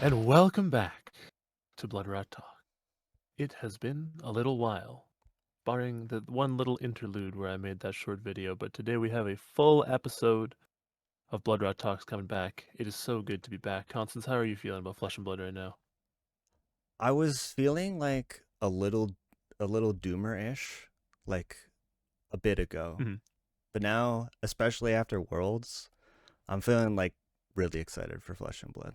And welcome back to Bloodrot Talks. It has been a little while, barring the one little interlude where I made that short video, but today we have a full episode of Bloodrot Talks coming back. It is so good to be back. Constance, how are you feeling about Flesh and Blood right now? I was feeling like a little doomer-ish like a bit ago. Mhm. But now, especially after Worlds, I'm feeling like really excited for Flesh and Blood.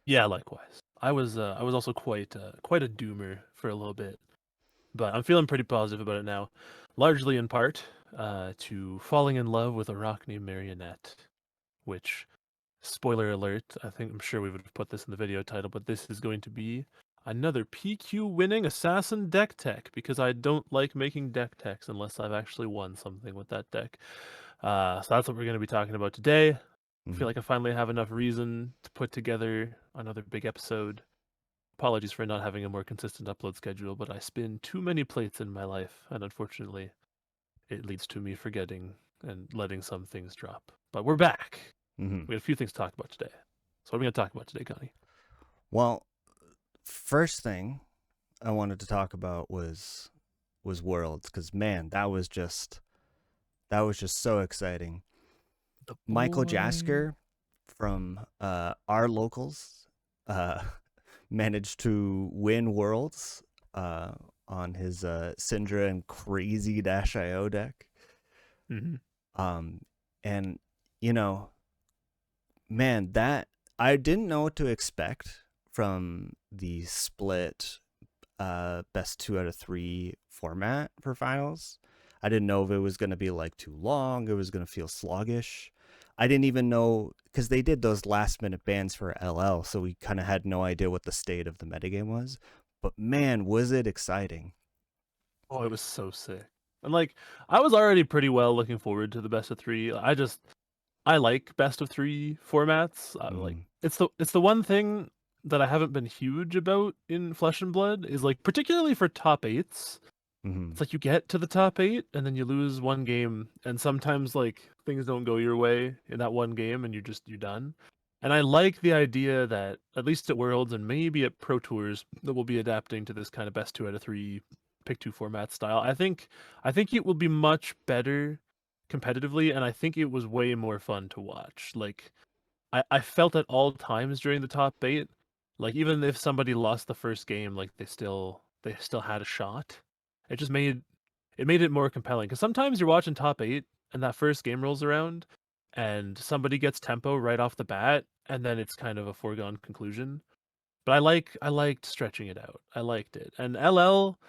Yeah, likewise. I was also quite a doomer for a little bit, but I'm feeling pretty positive about it now, largely in part to falling in love with Arakni Marionette, which, spoiler alert, I'm sure we would have put this in the video title, but this is going to be another PQ winning assassin deck tech because I don't like making deck techs unless I've actually won something with that deck. So that's what we're going to be talking about today. I feel Mhm. like I finally have enough reason to put together another big episode. Apologies for not having a more consistent upload schedule, but I spin too many plates in my life, and unfortunately, it leads to me forgetting and letting some things drop. But we're back. Mhm. We got a few things to talk about today. So what are we going to talk about today, Connie? Well, first thing I wanted to talk about was Worlds cuz man, that was just so exciting. The Michael boy. Jasker from our locals uh managed to win Worlds uh, on his Syndra and Crazy Dash IO deck. Mm-hmm. Um, and, you know, man, that I didn't know what to expect from the split best 2 out of 3 format for finals. I didn't know if it was going to be like too long, it was going to feel sluggish. I didn't even know because they did those last minute bans for LL, so we kind of had no idea what the state of the metagame was. But man, was it exciting! Oh, it was so sick. And like, I was already pretty well looking forward to the best of three. I like best of three formats. Like, Mm-hmm. it's the one thing that I haven't been huge about in Flesh and Blood is like, particularly for top eights. Mm-hmm. It's like you get to the top eight and then you lose one game, and sometimes like things don't go your way in that one game, and you're done. And I like the idea that at least at Worlds and maybe at Pro Tours that we'll be adapting to this kind of best 2 out of 3 pick two format style. I think it will be much better competitively, and I think it was way more fun to watch. Like I felt at all times during the top eight, like even if somebody lost the first game, like they still had a shot. It just made it more compelling because sometimes you're watching top eight and that first game rolls around and somebody gets tempo right off the bat and then it's kind of a foregone conclusion. But I liked stretching it out. I liked it. And LL,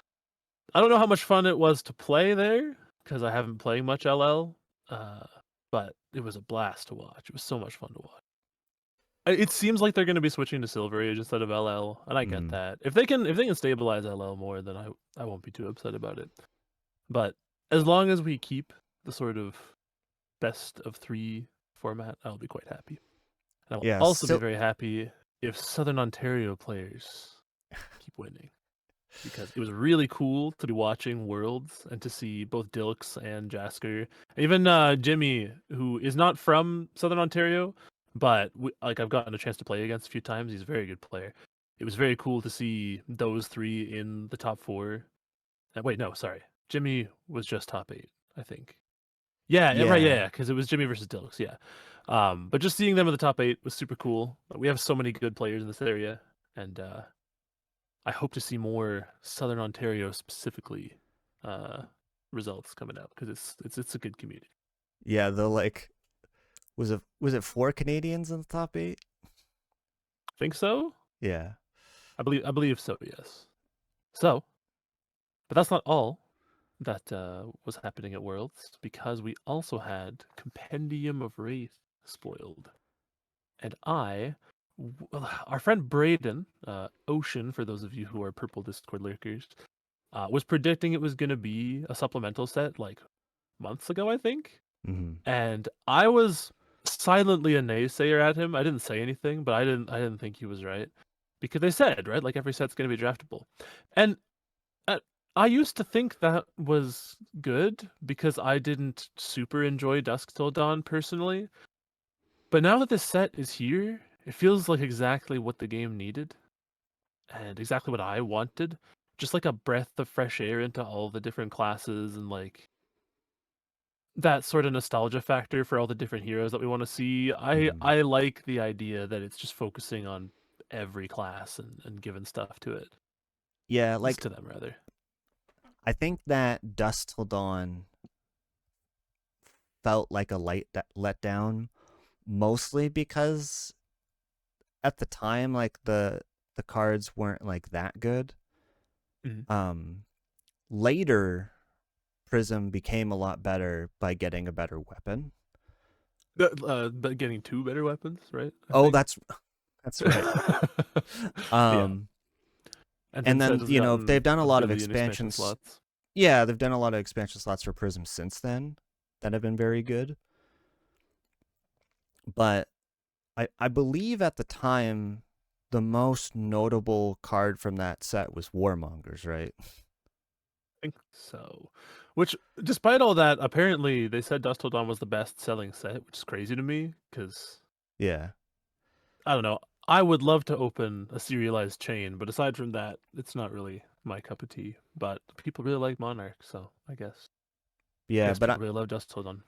I don't know how much fun it was to play there because I haven't played much LL. Uh, but it was a blast to watch. It was so much fun to watch. It seems like they're going to be switching to Silver Age instead of LL, and I get Mm-hmm. that. If they can stabilize LL more, then I won't be too upset about it. But as long as we keep the sort of best of three format, I'll be quite happy. And I will Yeah, also be so very happy if Southern Ontario players keep winning because it was really cool to be watching Worlds and to see both Dilks and Jasker, even Jimmy, who is not from Southern Ontario, but like I've gotten a chance to play against a few times. He's a very good player. It was very cool to see those three in the top four. Wait, no, sorry, Jimmy was just top eight, I think. Yeah, yeah, right, yeah, yeah, because it was Jimmy versus Dilks, yeah. But just seeing them in the top eight was super cool. We have so many good players in this area, and I hope to see more Southern Ontario specifically uh, results coming out because it's a good community. yeah. The like was it 4 Canadians in the top 8? Think so? Yeah. I believe so. Yes. So, but that's not all that was happening at Worlds because we also had Compendium of Rathe spoiled, and our friend Braden, Ocean, for those of you who are Purple Discord lurkers, was predicting it was going to be a supplemental set like months ago, I think. Mm-hmm. And I was silently a naysayer at him. I didn't say anything, but I didn't think he was right because they said right like every set's going to be draftable, and uh, I used to think that was good because I didn't super enjoy Dusk Till Dawn personally. But now that this set is here, it feels like exactly what the game needed and exactly what I wanted. Just like a breath of fresh air into all the different classes and like that sort of nostalgia factor for all the different heroes that we want to see. Mhm. I like the idea that it's just focusing on every class and giving stuff to it. Yeah, Just like to them rather. I think that Dust Till Dawn felt like a letdown, mostly because at the time, like the cards weren't like that good. Mhm. Um, Later, Prism became a lot better by getting a better weapon. But getting two better weapons, right? I Oh, think. that's right. Yeah, Um, and and since that then has they've gotten done a a lot of billion expansion expansions. slots. Yeah, they've done a lot of expansion slots for Prism since then that have been very good. But I believe at the time the most notable card from that set was Warmongers, right? I think so. Which, despite all that, apparently they said Dust Till Dawn was the best-selling set, which is crazy to me because Yeah. I don't know. I would love to open a serialized chain, but aside from that, it's not really my cup of tea. But people really like Monarch, so I Yeah, guess but people really love Dust Till Dawn.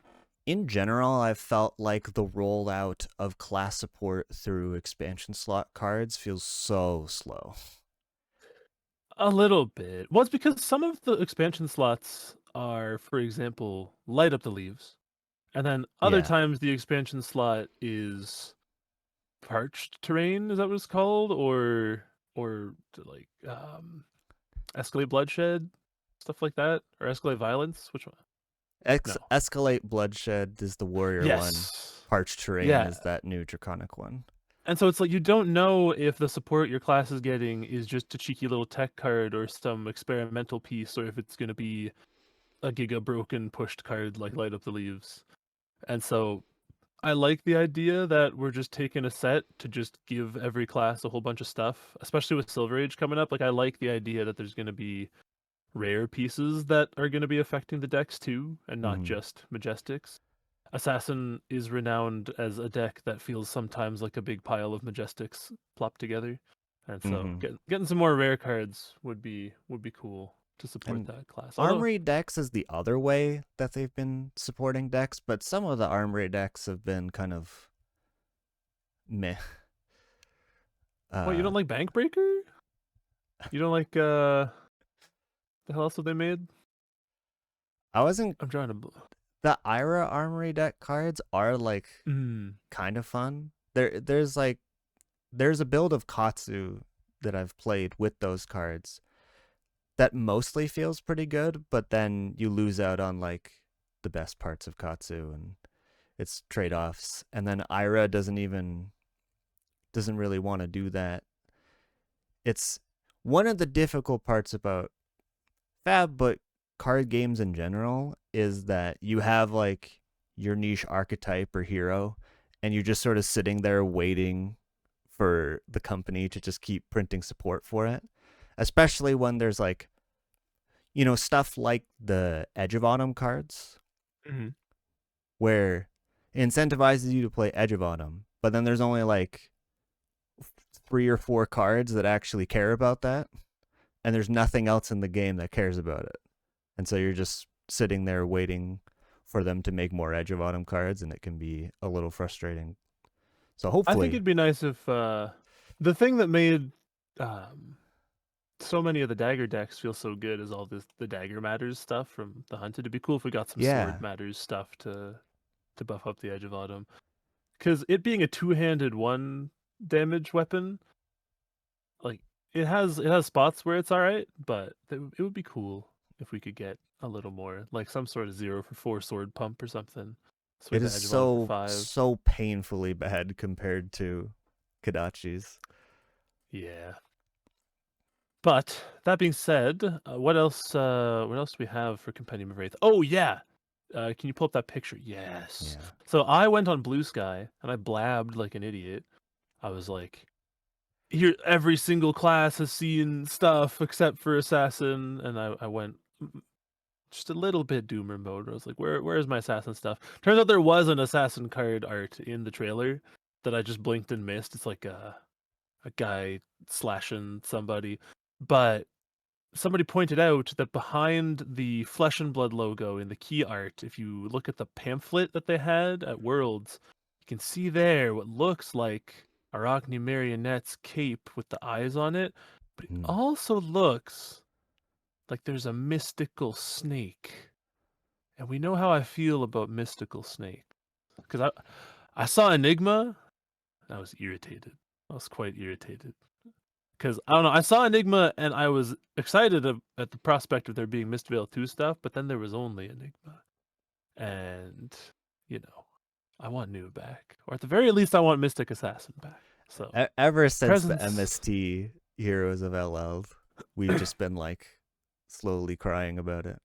in general, I've felt like the rollout of class support through expansion slot cards feels so slow. A little bit. Well, it's because some of the expansion slots are, for example, light up the leaves, and then other Yeah. times the expansion slot is parched terrain. Is that what it's called? Or like escalate bloodshed, stuff like that, or escalate violence. Which one? No. Escalate Bloodshed is the warrior one. Yes. Parched Terrain Yeah. is that new draconic one. And so it's like you don't know if the support your class is getting is just a cheeky little tech card or some experimental piece, or if it's going to be a giga broken pushed card like Light Up the Leaves. And so I like the idea that we're just taking a set to just give every class a whole bunch of stuff, especially with Silver Age coming up. Like I like the idea that there's going to be rare pieces that are going to be affecting the decks too, and not Mm-hmm. just Majestics. Assassin is renowned as a deck that feels sometimes like a big pile of Majestics plopped together, and so Mm-hmm. getting some more rare cards would be cool to support And that class. Although, Armory decks is the other way that they've been supporting decks, but some of the Armory decks have been kind of meh. what, you Uh, don't like Bankbreaker? You don't like the hell else have they made? I wasn't. I'm trying to. The Ira Armory deck cards are like Mm. kind of fun. There's a build of Katsu that I've played with those cards that mostly feels pretty good, but then you lose out on like the best parts of Katsu and its trade-offs. And then Ira doesn't really want to do that. It's one of the difficult parts about Fab, but card games in general is that you have like your niche archetype or hero, and you're just sort of sitting there waiting for the company to just keep printing support for it. Especially when there's like, stuff like the Edge of Autumn cards, Hmm. where it incentivizes you to play Edge of Autumn, but then there's only like 3 or 4 cards that actually care about that, and there's nothing else in the game that cares about it. And so you're just sitting there waiting for them to make more Edge of Autumn cards, and it can be a little frustrating. So I think hopefully, it'd be nice if the thing that made um, so many of the dagger decks feel so good is all this the dagger matters stuff from the hunted. It'd be cool if we got some sword yeah, matters stuff to buff up the Edge of Autumn. Because it being a two-handed one damage weapon, like it has spots where it's all right, but it would be cool if we could get a little more, like some sort of 0 for 4 sword pump or something. it Swing the is Edge of Autumn for so 5. so painfully bad compared to Kadachi's. Yeah. But that being said, what else? What else do we have for Compendium of Rathe? Oh yeah, can you pull up that picture? Yes. Yeah, So I went on Blue Sky and I blabbed like an idiot. I was like, "Here, every single class has seen stuff except for Assassin," and I went just a little bit Doomer mode. I was like, "Where's my Assassin stuff?" Turns out there was an Assassin card art in the trailer, that I just blinked and missed. It's like a guy slashing somebody, but somebody pointed out that behind the Flesh and Blood logo in the key art, if you look at the pamphlet that they had at Worlds, you can see there what looks like Arakni Marionette's cape with the eyes on it, but it also looks like there's a mystical snake. And we know how I feel about mystical snake. Because I saw Enigma, I was irritated. I was quite irritated. Because, I don't know, I saw Enigma and I was excited at the prospect of there being Mistveil 2 stuff, but then there was only Enigma. And, you know, I want New back. Or at the very least, I want Mystic Assassin back. So Ever since the presence. MST Heroes of LL, we've just been like slowly crying about it.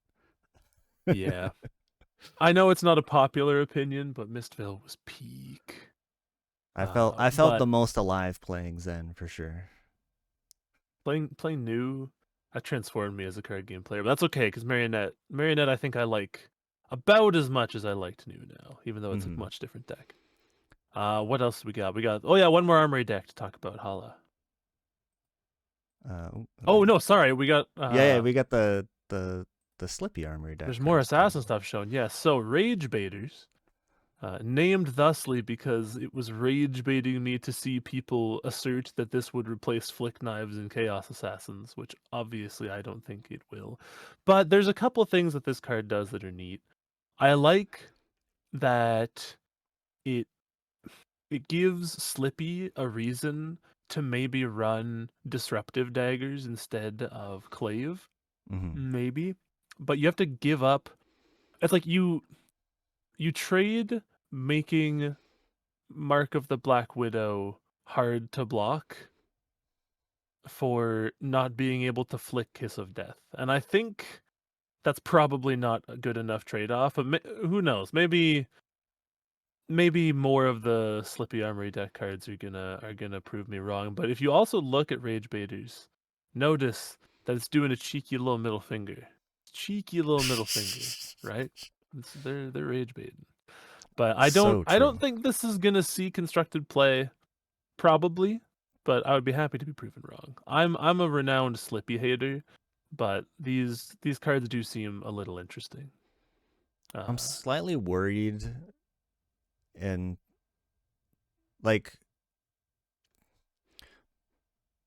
Yeah. I know it's not a popular opinion, but Mistveil was peak. I felt the most alive playing Zen for sure. Playing New, that transformed me as a card game player. But that's okay, because Marionette, I think I like about as much as I liked New now, even though it's a much different deck. What else we got? We got one more Armoury deck to talk about, Hala. Oh no, sorry, we got we got the Slippy Armoury deck. There's more assassin stuff shown. Yes, so Rage Baiters. Named thusly because it was rage baiting me to see people assert that this would replace Flick Knives and Chaos Assassins, which obviously I don't think it will. But there's a couple of things that this card does that are neat. I like that it gives Slippy a reason to maybe run disruptive daggers instead of Clave. Maybe. But you have to give up. It's like you trade making Mark of the Black Widow hard to block for not being able to flick Kiss of Death. And I think that's probably not a good enough trade-off, but who knows? Maybe more of the Slippy Armory deck cards are gonna prove me wrong. But if you also look at Rage Baiters, notice that it's doing a cheeky little middle finger. Cheeky little middle finger, right? They're rage baiting. But I don't think this is gonna see constructed play, probably. But I would be happy to be proven wrong. I'm a renowned Slippy hater, but these cards do seem a little interesting. I'm slightly worried, and like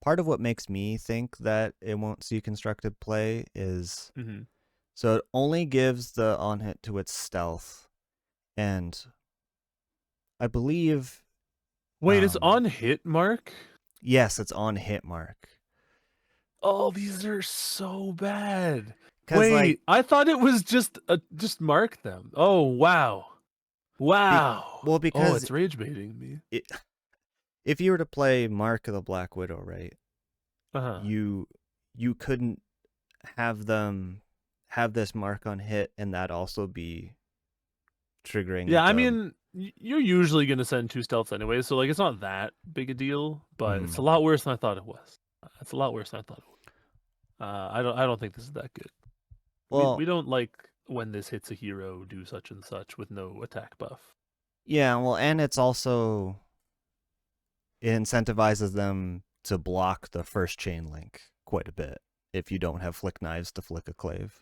part of what makes me think that it won't see constructed play is so it only gives the on hit to its stealth, and I believe. Wait, it's on hit mark? Yes, it's on hit mark. Oh, these are so bad. Wait, I thought it was just mark them. Oh wow. Wow. Because it's rage baiting me. If you were to play Mark of the Black Widow, right? You couldn't have them have this mark on hit and that also be triggering. Yeah, I mean, you're usually gonna send 2 stealths anyway, so like it's not that big a deal, but it's a lot worse than I thought it was. It's a lot worse than I thought it was. I don't think this is that good. Well, we don't like when this hits a hero do such and such with no attack buff. Yeah, well, and it's also it incentivizes them to block the first chain link quite a bit if you don't have Flick Knives to flick a Clave.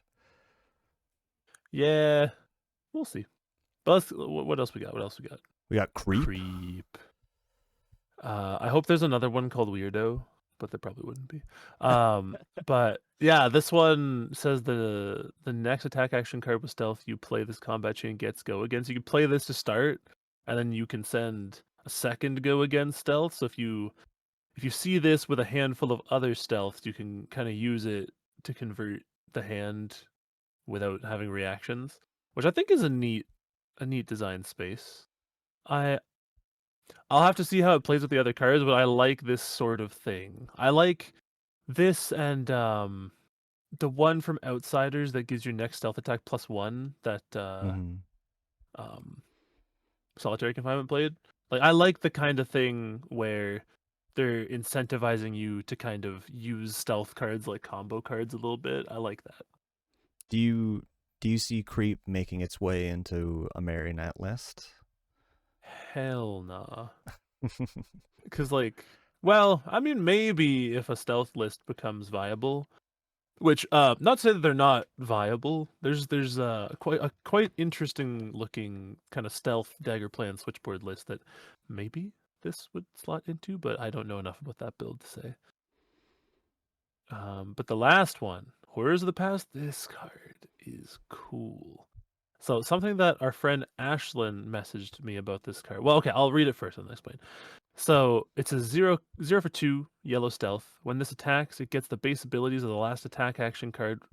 Yeah, we'll see. But what else we got? We got Creep. I hope there's another one called Weirdo, but there probably wouldn't be. But yeah, this one says the next attack action card with stealth you play this combat chain gets go again. So you can play this to start, and then you can send a second go again stealth. So if you see this with a handful of other stealths, you can kind of use it to convert the hand without having reactions, which I think is a neat design space. I'll have to see how it plays with the other cards, but I like this sort of thing. I like this and the one from Outsiders that gives your next stealth attack +1 that Solitary Confinement played. Like I like the kind of thing where they're incentivizing you to kind of use stealth cards like combo cards a little bit. I like that. Do you see Creep making its way into a Marionette list? Hell nah. Because, like, well, I mean, maybe if a stealth list becomes viable, which, not to say that they're not viable. There's quite interesting looking kind of stealth dagger plan switchboard list that maybe this would slot into, but I don't know enough about that build to say. But the last one, Horrors of the Past, this card is cool. So something that our friend Ashlyn messaged me about this card. Well, okay, I'll read it first and then explain. So it's a 0/2 yellow stealth. When this attacks, it gets the base abilities of the last attack action card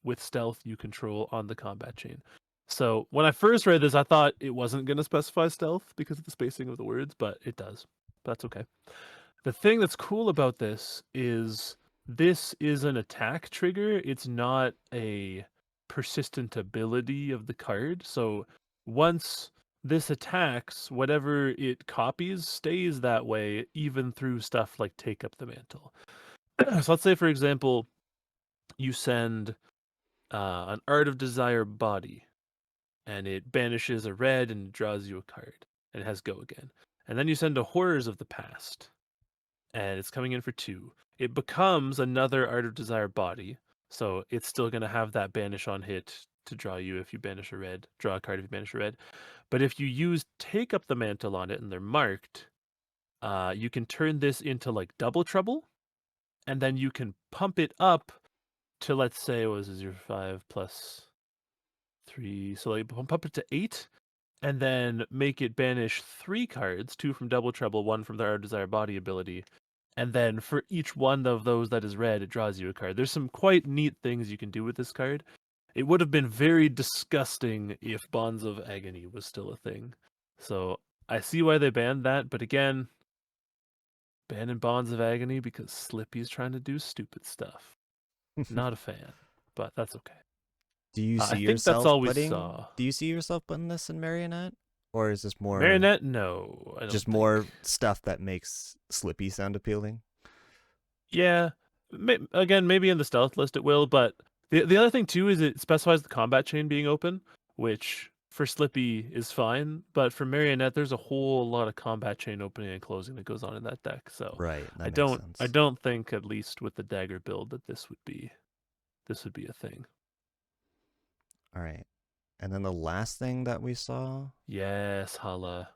with stealth you control on the combat chain. So when I first read this, I thought it wasn't going to specify stealth because of the spacing of the words, but it does. That's okay. The thing that's cool about this is an attack trigger. It's not a persistent ability of the card. So once this attacks, whatever it copies stays that way, even through stuff like Take Up the Mantle. So let's say, for example, you send an Art of Desire body, and it banishes a red and draws you a card, and it has go again. And then you send a Horrors of the Past, and it's coming in for 2. It becomes another Art of Desire body, so it's still going to have that banish on hit to draw you if you banish a red, draw a card if you banish a red. But if you use Take Up the Mantle on it and they're marked, you can turn this into like Double Trouble, and then you can pump it up to, let's say, what was it, 0/5 plus 3, so like pump it to 8, and then make it banish 3 cards, 2 from Double Trouble, 1 from the Art of Desire body ability. And then for each one of those that is red, it draws you a card. There's some quite neat things you can do with this card. It would have been very disgusting if Bonds of Agony was still a thing. So I see why they banned that, but again, banning Bonds of Agony because Slippy's trying to do stupid stuff. Not a fan, but that's okay. Do you see I think that's all we saw. Do you see yourself putting this in Marionette? Or is this more Marionette? No, I don't just think. more stuff that makes Slippy sound appealing? Yeah, again, maybe in the stealth list it will, but the other thing too is it specifies the combat chain being open, which for Slippy is fine, but for Marionette there's a whole lot of combat chain opening and closing that goes on in that deck. So Right, that I makes don't sense. I don't think, at least with the dagger build, that this would be a thing. All right. And then the last thing that we saw? Yes, Hala.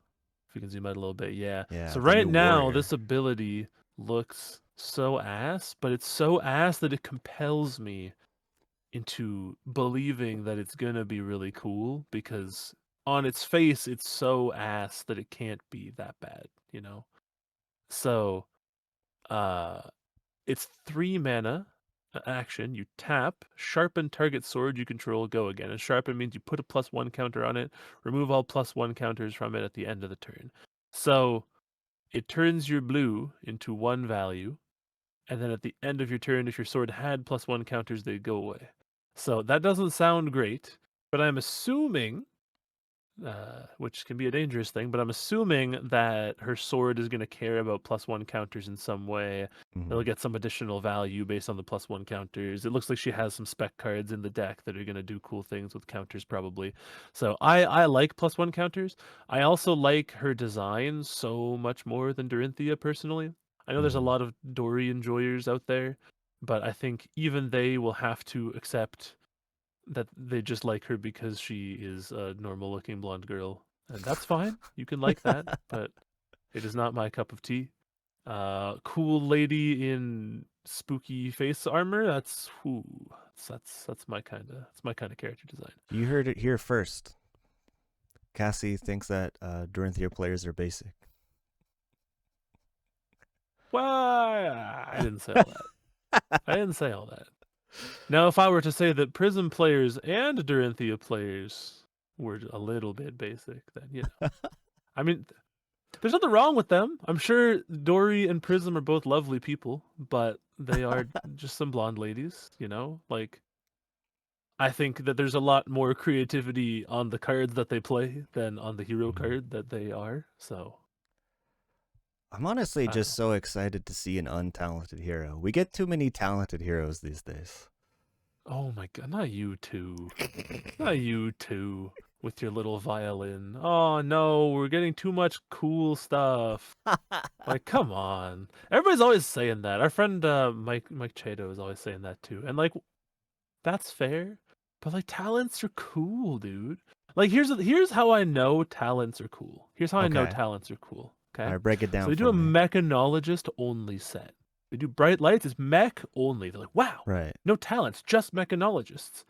If you can zoom out a little bit, yeah. Yeah, So the right new now warrior. this ability looks so ass, but it's so ass that it compels me into believing that it's gonna be really cool, because on its face it's so ass that it can't be that bad, you know? So uh it's 3 mana action. You tap, sharpen target sword you control, go again. And sharpen means you put a +1 counter on it, remove all +1 counters from it at the end of the turn. So it turns your blue into 1 value, and then at the end of your turn, if your sword had +1 counters, they go away. So that doesn't sound great, but I'm assuming, which can be a dangerous thing, but I'm assuming that her sword is going to care about +1 counters in some way. It'll get some additional value based on the +1 counters. It looks like she has some spec cards in the deck that are going to do cool things with counters, probably. So I like +1 counters. I also like her design so much more than Dorinthia, personally. I know there's a lot of Dory enjoyers out there, but I think even they will have to accept that they just like her because she is a normal looking blonde girl. And that's fine. You can like that, but it is not my cup of tea. Cool lady in spooky face armor, that's my kind of character design. You heard it here first. Cassie thinks that Dorinthia players are basic. Well, I didn't say all that. I didn't say all that. Now, if I were to say that Prism players and Dorinthia players were a little bit basic, then, you know. I mean, there's nothing wrong with them. I'm sure Dory and Prism are both lovely people, but they are just some blonde ladies, you know? Like, I think that there's a lot more creativity on the cards that they play than on the hero card that they are, so. I'm honestly I don't just know. so excited to see an untalented hero. We get too many talented heroes these days. Oh my god, not you two. Not you two. with your little violin. Oh no, we're getting too much cool stuff. Like, come on. Everybody's always saying that. Our friend Mike Chato is always saying that too. And like, that's fair. But like, talents are cool, dude. Like, here's how I know talents are cool. Here's how I know Okay. talents are cool. All Okay. right, break it So down they do for a me. mechanologist only set. They do bright lights. It's mech only. They're like, wow, Right. no talents, just mechanologists.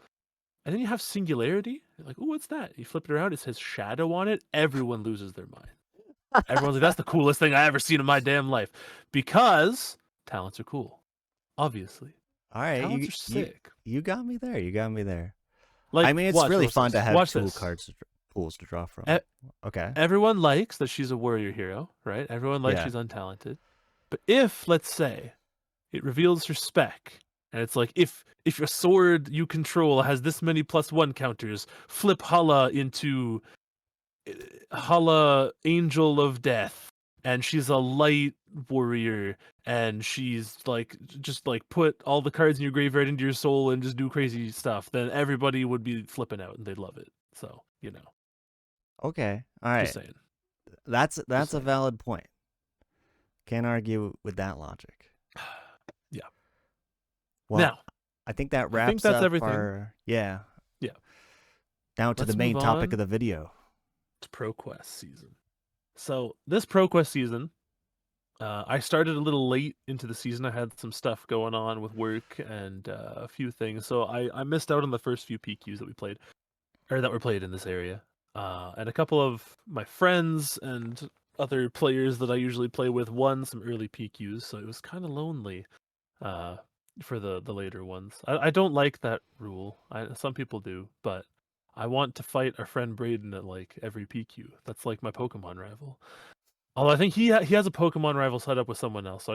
And then you have singularity. You're like, oh, what's that? You flip it around. It says shadow on it. Everyone loses their mind. Everyone's like, that's the coolest thing I ever seen in my damn life. Because talents are cool. Obviously. All right, Talents are sick. you got me there. You got me there. I Like, mean, it's watch, really watch fun to this. have Watch tool this. cards pools to draw from. E- Okay. Everyone likes that she's a warrior hero, right? Everyone likes Yeah. she's untalented. But if, let's say, it reveals her spec, and it's like, if your sword you control has this many +1 counters, flip Hala into Hala, Angel of Death, and she's a light warrior, and she's like just like put all the cards in your graveyard into your soul and just do crazy stuff, then everybody would be flipping out and they'd love it. So, Okay. All just right. saying. That's a saying. valid point. Can't argue with that logic. Yeah. Well, Now, I think that I think wraps that's up everything. our yeah. Yeah. Now to Let's the main move topic on of the video. to ProQuest season. So this ProQuest season, I started a little late into the season. I had some stuff going on with work and a few things, so I missed out on the first few PQs that we played, or that were played in this area. And a couple of my friends and other players that I usually play with won some early PQs, so it was kind of lonely uh, for the later ones. I don't like that rule. Some people do, but I want to fight our friend Braden at like every PQ. That's like my Pokemon rival. Although I think he has a Pokemon rival set up with someone else, so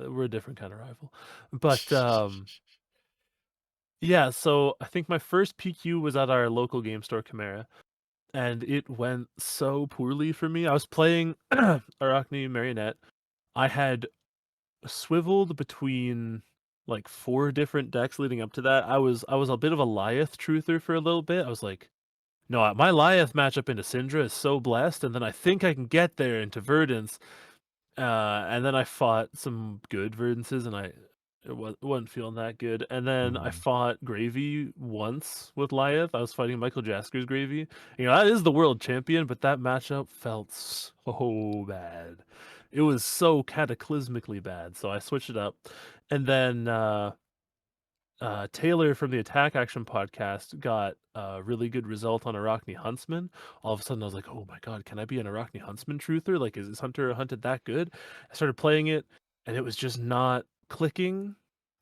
we're a different kind of rival. But yeah, so I think my first PQ was at our local game store, Chimera, and it went so poorly for me. I was playing Arakni Marionette. I had swiveled between like 4 different decks leading up to that. I was a bit of a Lyeth truther for a little bit. I was like, no, my Lyeth matchup into Syndra is so blessed, and then I think I can get there into Verdance. And then I fought some good Verdances, and wasn't feeling that good. And then I fought Gravy once with Lyeth. I was fighting Michael Jasker's Gravy. That is the world champion, but that matchup felt so bad. It was so cataclysmically bad. So I switched it up, and then Taylor from the Attack Action podcast got a really good result on Arakni Huntsman. All of a sudden, I was like, "Oh my god, can I be an Arakni Huntsman truther? Like, is this Hunter hunted that good?" I started playing it, and it was just not clicking.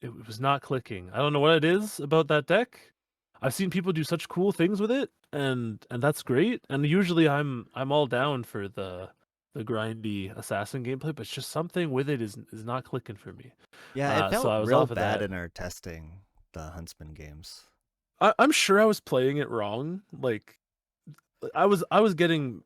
It was not clicking. I don't know what it is about that deck. I've seen people do such cool things with it, and that's great. And usually, I'm all down for the grindy assassin gameplay, but it's just something with it is not clicking for me. Yeah, it So felt I was real off of bad that. in our testing the Huntsman games. I'm sure I was playing it wrong. Like I was getting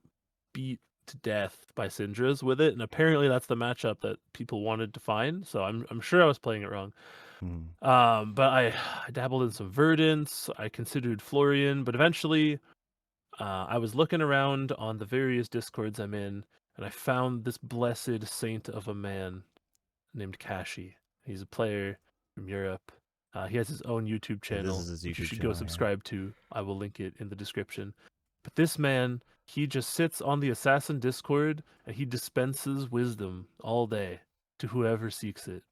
beat to death by Syndras with it, and apparently that's the matchup that people wanted to find. So I'm sure I was playing it wrong. Hmm. But I dabbled in some Verdance. I considered Florian, but eventually I was looking around on the various discords I'm in, and I found this blessed saint of a man named Kashy. He's a player from Europe. He has his own YouTube This channel, is his which you YouTube should go channel here. subscribe to. I will link it in the description. But this man, he just sits on the Assassin Discord and he dispenses wisdom all day to whoever seeks it.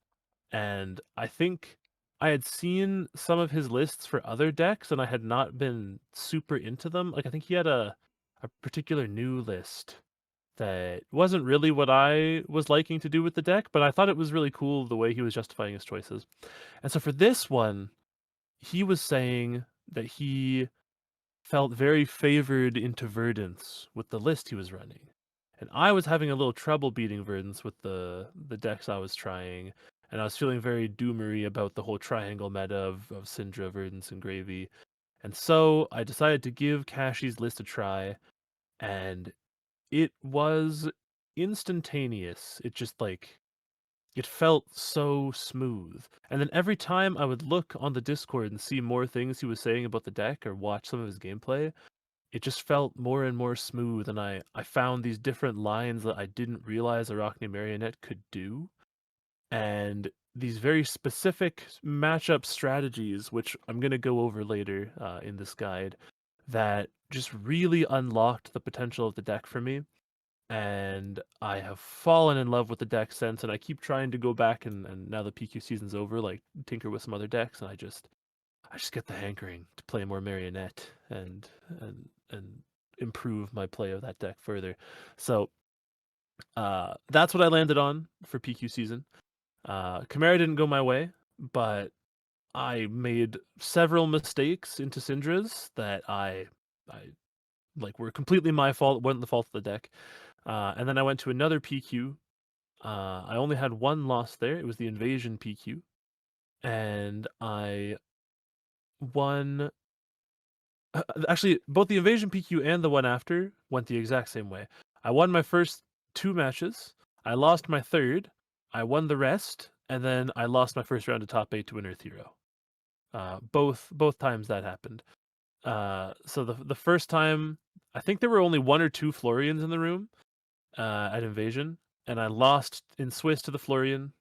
And I think I had seen some of his lists for other decks and I had not been super into them. Like I think he had a particular new list that wasn't really what I was liking to do with the deck, but I thought it was really cool the way he was justifying his choices. And so for this one, he was saying that he felt very favored into Verdance with the list he was running. And I was having a little trouble beating Verdance with the decks I was trying, and I was feeling very doomery about the whole triangle meta of Syndra, Verdance, and Gravy. And so I decided to give Kashy's list a try, and it was instantaneous. It just like it felt so smooth. And then every time I would look on the Discord and see more things he was saying about the deck or watch some of his gameplay, it just felt more and more smooth, and I found these different lines that I didn't realize Arakni Marionette could do, and these very specific matchup strategies, which I'm going to go over later in this guide, that just really unlocked the potential of the deck for me. And I have fallen in love with the deck since, and I keep trying to go back and now the PQ season's over, like tinker with some other decks, and I just get the hankering to play more Marionette and improve my play of that deck further. So that's what I landed on for PQ season. Chimera didn't go my way, but I made several mistakes into Syndra's that I like were completely my fault, wasn't the fault of the deck. And then I went to another PQ. I only had one loss there. It was the Invasion PQ, and I won. Actually, both the Invasion PQ and the one after went the exact same way. I won my first 2 matches. I lost my third. I won the rest, and then I lost my first round to top 8 to an Earth Hero. Both times that happened. So the first time, I think there were only 1 or 2 Florians in the room at Invasion, and I lost in Swiss to the Florian,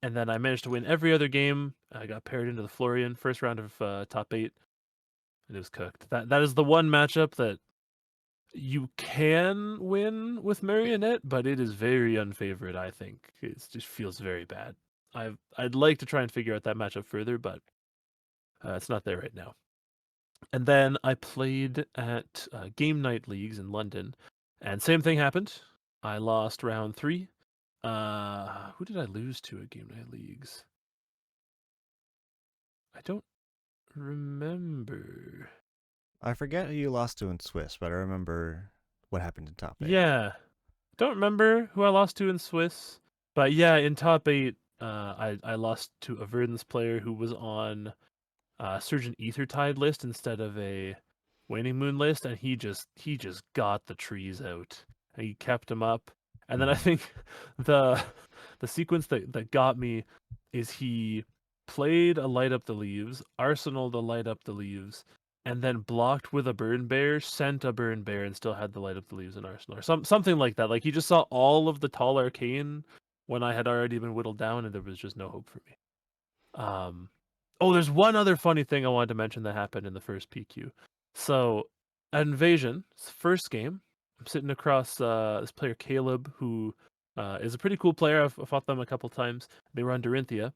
and then I managed to win every other game. I got paired into the Florian first round of top 8, and it was cooked. That is the one matchup that you can win with Marionette, but it is very unfavored, I think. It just feels very bad. I'd like to try and figure out that matchup further, but it's not there right now. And then I played at game night leagues in London, and same thing happened. I lost round 3. Who did I lose to at game night leagues? I don't remember. I forget who you lost to in Swiss, but I remember what happened in top 8. Yeah, don't remember who I lost to in Swiss, but yeah, in top 8, I lost to a Verdance player who was on Surgeon Ethertide list instead of a Waning Moon list, and he just got the trees out, and he kept him up. And then I think the sequence that got me is he played a Light Up the Leaves, Arsenal to Light Up the Leaves, and then blocked with a Burn Bear, sent a Burn Bear, and still had the Light Up the Leaves in Arsenal, or something like that. Like he just saw all of the tall arcane when I had already been whittled down, and there was just no hope for me. Oh, there's one other funny thing I wanted to mention that happened in the first PQ. So, at Invasion, first game, I'm sitting across this player Caleb, who is a pretty cool player. I've fought them a couple times. They were on Dorinthia,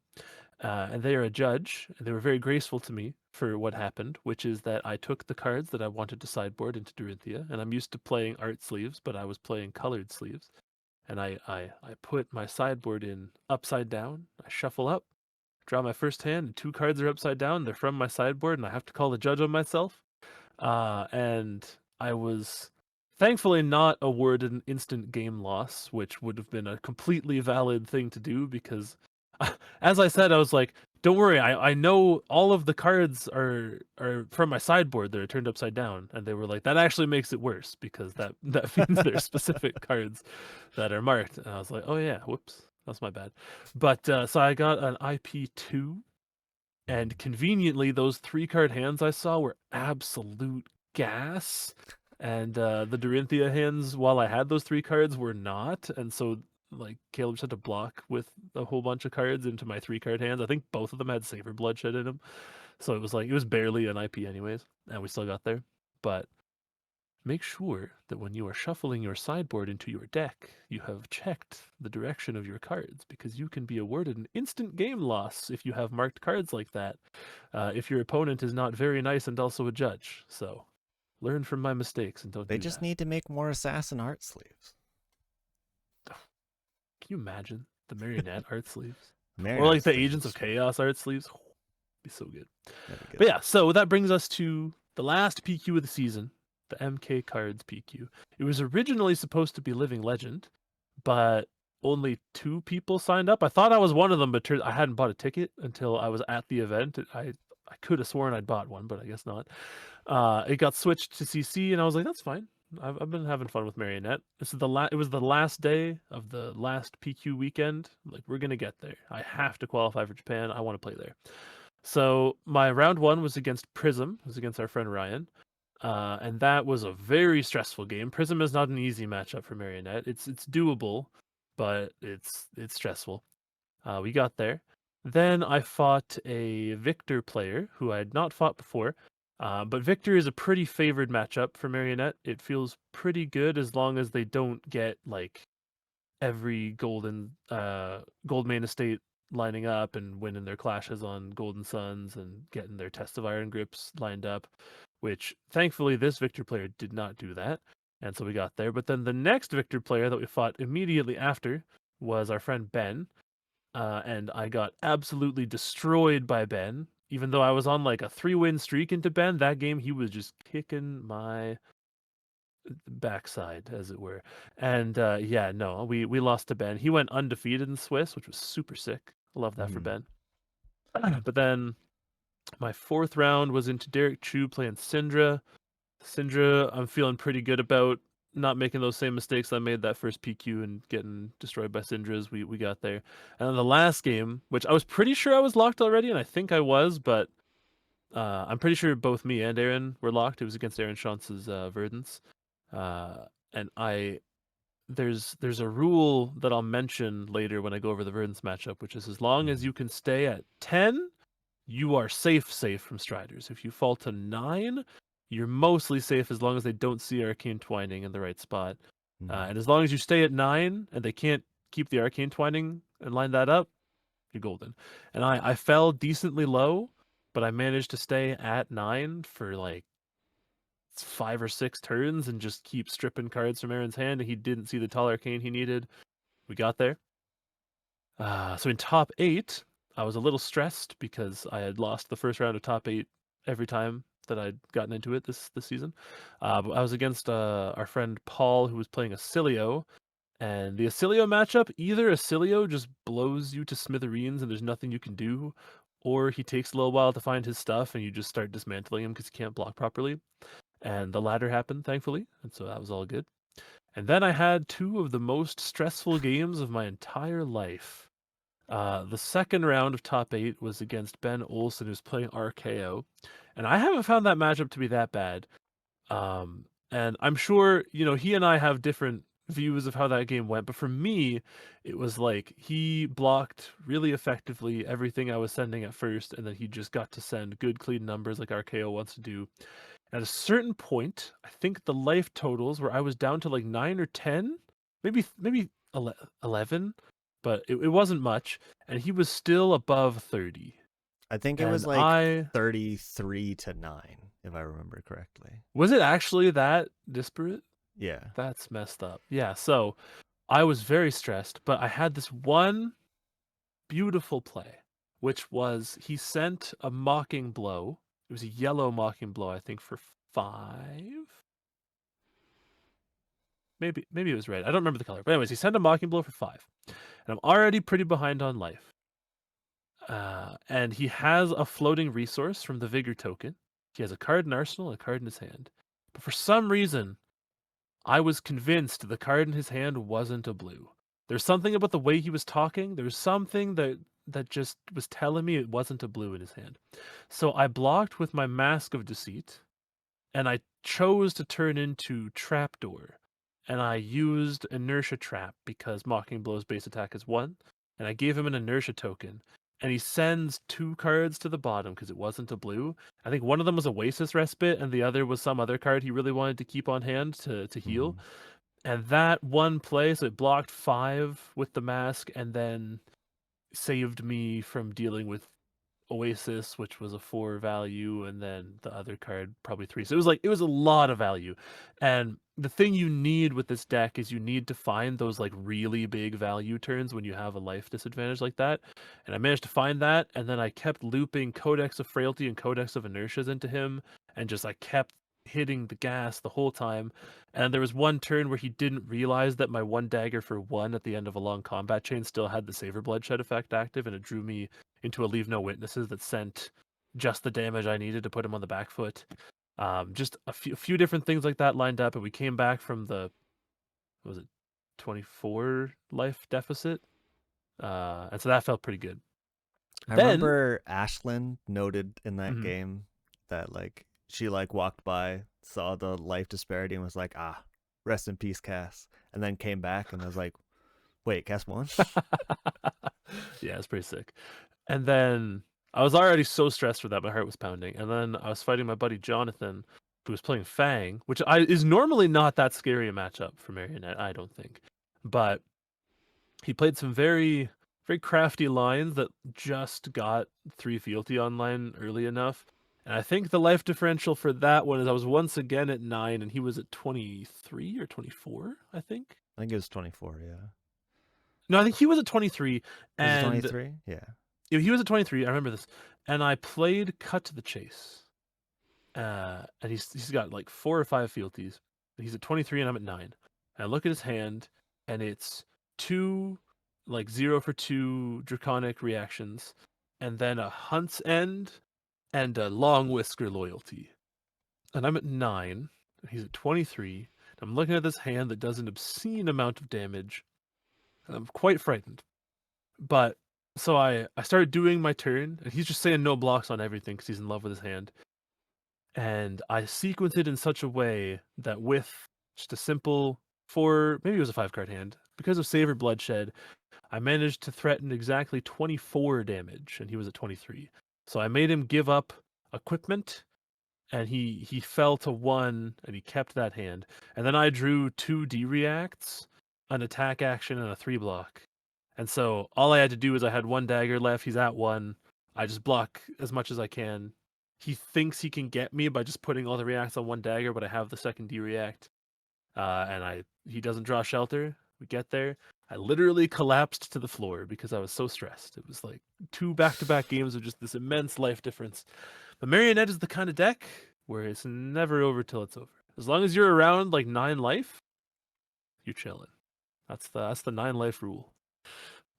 and they are a judge. They were very graceful to me for what happened, which is that I took the cards that I wanted to sideboard into Dorinthia, and I'm used to playing art sleeves, but I was playing colored sleeves. And I put my sideboard in upside down. I shuffle up, draw my first hand, and 2 cards are upside down. They're from my sideboard, and I have to call the judge on myself. And I was thankfully not awarded an instant game loss, which would have been a completely valid thing to do because, as I said, I was like, don't worry, I know all of the cards are from my sideboard that are turned upside down. And they were like, that actually makes it worse because that means there's specific cards that are marked. And I was like, oh yeah, whoops. That's my bad. But so I got an IP2, and conveniently, those 3-card hands I saw were absolute gas. And the Dorinthia hands, while I had those 3 cards, were not. And so, like, Caleb just had to block with a whole bunch of cards into my 3-card hands. I think both of them had Saber Bloodshed in them. So it was barely an IP anyways. And we still got there. But make sure that when you are shuffling your sideboard into your deck, you have checked the direction of your cards, because you can be awarded an instant game loss if you have marked cards like that, if your opponent is not very nice and also a judge. So learn from my mistakes and don't They do just that. need to make more assassin art sleeves. Can you imagine the Marionette art sleeves? Marionette Or like the sleeves Agents of Chaos art sleeves? Be so good. That'd be good. But yeah, so that brings us to the last PQ of the season, the MK Cards PQ. It was originally supposed to be Living Legend, but only 2 people signed up. I thought I was one of them, but I hadn't bought a ticket until I was at the event. I could have sworn I'd bought one, but I guess not. It got switched to CC, and I was like, that's fine. I've been having fun with Marionette. It was the last day of the last PQ weekend. Like, we're gonna get there. I have to qualify for Japan. I want to play there. So my round 1 was against Prism. It was against our friend Ryan. and that was a very stressful game. Prism is not an easy matchup for Marionette. It's doable, but it's stressful. We got there. Then I fought a Victor player who I had not fought before. But Victor is a pretty favored matchup for Marionette. It feels pretty good as long as they don't get like every gold main estate lining up and winning their clashes on Golden Suns and getting their Test of Iron grips lined up, which thankfully this Victor player did not do that. And so we got there. But then the next Victor player that we fought immediately after was our friend Ben. And I got absolutely destroyed by Ben. Even though I was on like a 3-win streak into Ben, that game he was just kicking my backside, as it were. And yeah, no, we lost to Ben. He went undefeated in Swiss, which was super sick. I love that for Ben. But then my fourth round was into Derek Chu playing Syndra. Syndra, I'm feeling pretty good about not making those same mistakes I made that first PQ and getting destroyed by Syndra's. We got there. And then the last game, which I was pretty sure I was locked already, and I think I was, but I'm pretty sure both me and Aaron were locked. It was against Aaron Shantz's Verdance. And there's a rule that I'll mention later when I go over the Verdance matchup, which is as long as you can stay at 10, you are safe from Striders. If you fall to 9, you're mostly safe as long as they don't see Arcane Twining in the right spot. And as long as you stay at 9 and they can't keep the Arcane Twining and line that up, you're golden. And I fell decently low, but I managed to stay at 9 for like 5 or 6 turns and just keep stripping cards from Aaron's hand, and he didn't see the tall Arcane he needed. We got there. So in top 8, I was a little stressed because I had lost the first round of top 8 every time that I'd gotten into it this season. But I was against our friend Paul, who was playing Acilio, and the Acilio matchup, either Acilio just blows you to smithereens and there's nothing you can do, or he takes a little while to find his stuff and you just start dismantling him because he can't block properly. And the latter happened, thankfully, and so that was all good. And then I had 2 of the most stressful games of my entire life. The second round of top 8 was against Ben Olsen, who's playing RKO, and I haven't found that matchup to be that bad. And I'm sure, he and I have different views of how that game went, but for me, it was like he blocked really effectively everything I was sending at first, and then he just got to send good, clean numbers like RKO wants to do. At a certain point, I think the life totals where I was down to like 9 or 10, maybe 11, but it wasn't much, and he was still above 30. I think it was And like 33 to 9, if I remember correctly. Was it actually that disparate? Yeah. That's messed up. Yeah, so I was very stressed, but I had this one beautiful play, which was he sent a Mocking Blow. It was a yellow Mocking Blow, I think, for 5. Maybe it was red. I don't remember the color. But anyways, he sent a Mocking Blow for 5. And I'm already pretty behind on life. And he has a floating resource from the Vigor token. He has a card in Arsenal and a card in his hand. But for some reason, I was convinced the card in his hand wasn't a blue. There's something about the way he was talking. There's something that just was telling me it wasn't a blue in his hand. So I blocked with my Mask of Deceit, and I chose to turn into Trapdoor. And I used Inertia Trap because Mocking Blow's base attack is 1, and I gave him an Inertia token. And he sends 2 cards to the bottom because it wasn't a blue. I think one of them was Oasis Respite, and the other was some other card he really wanted to keep on hand to heal. And that one play, so it blocked 5 with the mask, and then saved me from dealing with Oasis, which was a 4 value, and then the other card probably 3. So it was a lot of value. And the thing you need with this deck is you need to find those like really big value turns when you have a life disadvantage like that. And I managed to find that, and then I kept looping Codex of Frailty and Codex of Inertias into him, and just I kept hitting the gas the whole time. And there was one turn where he didn't realize that my 1 dagger for 1 at the end of a long combat chain still had the Savor Bloodshed effect active, and it drew me into a Leave No Witnesses that sent just the damage I needed to put him on the back foot. Just a few different things like that lined up, and we came back from the, what was it, 24 life deficit, and so that felt pretty good. I remember Ashlyn noted in that game that like she like walked by, saw the life disparity, and was like, "Ah, rest in peace, Cass." And then came back and was like, "Wait, Cass won?" Yeah, it's pretty sick. And then I was already so stressed with that, my heart was pounding. And then I was fighting my buddy Jonathan, who was playing Fang, which is normally not that scary a matchup for Marionette, I don't think. But he played some very, very crafty lines that just got 3 fealty online early enough. And I think the life differential for that one is I was once again at 9 and he was at 23 or 24, I think. I think it was 24. Yeah. No, I think he was at 23 Was it and 23? Yeah. he was at 23. I remember this. And I played Cut to the Chase. And he's got like 4 or 5 fealties. He's at 23 and I'm at 9. And I look at his hand and it's 2 like 0 for 2 draconic reactions and then a Hunt's End and a Long Whisker loyalty. And I'm at 9 and he's at 23. I'm looking at this hand that does an obscene amount of damage. And I'm quite frightened. But so I started doing my turn, and he's just saying no blocks on everything because he's in love with his hand. And I sequence it in such a way that with just a simple 4, maybe it was a 5-card hand, because of Savor Bloodshed, I managed to threaten exactly 24 damage, and he was at 23. So I made him give up equipment, and he fell to 1, and he kept that hand. And then I drew 2 D-reacts, an attack action, and a 3-block. And so all I had to do is I had 1 dagger left. He's at 1. I just block as much as I can. He thinks he can get me by just putting all the reacts on 1 dagger, but I have the second D-react. And he doesn't draw shelter. We get there. I literally collapsed to the floor because I was so stressed. It was like 2 back-to-back games of just this immense life difference. But Marionette is the kind of deck where it's never over till it's over. As long as you're around like 9 life, you're chilling. That's the 9 life rule.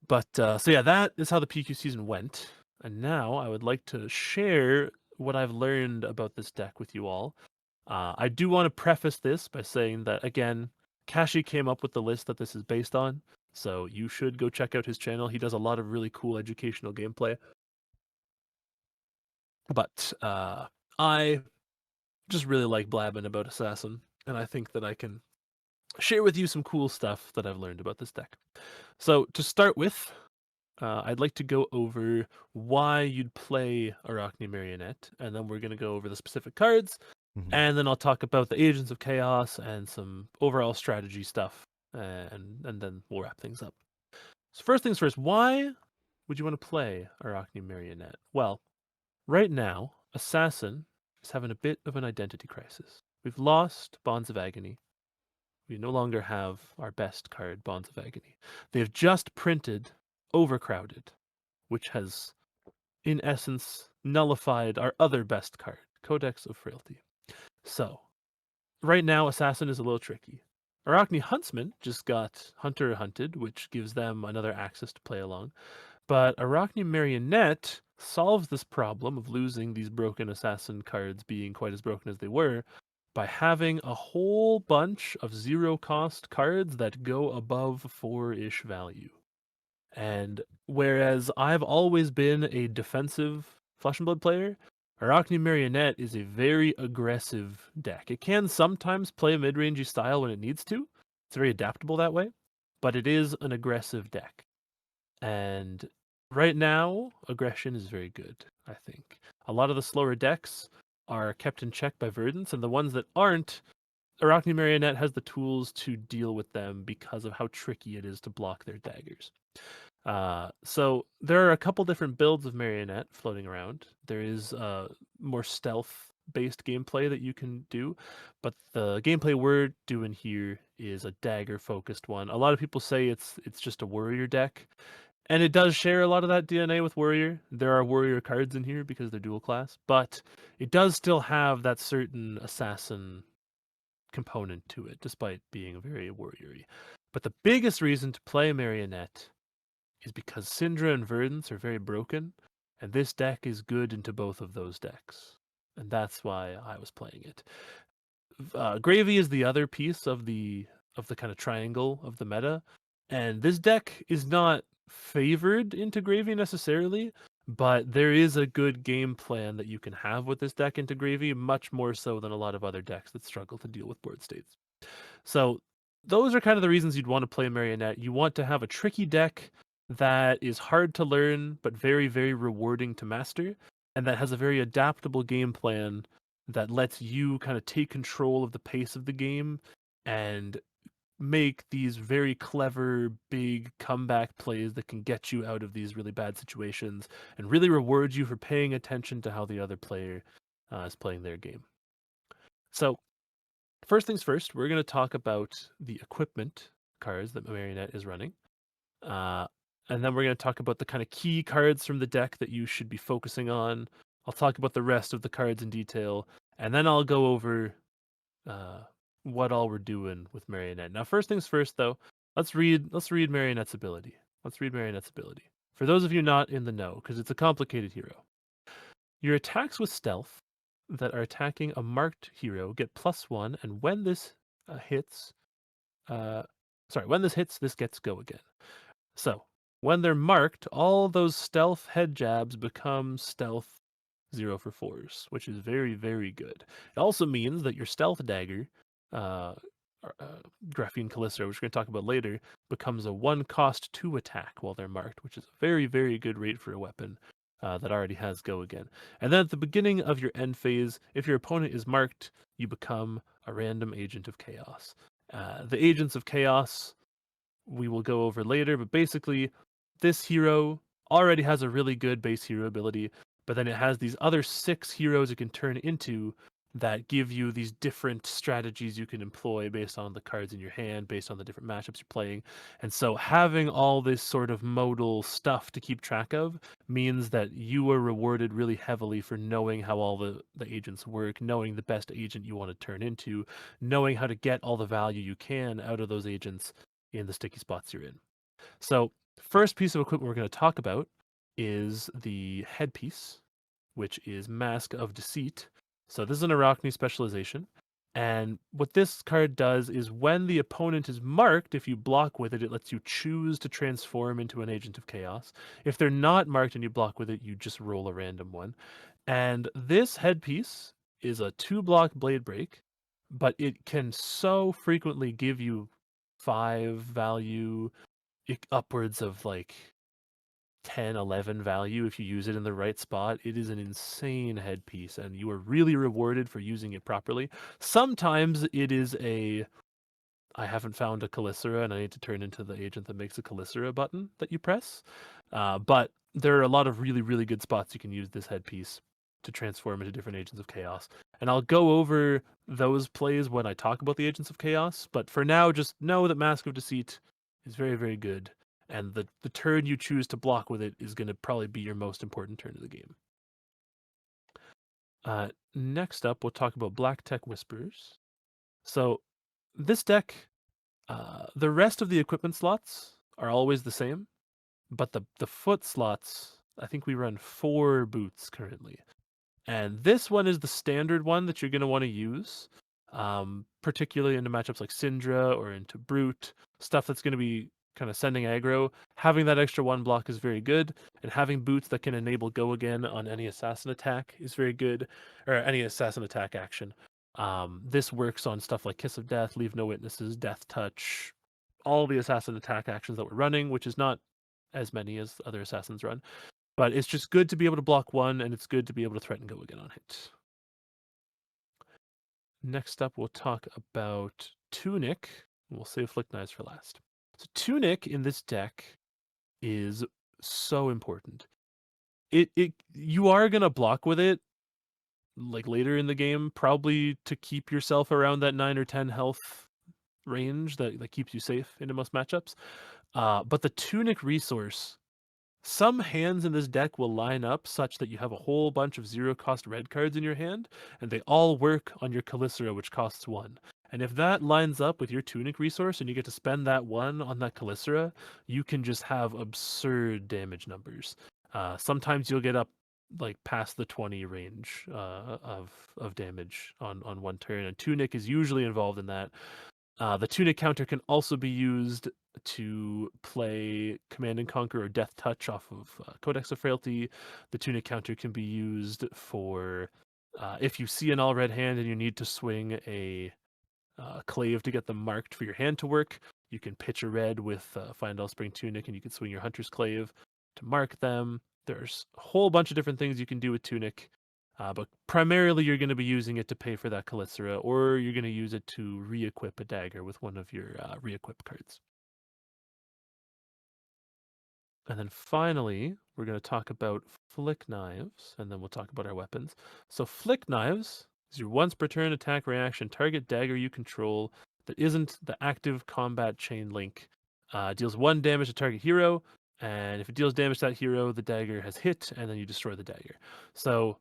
But so yeah, that is how the PQ season went. And now I would like to share what I've learned about this deck with you all. I do want to preface this by saying that, again, Kashy came up with the list that this is based on, so you should go check out his channel. He does a lot of really cool educational gameplay. But I just really like blabbing about Assassin, and I think that I can share with you some cool stuff that I've learned about this deck. So to start with, I'd like to go over why you'd play Arakni Marionette, and then we're going to go over the specific cards, and then I'll talk about the Agents of Chaos and some overall strategy stuff, and then we'll wrap things up. So first things first, why would you want to play Arakni Marionette? Well, right now, Assassin is having a bit of an identity crisis. We've lost Bonds of Agony. We no longer have our best card, Bonds of Agony. They've just printed Overcrowded, which has, in essence, nullified our other best card, Codex of Frailty. So, right now, Assassin is a little tricky. Arakni Huntsman just got Hunter Hunted, which gives them another axis to play along. But Arakni Marionette solves this problem of losing these broken Assassin cards being quite as broken as they were by having a whole bunch of 0-cost cards that go above 4-ish value. And whereas I've always been a defensive Flesh and Blood player, Arakni Marionette is a very aggressive deck. It can sometimes play a mid-rangey style when it needs to. It's very adaptable that way, but it is an aggressive deck. And right now, aggression is very good, I think. A lot of the slower decks are kept in check by Verdance, and the ones that aren't, Arakni Marionette has the tools to deal with them because of how tricky it is to block their daggers. So there are a couple different builds of Marionette floating around. There is more stealth-based gameplay that you can do, but the gameplay we're doing here is a dagger-focused one. A lot of people say it's just a warrior deck, and it does share a lot of that DNA with warrior. There are warrior cards in here because they're dual class, but it does still have that certain assassin component to it, despite being very warrior-y. But the biggest reason to play Marionette is because Syndra and Verdance are very broken, and this deck is good into both of those decks. And that's why I was playing it. Gravy is the other piece of the kind of triangle of the meta, and this deck is not favored into Gravy necessarily, but there is a good game plan that you can have with this deck into Gravy, much more so than a lot of other decks that struggle to deal with board states. So those are kind of the reasons you'd want to play Marionette. You want to have a tricky deck that is hard to learn, but very, very rewarding to master, and that has a very adaptable game plan that lets you kind of take control of the pace of the game and make these very clever, big comeback plays that can get you out of these really bad situations and really reward you for paying attention to how the other player is playing their game. So, first things first, we're going to talk about the equipment cards that Marionette is running. And then we're going to talk about the kind of key cards from the deck that you should be focusing on. I'll talk about the rest of the cards in detail, and then I'll go over what all we're doing with Marionette. Now, first things first, though, let's read Marionette's ability. Let's read Marionette's ability. For those of you not in the know, because it's a complicated hero. Your attacks with stealth that are attacking a marked hero get +1, and when this hits, this gets go again. So when they're marked, all those stealth head jabs become stealth 0 for 4s, which is very, very good. It also means that your stealth dagger, Graphene Callisto, which we're going to talk about later, becomes a 1-cost 2 attack while they're marked, which is a very, very good rate for a weapon that already has go again. And then at the beginning of your end phase, if your opponent is marked, you become a random agent of chaos. The agents of chaos we will go over later, but basically, this hero already has a really good base hero ability, but then it has these other 6 heroes it can turn into that give you these different strategies you can employ based on the cards in your hand, based on the different matchups you're playing. And so having all this sort of modal stuff to keep track of means that you are rewarded really heavily for knowing how all the agents work, knowing the best agent you want to turn into, knowing how to get all the value you can out of those agents in the sticky spots you're in. So first piece of equipment we're going to talk about is the headpiece, which is Mask of Deceit. So this is an Arakni specialization. And what this card does is when the opponent is marked, if you block with it, it lets you choose to transform into an agent of chaos. If they're not marked and you block with it, you just roll a random one. And this headpiece is a 2-block blade break, but it can so frequently give you 5 value, upwards of like 10, 11 value if you use it in the right spot. It is an insane headpiece, and you are really rewarded for using it properly. Sometimes it is I haven't found a Calicera and I need to turn into the agent that makes a Calicera button that you press. But there are a lot of really, really good spots you can use this headpiece to transform into different agents of chaos. And I'll go over those plays when I talk about the agents of chaos. But for now, just know that Mask of Deceit is very, very good. And the turn you choose to block with it is going to probably be your most important turn of the game. Next up, we'll talk about Black Tech Whispers. So this deck, the rest of the equipment slots are always the same, but the foot slots, I think we run 4 boots currently. And this one is the standard one that you're going to want to use, particularly into matchups like Syndra or into Brute, stuff that's going to be kind of sending aggro. Having that extra 1 block is very good, and having boots that can enable go again on any assassin attack is very good, or any assassin attack action. This works on stuff like Kiss of Death, Leave No Witnesses, Death Touch, all the assassin attack actions that we're running, which is not as many as other assassins run. But it's just good to be able to block 1, and it's good to be able to threaten go again on hit. Next up, we'll talk about Tunic. We'll save Flick Knives for last. So Tunic in this deck is so important. You are gonna block with it like later in the game, probably to keep yourself around that 9 or 10 health range that keeps you safe into most matchups. But the Tunic resource, some hands in this deck will line up such that you have a whole bunch of 0-cost red cards in your hand, and they all work on your Calicera, which costs 1. And if that lines up with your Tunic resource and you get to spend that 1 on that Calicera, you can just have absurd damage numbers. Sometimes you'll get up like past the 20 range of damage on one turn, and Tunic is usually involved in that. The Tunic counter can also be used to play Command and Conquer or Death Touch off of Codex of Frailty. The Tunic counter can be used for if you see an all red hand and you need to swing a clave to get them marked for your hand to work. You can pitch a red with Find All Spring Tunic, and you can swing your Hunter's Clave to mark them. There's a whole bunch of different things you can do with Tunic, but primarily you're going to be using it to pay for that Calycera, or you're going to use it to re-equip a dagger with one of your re-equip cards. And then finally, we're going to talk about Flick Knives, and then we'll talk about our weapons. So Flick Knives is your once per turn attack reaction. Target dagger you control that isn't the active combat chain link. Deals 1 damage to target hero, and if it deals damage to that hero, the dagger has hit, and then you destroy the dagger. So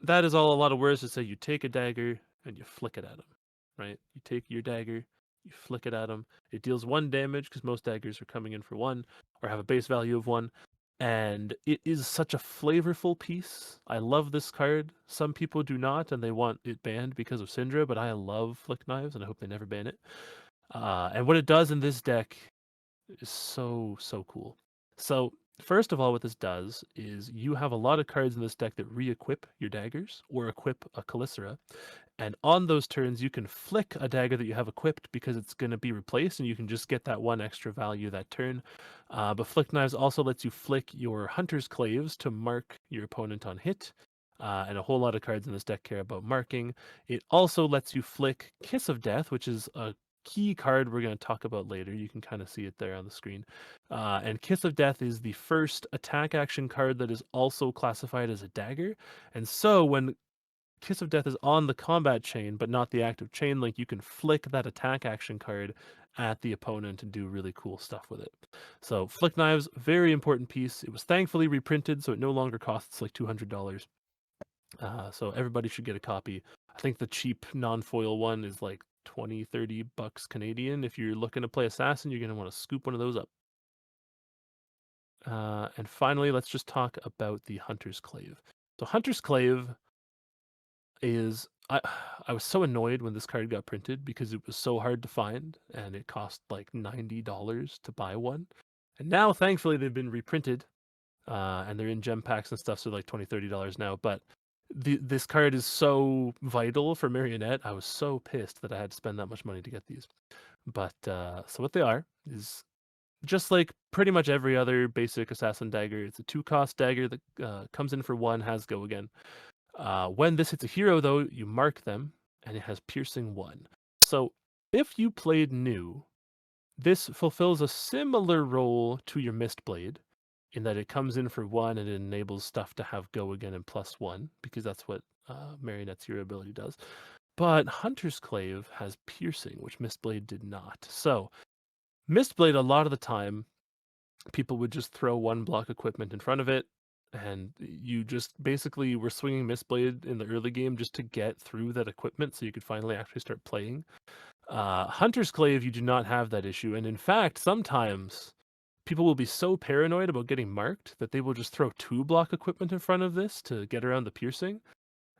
that is all a lot of words to say you take a dagger and you flick it at him, right? You take your dagger, you flick it at him. It deals 1 damage because most daggers are coming in for 1 or have a base value of 1. And it is such a flavorful piece. I love this card. Some people do not, and they want it banned because of Syndra, but I love Flick Knives, and I hope they never ban it. And what it does in this deck is so, so cool. So, first of all, what this does is you have a lot of cards in this deck that re-equip your daggers or equip a Calycera. And on those turns, you can flick a dagger that you have equipped because it's going to be replaced, and you can just get that 1 extra value that turn. But Flick Knives also lets you flick your Hunter's Claves to mark your opponent on hit. And a whole lot of cards in this deck care about marking. It also lets you flick Kiss of Death, which is a key card we're going to talk about later. You can kind of see it there on the screen. And Kiss of Death is the first attack action card that is also classified as a dagger. And so when Kiss of Death is on the combat chain, but not the active chain link, you can flick that attack action card at the opponent and do really cool stuff with it. So Flick Knives, very important piece. It was thankfully reprinted, so it no longer costs like $200. So everybody should get a copy. I think the cheap non-foil one is like 20, 30 bucks Canadian. If you're looking to play Assassin, you're going to want to scoop one of those up. And finally, let's just talk about the Hunter's Clave. So Hunter's Clave is I was so annoyed when this card got printed because it was so hard to find and it cost like $90 to buy one. And now thankfully they've been reprinted and they're in gem packs and stuff, so like $20, $30 now. But this card is so vital for Marionette. I was so pissed that I had to spend that much money to get these. But so what they are is just like pretty much every other basic assassin dagger. It's a 2-cost dagger that comes in for 1, has go again. When this hits a hero, though, you mark them, and it has piercing 1. So if you played new, this fulfills a similar role to your Mistblade, in that it comes in for 1 and it enables stuff to have go again and +1, because that's what Marionette's hero ability does. But Hunter's Clave has piercing, which Mistblade did not. So Mistblade, a lot of the time, people would just throw 1 block equipment in front of it, and you just basically were swinging Mistblade in the early game just to get through that equipment so you could finally actually start playing. Hunter's Clave, you do not have that issue, and in fact, sometimes people will be so paranoid about getting marked that they will just throw 2 block equipment in front of this to get around the piercing.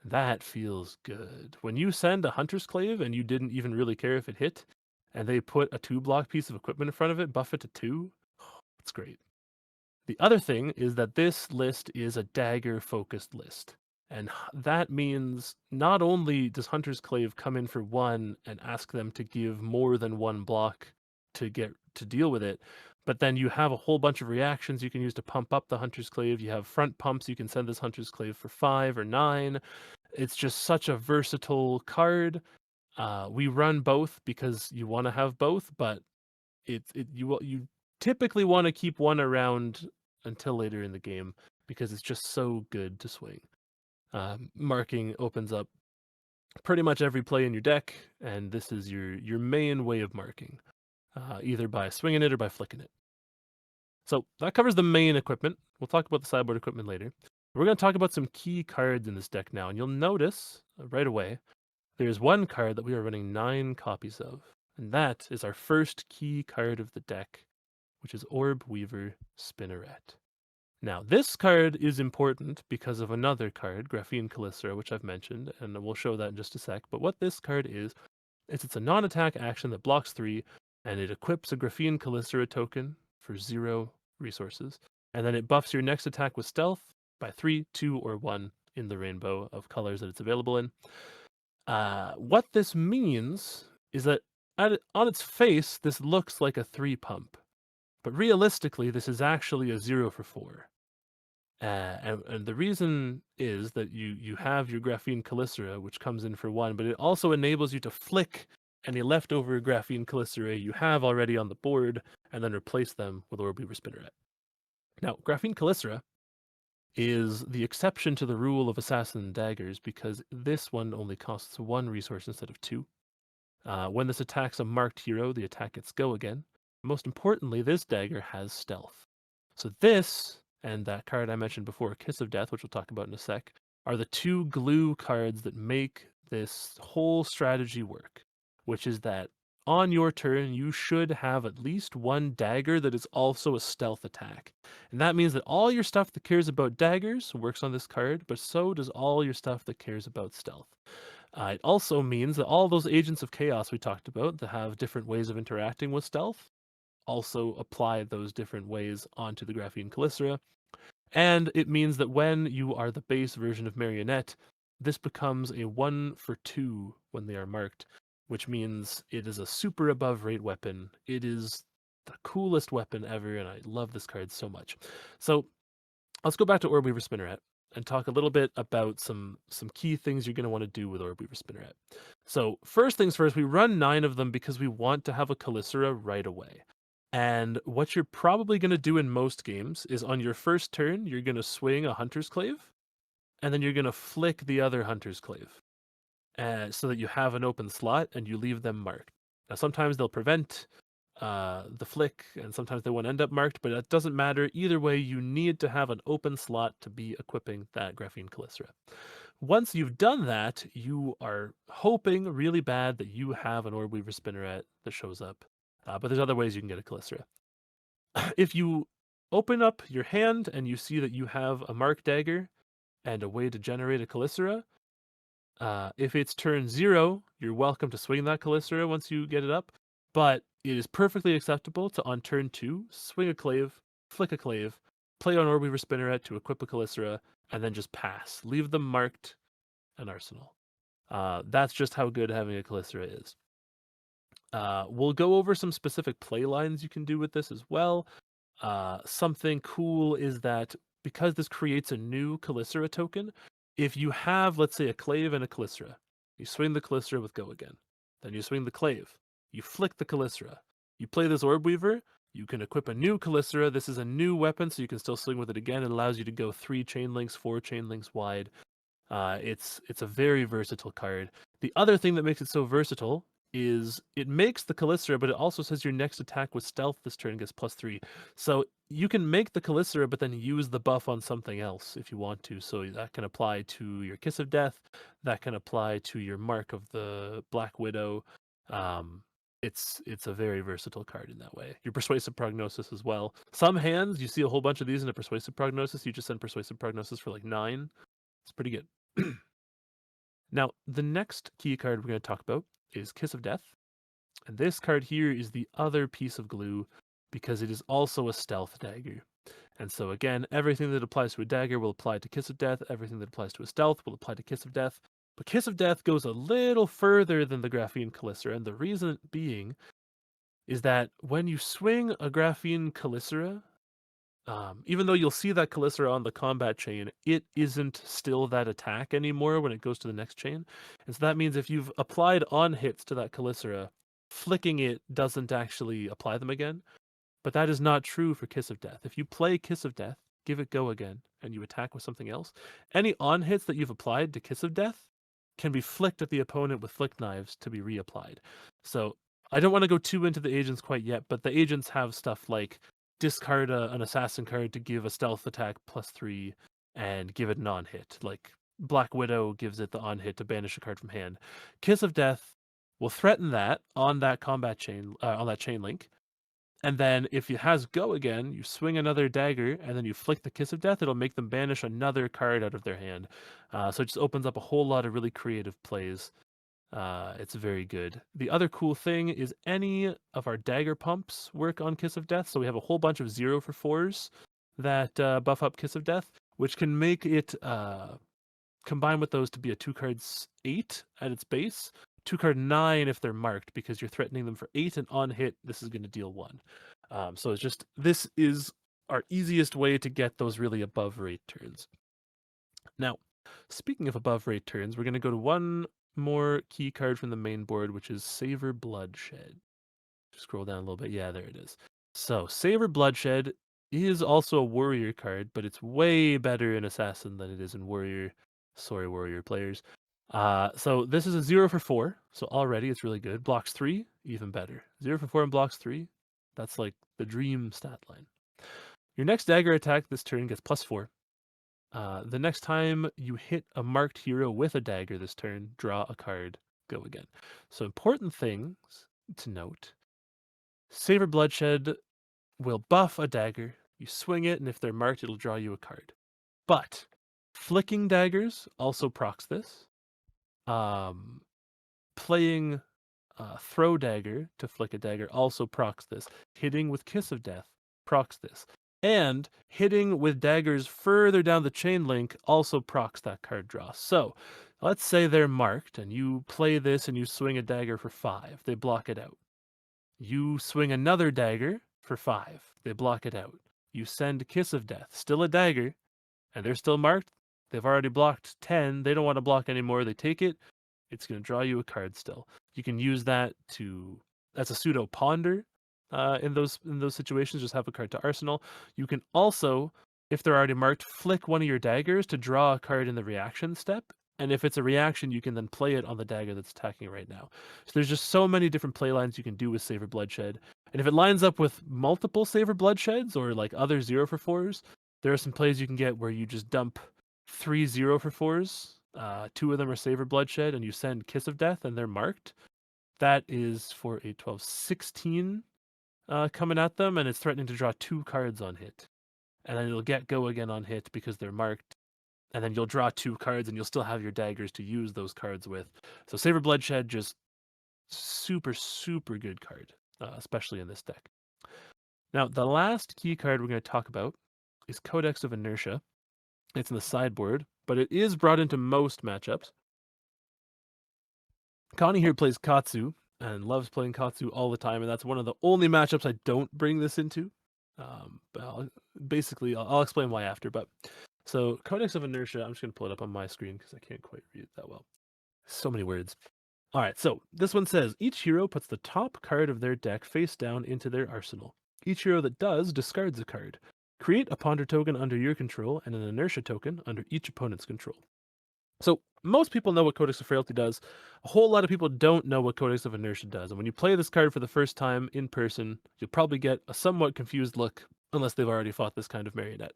That feels good. When you send a Hunter's Clave and you didn't even really care if it hit, and they put a 2 block piece of equipment in front of it, buff it to 2, it's great. The other thing is that this list is a dagger-focused list. And that means not only does Hunter's Clave come in for 1 and ask them to give more than 1 block to deal with it, but then you have a whole bunch of reactions you can use to pump up the Hunter's Clave. You have front pumps, you can send this Hunter's Clave for 5 or 9. It's just such a versatile card. We run both because you want to have both, but you typically want to keep one around until later in the game because it's just so good to swing. Marking opens up pretty much every play in your deck, and this is your main way of marking, either by swinging it or by flicking it. So that covers the main equipment. We'll talk about the sideboard equipment later. We're going to talk about some key cards in this deck now, and you'll notice right away there's one card that we are running 9 copies of, and that is our first key card of the deck, which is Orb Weaver Spinneret. Now, this card is important because of another card, Graphene Calycera, which I've mentioned, and we'll show that in just a sec. But what this card is It's a non-attack action that blocks 3, and it equips a Graphene Calycera token for 0 resources, and then it buffs your next attack with stealth by 3, 2, or 1 in the rainbow of colors that it's available in. What this means is that on its face, this looks like a 3 pump, but realistically, this is actually a 0 for 4. And the reason is that you have your Graphene Calycera, which comes in for 1, but it also enables you to flick any leftover Graphene Calycera you have already on the board, and then replace them with Orb-Weaver Spinneret. Now, Graphene Calycera is the exception to the rule of Assassin Daggers, because this one only costs 1 resource instead of 2. When this attacks a marked hero, the attack gets go again. Most importantly, this dagger has stealth. So this, and that card I mentioned before, Kiss of Death, which we'll talk about in a sec, are the 2 glue cards that make this whole strategy work, which is that on your turn, you should have at least 1 dagger that is also a stealth attack. And that means that all your stuff that cares about daggers works on this card, but so does all your stuff that cares about stealth. It also means that all those agents of chaos we talked about that have different ways of interacting with stealth also apply those different ways onto the Graphene Calycera. And it means that when you are the base version of Marionette, this becomes a 1 for 2 when they are marked, which means it is a super above rate weapon. It is the coolest weapon ever, and I love this card so much. So let's go back to Orb-Weaver Spinneret and talk a little bit about some key things you're going to want to do with Orb-Weaver Spinneret. So first things first, we run 9 of them because we want to have a Calycera right away. And what you're probably going to do in most games is on your first turn, you're going to swing a Hunter's Clave, and then you're going to flick the other Hunter's Clave so that you have an open slot and you leave them marked. Now, sometimes they'll prevent the flick, and sometimes they won't end up marked, but it doesn't matter. Either way, you need to have an open slot to be equipping that Graphene Calycera. Once you've done that, you are hoping really bad that you have an Orb-Weaver Spinneret that shows up. But there's other ways you can get a Calycera. If you open up your hand and you see that you have a marked dagger and a way to generate a Calycera, if it's turn 0, you're welcome to swing that Calycera once you get it up, but it is perfectly acceptable to, on turn 2, swing a Clave, flick a Clave, play on Orb-Weaver Spinneret to equip a Calycera, and then just pass. Leave them marked an arsenal. That's just how good having a Calycera is. We'll go over some specific play lines you can do with this as well. Something cool is that because this creates a new Calycera token, if you have, let's say, a Clave and a Calycera, you swing the Calycera with go again. Then you swing the Clave. You flick the Calycera. You play this Orb-Weaver, you can equip a new Calycera. This is a new weapon, so you can still swing with it again. It allows you to go 3 chain links, 4 chain links wide. It's a very versatile card. The other thing that makes it so versatile is it makes the Calycera, but it also says your next attack with stealth this turn gets +3. So you can make the Calycera, but then use the buff on something else if you want to. So that can apply to your Kiss of Death. That can apply to your Mark of the Black Widow. It's a very versatile card in that way. Your Persuasive Prognosis as well. Some hands, you see a whole bunch of these in a Persuasive Prognosis. You just send Persuasive Prognosis for like 9. It's pretty good. Now, the next key card we're going to talk about is Kiss of Death. And this card here is the other piece of glue because it is also a stealth dagger. And so again, everything that applies to a dagger will apply to Kiss of Death. Everything that applies to a stealth will apply to Kiss of Death. But Kiss of Death goes a little further than the Graphene Calycera. And the reason being is that when you swing a Graphene Calycera, even though you'll see that Calycera on the combat chain, it isn't still that attack anymore when it goes to the next chain. And so that means if you've applied on hits to that Calycera, flicking it doesn't actually apply them again. But that is not true for Kiss of Death. If you play Kiss of Death, give it go again, and you attack with something else, any on hits that you've applied to Kiss of Death can be flicked at the opponent with flick knives to be reapplied. So I don't want to go too into the agents quite yet, but the agents have stuff like discard an assassin card to give a stealth attack +3 and give it an on-hit. Like Black Widow gives it the on-hit to banish a card from hand. Kiss of Death will threaten that on that combat chain, on that chain link. And then if it has go again, you swing another dagger and then you flick the Kiss of Death, it'll make them banish another card out of their hand. So it just opens up a whole lot of really creative plays. It's very good. The other cool thing is any of our dagger pumps work on Kiss of Death. So we have a whole bunch of 0 for 4s that buff up Kiss of Death, which can make it combine with those to be a 2 cards 8 at its base, 2 card 9 if they're marked, because you're threatening them for 8, and on hit, this is going to deal 1. So it's just, this is our easiest way to get those really above rate turns. Now, speaking of above rate turns, we're going to go to one more key card from the main board, which is Savor Bloodshed. Scroll down a little bit. Yeah, there it is. So, Savor Bloodshed is also a warrior card, but it's way better in Assassin than it is in Warrior. Sorry, Warrior players. So this is a 0 for 4, so already it's really good. Blocks 3, even better. 0 for 4 and blocks 3, that's like the dream stat line. Your next dagger attack this turn gets +4. The next time you hit a marked hero with a dagger this turn, draw a card, go again. So important things to note. Savor Bloodshed will buff a dagger. You swing it, and if they're marked, it'll draw you a card. But flicking daggers also procs this. Playing throw dagger to flick a dagger also procs this. Hitting with Kiss of Death procs this. And hitting with daggers further down the chain link also procs that card draw. So let's say they're marked and you play this and you swing a dagger for 5. They block it out. You swing another dagger for 5. They block it out. You send Kiss of Death, still a dagger, and they're still marked. They've already blocked 10. They don't want to block anymore. They take it. It's going to draw you a card still. You can use that as a pseudo ponder in those situations. Just have a card to arsenal. You can also, if they're already marked, flick one of your daggers to draw a card in the reaction step. And if it's a reaction, you can then play it on the dagger that's attacking right now. So there's just so many different play lines you can do with Savor Bloodshed. And if it lines up with multiple Savor Bloodsheds or like other 0 for 4s, there are some plays you can get where you just dump 3 0 for 4s. 2 of them are Savor Bloodshed, and you send Kiss of Death, and they're marked. That is for a 12-16 coming at them, and it's threatening to draw 2 cards on hit. And then it'll get go again on hit because they're marked. And then you'll draw 2 cards, and you'll still have your daggers to use those cards with. So Savor Bloodshed, just super, super good card, especially in this deck. Now, the last key card we're going to talk about is Codex of Inertia. It's in the sideboard, but it is brought into most matchups. Connie here plays Katsu and loves playing Katsu all the time, and that's one of the only matchups I don't bring this into. But I'll explain why after. But so Codex of Inertia, I'm just going to pull it up on my screen because I can't quite read it that well. So many words. All right, so this one says, each hero puts the top card of their deck face down into their arsenal. Each hero that does discards a card. Create a ponder token under your control and an inertia token under each opponent's control. So most people know what Codex of Frailty does. A whole lot of people don't know what Codex of Inertia does. And when you play this card for the first time in person, you'll probably get a somewhat confused look unless they've already fought this kind of Marionette.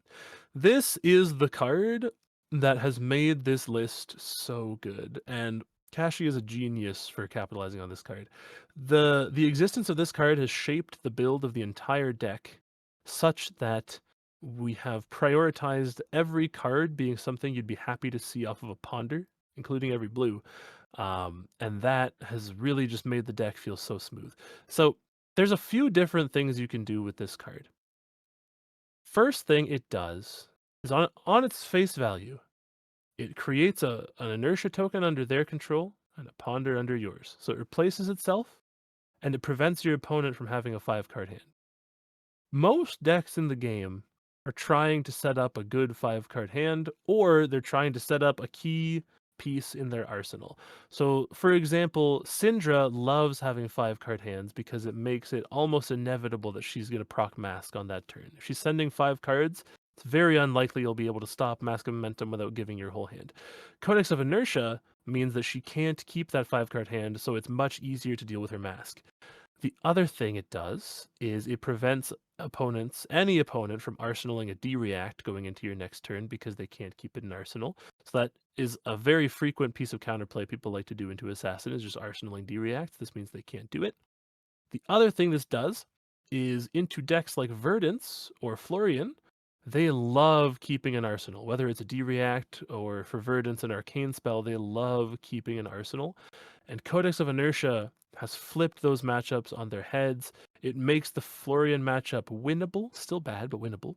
This is the card that has made this list so good. And Kashy is a genius for capitalizing on this card. The existence of this card has shaped the build of the entire deck such that we have prioritized every card being something you'd be happy to see off of a ponder, including every blue. And that has really just made the deck feel so smooth. So there's a few different things you can do with this card. First thing it does is on its face value, it creates an inertia token under their control and a ponder under yours. So it replaces itself, and it prevents your opponent from having a 5-card hand. Most decks in the game are trying to set up a good 5-card hand, or they're trying to set up a key piece in their arsenal. So, for example, Syndra loves having 5-card hands because it makes it almost inevitable that she's going to proc Mask on that turn. If she's sending 5 cards, it's very unlikely you'll be able to stop Mask of Momentum without giving your whole hand. Codex of Inertia means that she can't keep that 5-card hand, so it's much easier to deal with her Mask. The other thing it does is it prevents any opponent from arsenaling a D-react going into your next turn because they can't keep it in arsenal. So that is a very frequent piece of counterplay people like to do into Assassin, is just arsenaling D-reacts. This means they can't do it. The other thing this does is into decks like Verdance or Florian, they love keeping an arsenal, whether it's a D-React or for Verdance an arcane spell, they love keeping an arsenal. And Codex of Inertia has flipped those matchups on their heads. It makes the Florian matchup winnable, still bad, but winnable.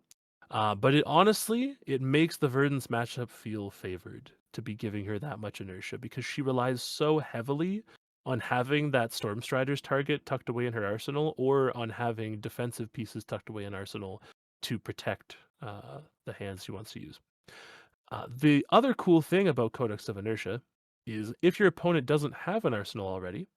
But it honestly, it makes the Verdance matchup feel favored to be giving her that much inertia because she relies so heavily on having that Stormstrider's target tucked away in her arsenal or on having defensive pieces tucked away in arsenal to protect the hands she wants to use. The other cool thing about Codex of Inertia is if your opponent doesn't have an arsenal already,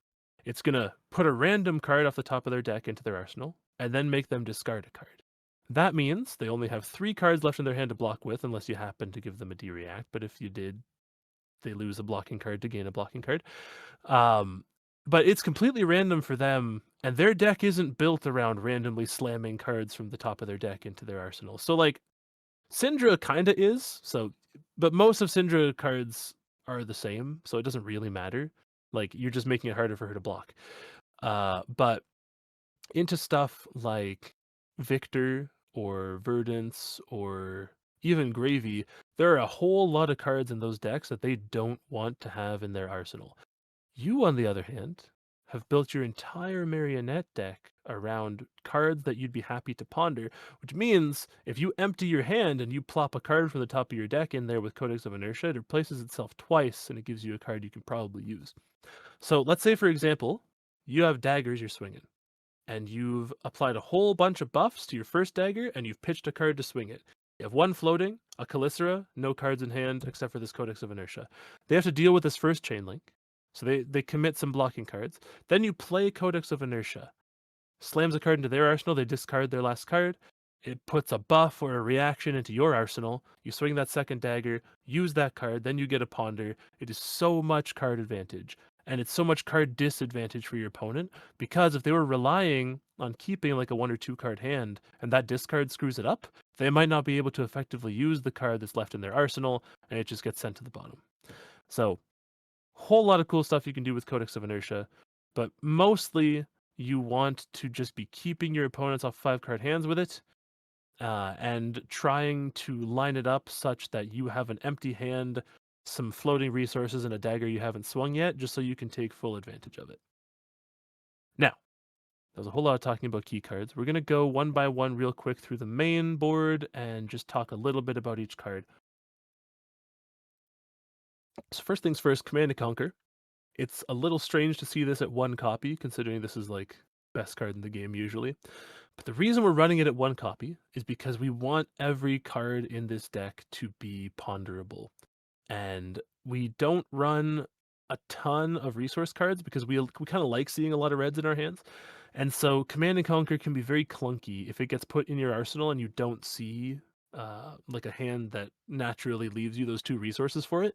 it's going to put a random card off the top of their deck into their arsenal and then make them discard a card. That means they only have 3 cards left in their hand to block with unless you happen to give them a D-React, but if you did, they lose a blocking card to gain a blocking card. But it's completely random for them, and their deck isn't built around randomly slamming cards from the top of their deck into their arsenal. So, like, Syndra kind of is, but most of Syndra cards are the same, so it doesn't really matter. Like, you're just making it harder for her to block. But into stuff like Victor or Verdance or even Gravy, there are a whole lot of cards in those decks that they don't want to have in their arsenal. You, on the other hand, have built your entire Marionette deck around cards that you'd be happy to ponder, which means if you empty your hand and you plop a card from the top of your deck in there with Codex of Inertia, it replaces itself twice and it gives you a card you can probably use. So let's say, for example, you have daggers you're swinging, and you've applied a whole bunch of buffs to your first dagger, and you've pitched a card to swing it. You have 1 floating, a Calicera, no cards in hand except for this Codex of Inertia. They have to deal with this first chain link, so they commit some blocking cards. Then you play Codex of Inertia. Slams a card into their arsenal, they discard their last card. It puts a buff or a reaction into your arsenal. You swing that second dagger, use that card, then you get a ponder. It is so much card advantage. And it's so much card disadvantage for your opponent because if they were relying on keeping like a 1 or 2 card hand and that discard screws it up, they might not be able to effectively use the card that's left in their arsenal and it just gets sent to the bottom. So, whole lot of cool stuff you can do with Codex of Inertia, but mostly you want to just be keeping your opponents off 5-card hands with it and trying to line it up such that you have an empty hand, some floating resources, and a dagger you haven't swung yet, just so you can take full advantage of it. Now, there's a whole lot of talking about key cards. We're going to go one by one real quick through the main board and just talk a little bit about each card. So first things first, Command & Conquer. It's a little strange to see this at 1 copy, considering this is like best card in the game usually. But the reason we're running it at 1 copy is because we want every card in this deck to be ponderable. And we don't run a ton of resource cards because we kind of like seeing a lot of reds in our hands. And so Command & Conquer can be very clunky if it gets put in your arsenal and you don't see like a hand that naturally leaves you those 2 resources for it.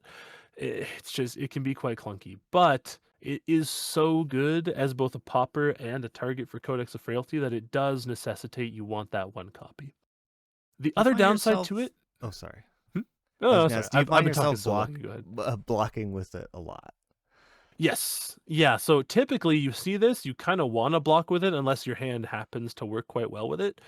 It can be quite clunky. But it is so good as both a popper and a target for Codex of Frailty that it does necessitate you want that 1 copy. The other downside to it... Oh, sorry. Oh, sorry. I've been talking so long. Go ahead. Blocking with it a lot. Yes. Yeah, so typically you see this, you kind of want to block with it unless your hand happens to work quite well with it.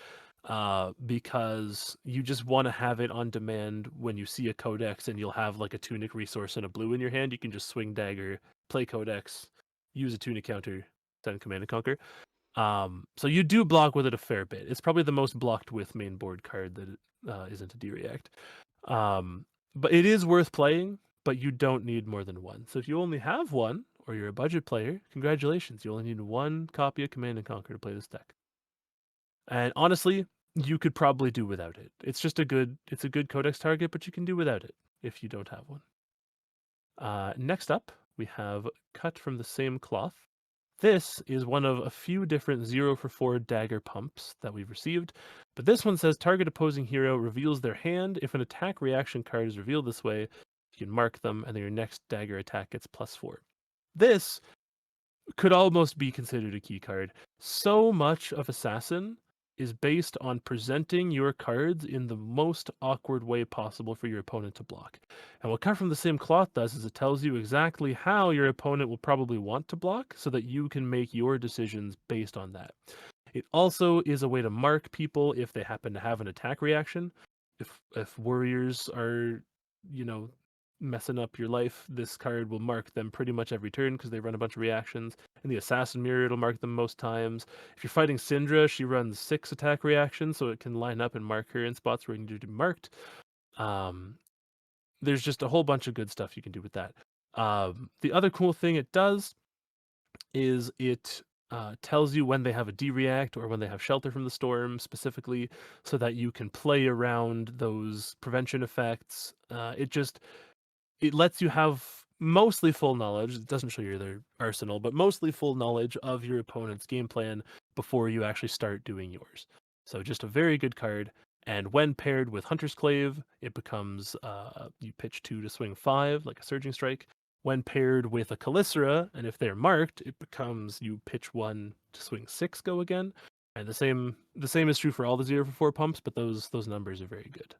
Because you just want to have it on demand when you see a Codex and you'll have like a Tunic resource and a blue in your hand. You can just swing dagger, play Codex, use a Tunic counter, send Command & Conquer. So you do block with it a fair bit. It's probably the most blocked with main board card that isn't a D-React. But it is worth playing, but you don't need more than 1. So if you only have 1, or you're a budget player, congratulations. You only need 1 copy of Command & Conquer to play this deck. And honestly, you could probably do without it. It's a good Codex target, but you can do without it if you don't have 1. Next up, we have Cut from the Same Cloth. This is one of a few different 0-for-4 dagger pumps that we've received, but this one says target opposing hero reveals their hand. If an attack reaction card is revealed this way, you can mark them, and then your next dagger attack gets +4. This could almost be considered a key card. So much of Assassin is based on presenting your cards in the most awkward way possible for your opponent to block. And what Cut from the Same Cloth does is it tells you exactly how your opponent will probably want to block so that you can make your decisions based on that. It also is a way to mark people if they happen to have an attack reaction. if warriors are, messing up your life, this card will mark them pretty much every turn because they run a bunch of reactions. And the assassin mirror, it'll mark them most times. If you're fighting Syndra, she runs 6 attack reactions, so it can line up and mark her in spots where you need to be marked. There's just a whole bunch of good stuff you can do with that. The other cool thing it does is it tells you when they have a D-react or when they have shelter from the storm specifically, so that you can play around those prevention effects. It lets you have mostly full knowledge. It doesn't show you their arsenal, but mostly full knowledge of your opponent's game plan before you actually start doing yours. So just a very good card. And when paired with Hunter's Clave, it becomes you pitch 2 to swing 5, like a Surging Strike. When paired with a Calicera, and if they're marked, it becomes you pitch 1 to swing 6, go again. And the same is true for all the 0 for 4 pumps, but those numbers are very good.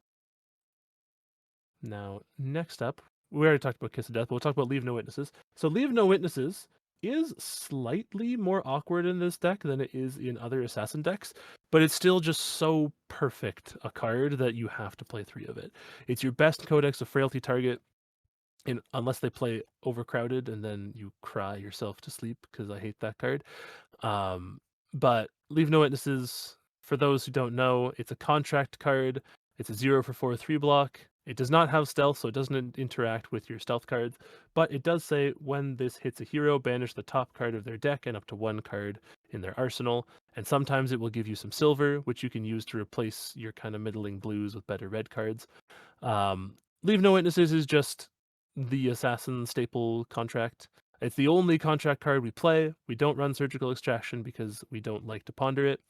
Now, next up, we already talked about Kiss of Death, but we'll talk about Leave No Witnesses. So Leave No Witnesses is slightly more awkward in this deck than it is in other assassin decks, but it's still just so perfect a card that you have to play 3 of it. It's your best Codex of Frailty target, unless they play Overcrowded and then you cry yourself to sleep, because I hate that card. But Leave No Witnesses, for those who don't know, it's a contract card. It's a 0 for 4 3 block. It does not have stealth, so it doesn't interact with your stealth cards, but it does say when this hits a hero, banish the top card of their deck and up to 1 card in their arsenal. And sometimes it will give you some silver, which you can use to replace your kind of middling blues with better red cards. Leave No Witnesses is just the assassin staple contract. It's the only contract card we play. We don't run Surgical Extraction because we don't like to ponder it.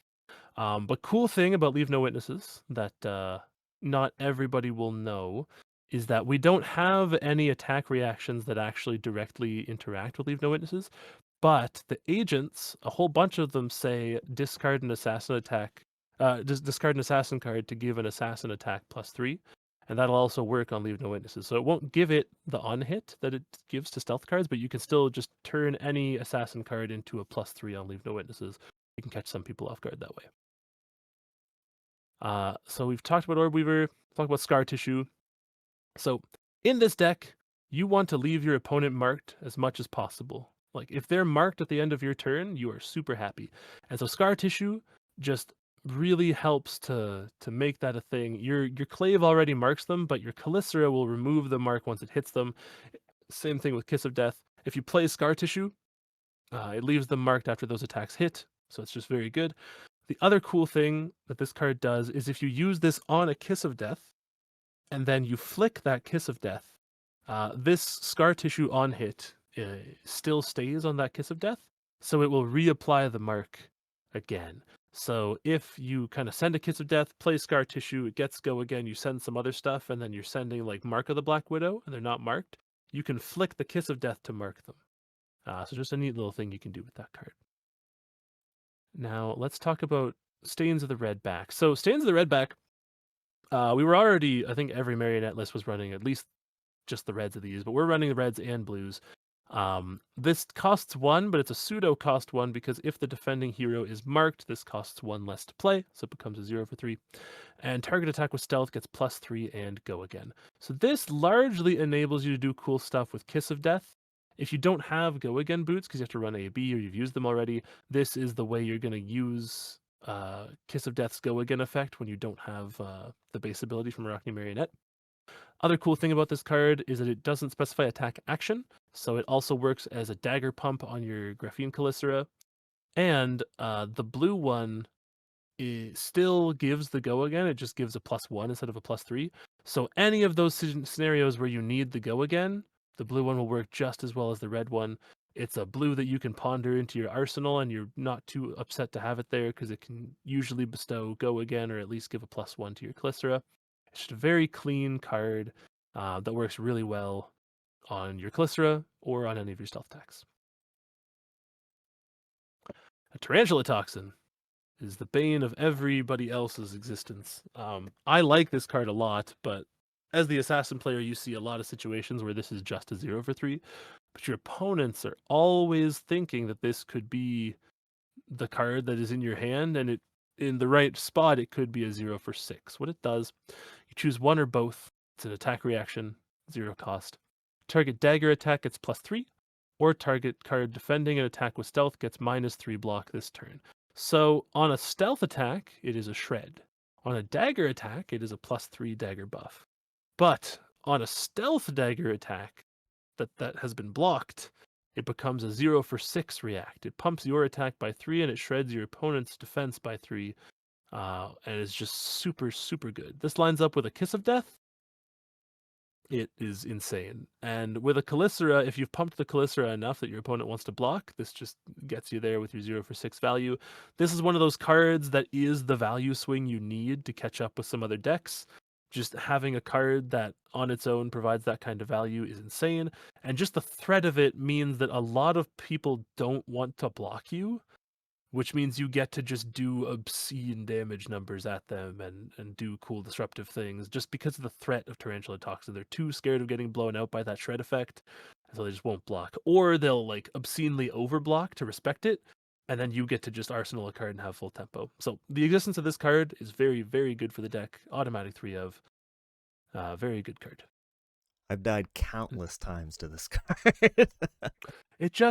But cool thing about Leave No Witnesses that not everybody will know is that we don't have any attack reactions that actually directly interact with Leave No Witnesses. But the agents, a whole bunch of them say discard an assassin attack, discard an assassin card to give an assassin attack +3. And that'll also work on Leave No Witnesses. So it won't give it the on-hit that it gives to stealth cards, but you can still just turn any assassin card into a +3 on Leave No Witnesses. You can catch some people off guard that way. So we've talked about Orb Weaver, talked about Scar Tissue. So in this deck, you want to leave your opponent marked as much as possible. Like if they're marked at the end of your turn, you are super happy. And so Scar Tissue just really helps to make that a thing. Your Clave already marks them, but your Calicera will remove the mark once it hits them. Same thing with Kiss of Death. If you play Scar Tissue, it leaves them marked after those attacks hit, so it's just very good. The other cool thing that this card does is if you use this on a Kiss of Death, and then you flick that Kiss of Death, this Scar Tissue on hit still stays on that Kiss of Death, so it will reapply the mark again. So if you kind of send a Kiss of Death, play Scar Tissue, it gets go again, you send some other stuff, and then you're sending like Mark of the Black Widow, and they're not marked, you can flick the Kiss of Death to mark them. So just a neat little thing you can do with that card. Now, let's talk about Stains of the Redback. So, Stains of the Redback, we were already, I think every Marionette list was running at least just the reds of these, but we're running the reds and blues. This costs 1, but it's a pseudo cost 1 because if the defending hero is marked, this costs 1 less to play, so it becomes a 0 for 3. And target attack with stealth gets +3 and go again. So this largely enables you to do cool stuff with Kiss of Death. If you don't have go again boots because you have to run AB or you've used them already, this is the way you're going to use Kiss of Death's go again effect when you don't have the base ability from Arakni Marionette. Other cool thing about this card is that it doesn't specify attack action, so it also works as a dagger pump on your Graphene Calicera. And the blue one still gives the go again, it just gives a +1 instead of a +3. So any of those scenarios where you need the go again, the blue one will work just as well as the red one. It's a blue that you can ponder into your arsenal, and you're not too upset to have it there because it can usually bestow go again or at least give a +1 to your Calicera. It's just a very clean card that works really well on your Calicera or on any of your stealth attacks. A Tarantula Toxin is the bane of everybody else's existence. I like this card a lot, but as the assassin player, you see a lot of situations where this is just a 0 for 3, but your opponents are always thinking that this could be the card that is in your hand, and in the right spot, it could be a 0 for 6. What it does, You choose one or both. It's an attack reaction, 0 cost. Target dagger attack gets +3, or target card defending an attack with stealth gets -3 block this turn. So on a stealth attack, it is a shred. On a dagger attack, it is a +3 dagger buff. But on a stealth dagger attack that has been blocked, it becomes a 0 for 6 react. It pumps your attack by 3 and it shreds your opponent's defense by 3. And it's just super, super good. This lines up with a Kiss of Death. It is insane. And with a Calicera, if you've pumped the Calicera enough that your opponent wants to block, this just gets you there with your 0 for 6 value. This is one of those cards that is the value swing you need to catch up with some other decks. Just having a card that on its own provides that kind of value is insane. And just the threat of it means that a lot of people don't want to block you, which means you get to just do obscene damage numbers at them and do cool disruptive things just because of the threat of Tarantula Toxin. They're too scared of getting blown out by that shred effect, so they just won't block. Or they'll like obscenely overblock to respect it, and then you get to just arsenal a card and have full tempo. So the existence of this card is very, very good for the deck. Automatic 3 of. Very good card. I've died countless times to this card.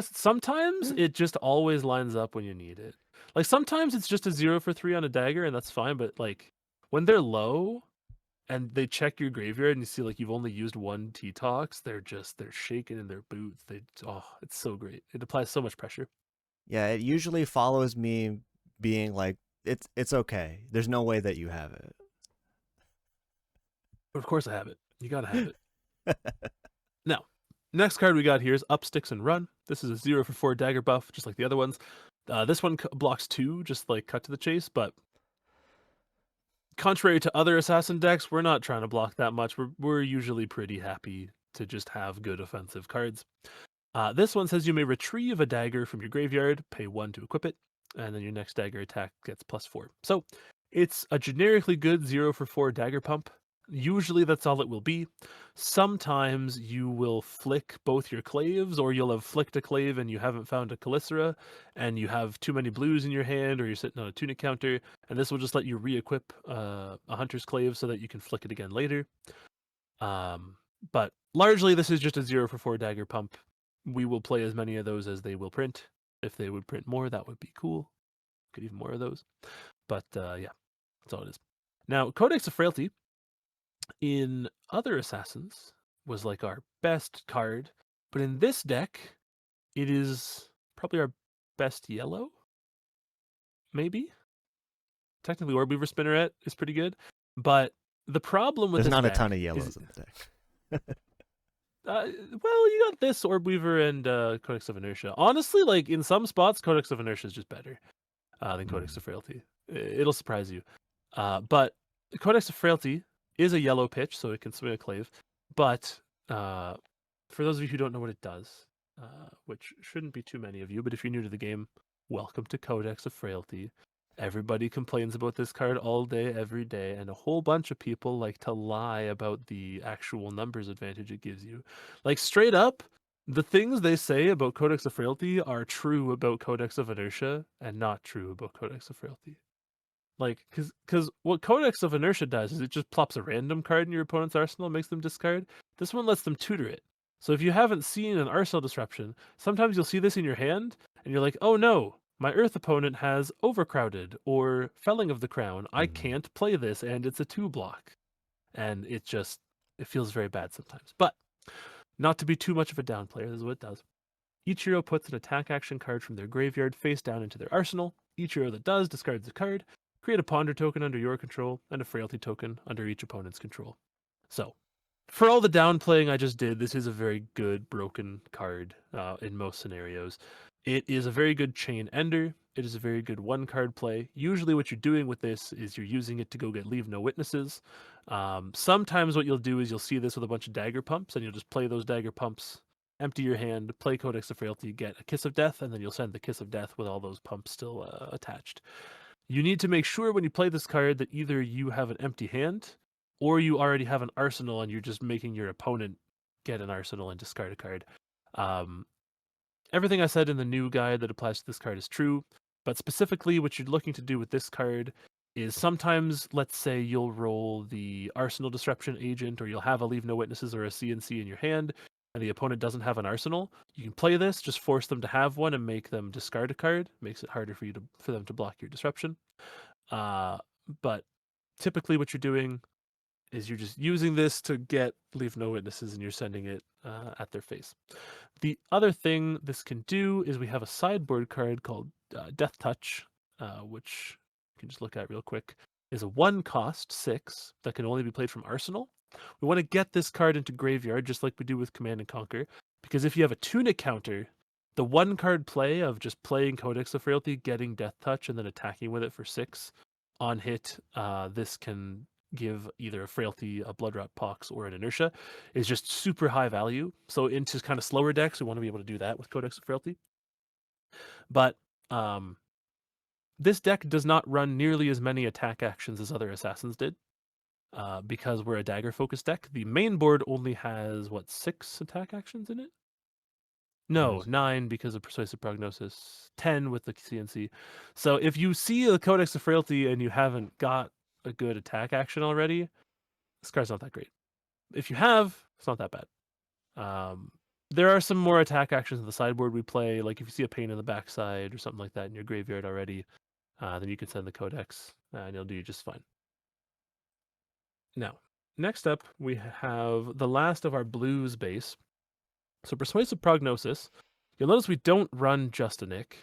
Sometimes it just always lines up when you need it. Like sometimes it's just a 0 for 3 on a dagger and that's fine, but like when they're low and they check your graveyard and you see like you've only used 1 T-Tox, they're shaking in their boots. It's so great. It applies so much pressure. Yeah, it usually follows me being like, it's okay. There's no way that you have it. But of course I have it. You gotta have it. Now, next card we got here is Up Sticks and Run. This is a 0 for 4 dagger buff, just like the other ones. This one blocks 2, just like cut to the chase, but contrary to other assassin decks, we're not trying to block that much. We're usually pretty happy to just have good offensive cards. This one says you may retrieve a dagger from your graveyard, pay 1 to equip it, and then your next dagger attack gets +4. So it's a generically good 0 for 4 dagger pump. Usually that's all it will be. Sometimes you will flick both your claves, or you'll have flicked a clave and you haven't found a Calicera, and you have too many blues in your hand, or you're sitting on a tunic counter, and this will just let you re-equip a hunter's clave so that you can flick it again later. But largely this is just a 0 for 4 dagger pump. We will play as many of those as they will print. If they would print more, that would be cool. Could even more of those. But yeah, that's all it is. Now, Codex of Frailty in other Assassins was like our best card, but in this deck, it is probably our best yellow, maybe? Technically, Orbweaver Spinneret is pretty good, but the problem with There's this not a deck ton of yellows in the deck. well, you got this Orbweaver and Codex of Inertia. Honestly, like in some spots, Codex of Inertia is just better than Codex of Frailty. It'll surprise you. But Codex of Frailty is a yellow pitch, so it can swing a clave. But for those of you who don't know what it does, which shouldn't be too many of you, but if you're new to the game, welcome to Codex of Frailty. Everybody complains about this card all day, every day, and a whole bunch of people like to lie about the actual numbers advantage it gives you. Like, straight up, the things they say about Codex of Frailty are true about Codex of Inertia and not true about Codex of Frailty. Like, because what Codex of Inertia does is it just plops a random card in your opponent's arsenal and makes them discard. This one lets them tutor it. So if you haven't seen an arsenal disruption, sometimes you'll see this in your hand, and you're like, oh no, my Earth opponent has Overcrowded or Felling of the Crown. I can't play this, and it's a 2-block. And it feels very bad sometimes. But not to be too much of a down player, this is what it does. Each hero puts an attack action card from their graveyard face down into their arsenal. Each hero that does discards a card. Create a Ponder token under your control and a Frailty token under each opponent's control. So, for all the downplaying I just did, this is a very good broken card in most scenarios. It is a very good chain ender. It is a very good 1-card play. Usually what you're doing with this is you're using it to go get Leave No Witnesses. Sometimes what you'll do is you'll see this with a bunch of dagger pumps, and you'll just play those dagger pumps, empty your hand, play Codex of Frailty, get a Kiss of Death, and then you'll send the Kiss of Death with all those pumps still attached. You need to make sure when you play this card that either you have an empty hand or you already have an arsenal and you're just making your opponent get an arsenal and discard a card. Everything I said in the new guide that applies to this card is true, but specifically what you're looking to do with this card is sometimes, let's say you'll roll the Arsenal Disruption Agent, or you'll have a Leave No Witnesses or a CNC in your hand, and the opponent doesn't have an Arsenal. You can play this, just force them to have one and make them discard a card. Makes it harder for them to block your disruption. But typically what you're doing is you're just using this to get Leave No Witnesses, and you're sending it at their face. The other thing this can do is we have a sideboard card called Death Touch, which you can just look at real quick, is a 1-cost 6 that can only be played from Arsenal. We want to get this card into graveyard just like we do with Command and Conquer, because if you have a Tunic counter, the 1-card play of just playing Codex of Frailty, getting Death Touch, and then attacking with it for 6 on hit, this can give either a Frailty, a Bloodrot Talks, or an Inertia, is just super high value. So into kind of slower decks, we want to be able to do that with Codex of Frailty. But this deck does not run nearly as many attack actions as other Assassins did, because we're a dagger-focused deck. The main board only has, 6 attack actions in it? No, 9 because of Persuasive Prognosis, 10 with the CNC. So if you see a Codex of Frailty and you haven't got a good attack action already, this card's not that great. If you have, it's not that bad. There are some more attack actions in the sideboard we play, like if you see a Pain in the Backside or something like that in your graveyard already, then you can send the Codex, and it'll do you just fine. Now, next up, we have the last of our blues base. So Persuasive Prognosis. You'll notice we don't run Justinic.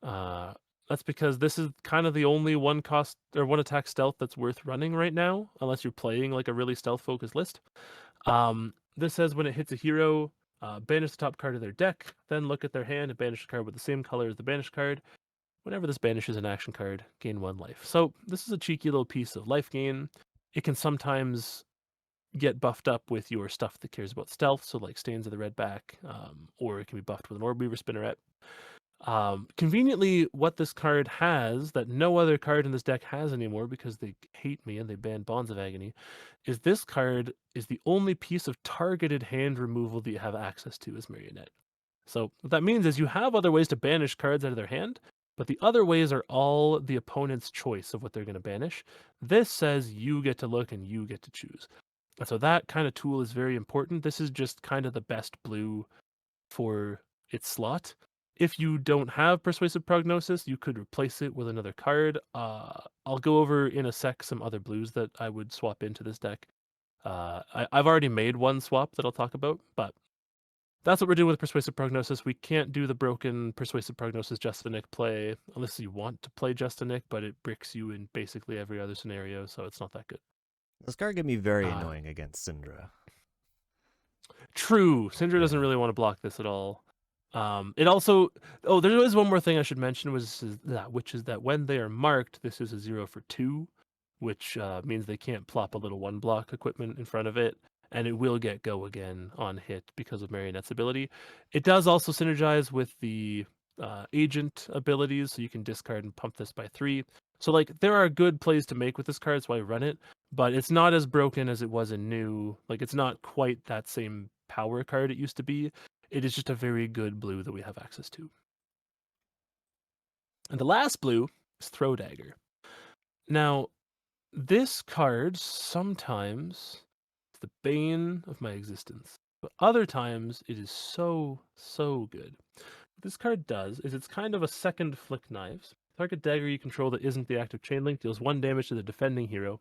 That's because this is kind of the only 1-cost or 1-attack stealth that's worth running right now, unless you're playing like a really stealth-focused list. This says when it hits a hero, banish the top card of their deck, then look at their hand and banish a card with the same color as the banished card. Whenever this banishes an action card, gain 1 life. So this is a cheeky little piece of life gain. It can sometimes get buffed up with your stuff that cares about stealth, so like Stains of the Red Back, or it can be buffed with an Orb Weaver Spinneret. Conveniently, what this card has that no other card in this deck has anymore, because they hate me and they banned Bonds of Agony, is this card is the only piece of targeted hand removal that you have access to as Marionette. So what that means is you have other ways to banish cards out of their hand, but the other ways are all the opponent's choice of what they're going to banish. This says you get to look and you get to choose. And so that kind of tool is very important. This is just kind of the best blue for its slot. If you don't have Persuasive Prognosis, you could replace it with another card. I'll go over in a sec some other blues that I would swap into this deck. I've already made one swap that I'll talk about, but that's what we're doing with Persuasive Prognosis. We can't do the broken Persuasive Prognosis Justinic play unless you want to play Justinic, but it bricks you in basically every other scenario, so it's not that good. This card can be very annoying against Syndra. True. Syndra doesn't really want to block this at all. It also... Oh, there is one more thing I should mention, which is that when they are marked, this is a 0 for 2, which means they can't plop a little 1-block equipment in front of it, and it will get go again on hit because of Marionette's ability. It does also synergize with the agent abilities, so you can discard and pump this by 3. So like there are good plays to make with this card, that's why I run it, but it's not as broken as it was in new. Like it's not quite that same power card it used to be. It is just a very good blue that we have access to. And the last blue is Throw Dagger. Now, this card sometimes is the bane of my existence, but other times it is so good. What this card does is it's kind of a second Flick Knives. Target dagger you control that isn't the active chain link deals 1 damage to the defending hero.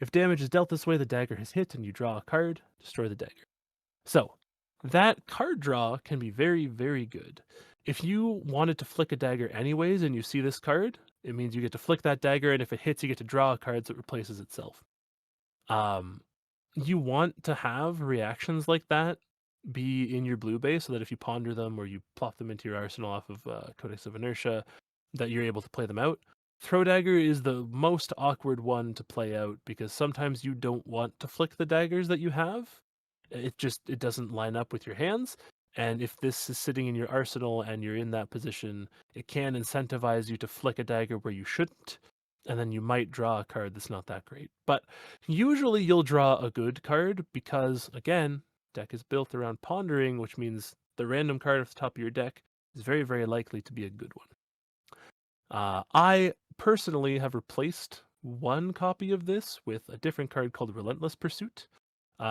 If damage is dealt this way, the dagger has hit and you draw a card, destroy the dagger. So, that card draw can be very, very good. If you wanted to flick a dagger anyways and you see this card, it means you get to flick that dagger, and if it hits, you get to draw a card that replaces itself. You want to have reactions like that be in your blue base so that if you ponder them or you plop them into your arsenal off of Codex of Inertia, that you're able to play them out. Throw Dagger is the most awkward one to play out because sometimes you don't want to flick the daggers that you have. It doesn't line up with your hands. And if this is sitting in your arsenal and you're in that position, it can incentivize you to flick a dagger where you shouldn't. And then you might draw a card that's not that great. But usually you'll draw a good card because, again, deck is built around pondering, which means the random card at the top of your deck is very, very likely to be a good one. I personally have replaced one copy of this with a different card called Relentless Pursuit,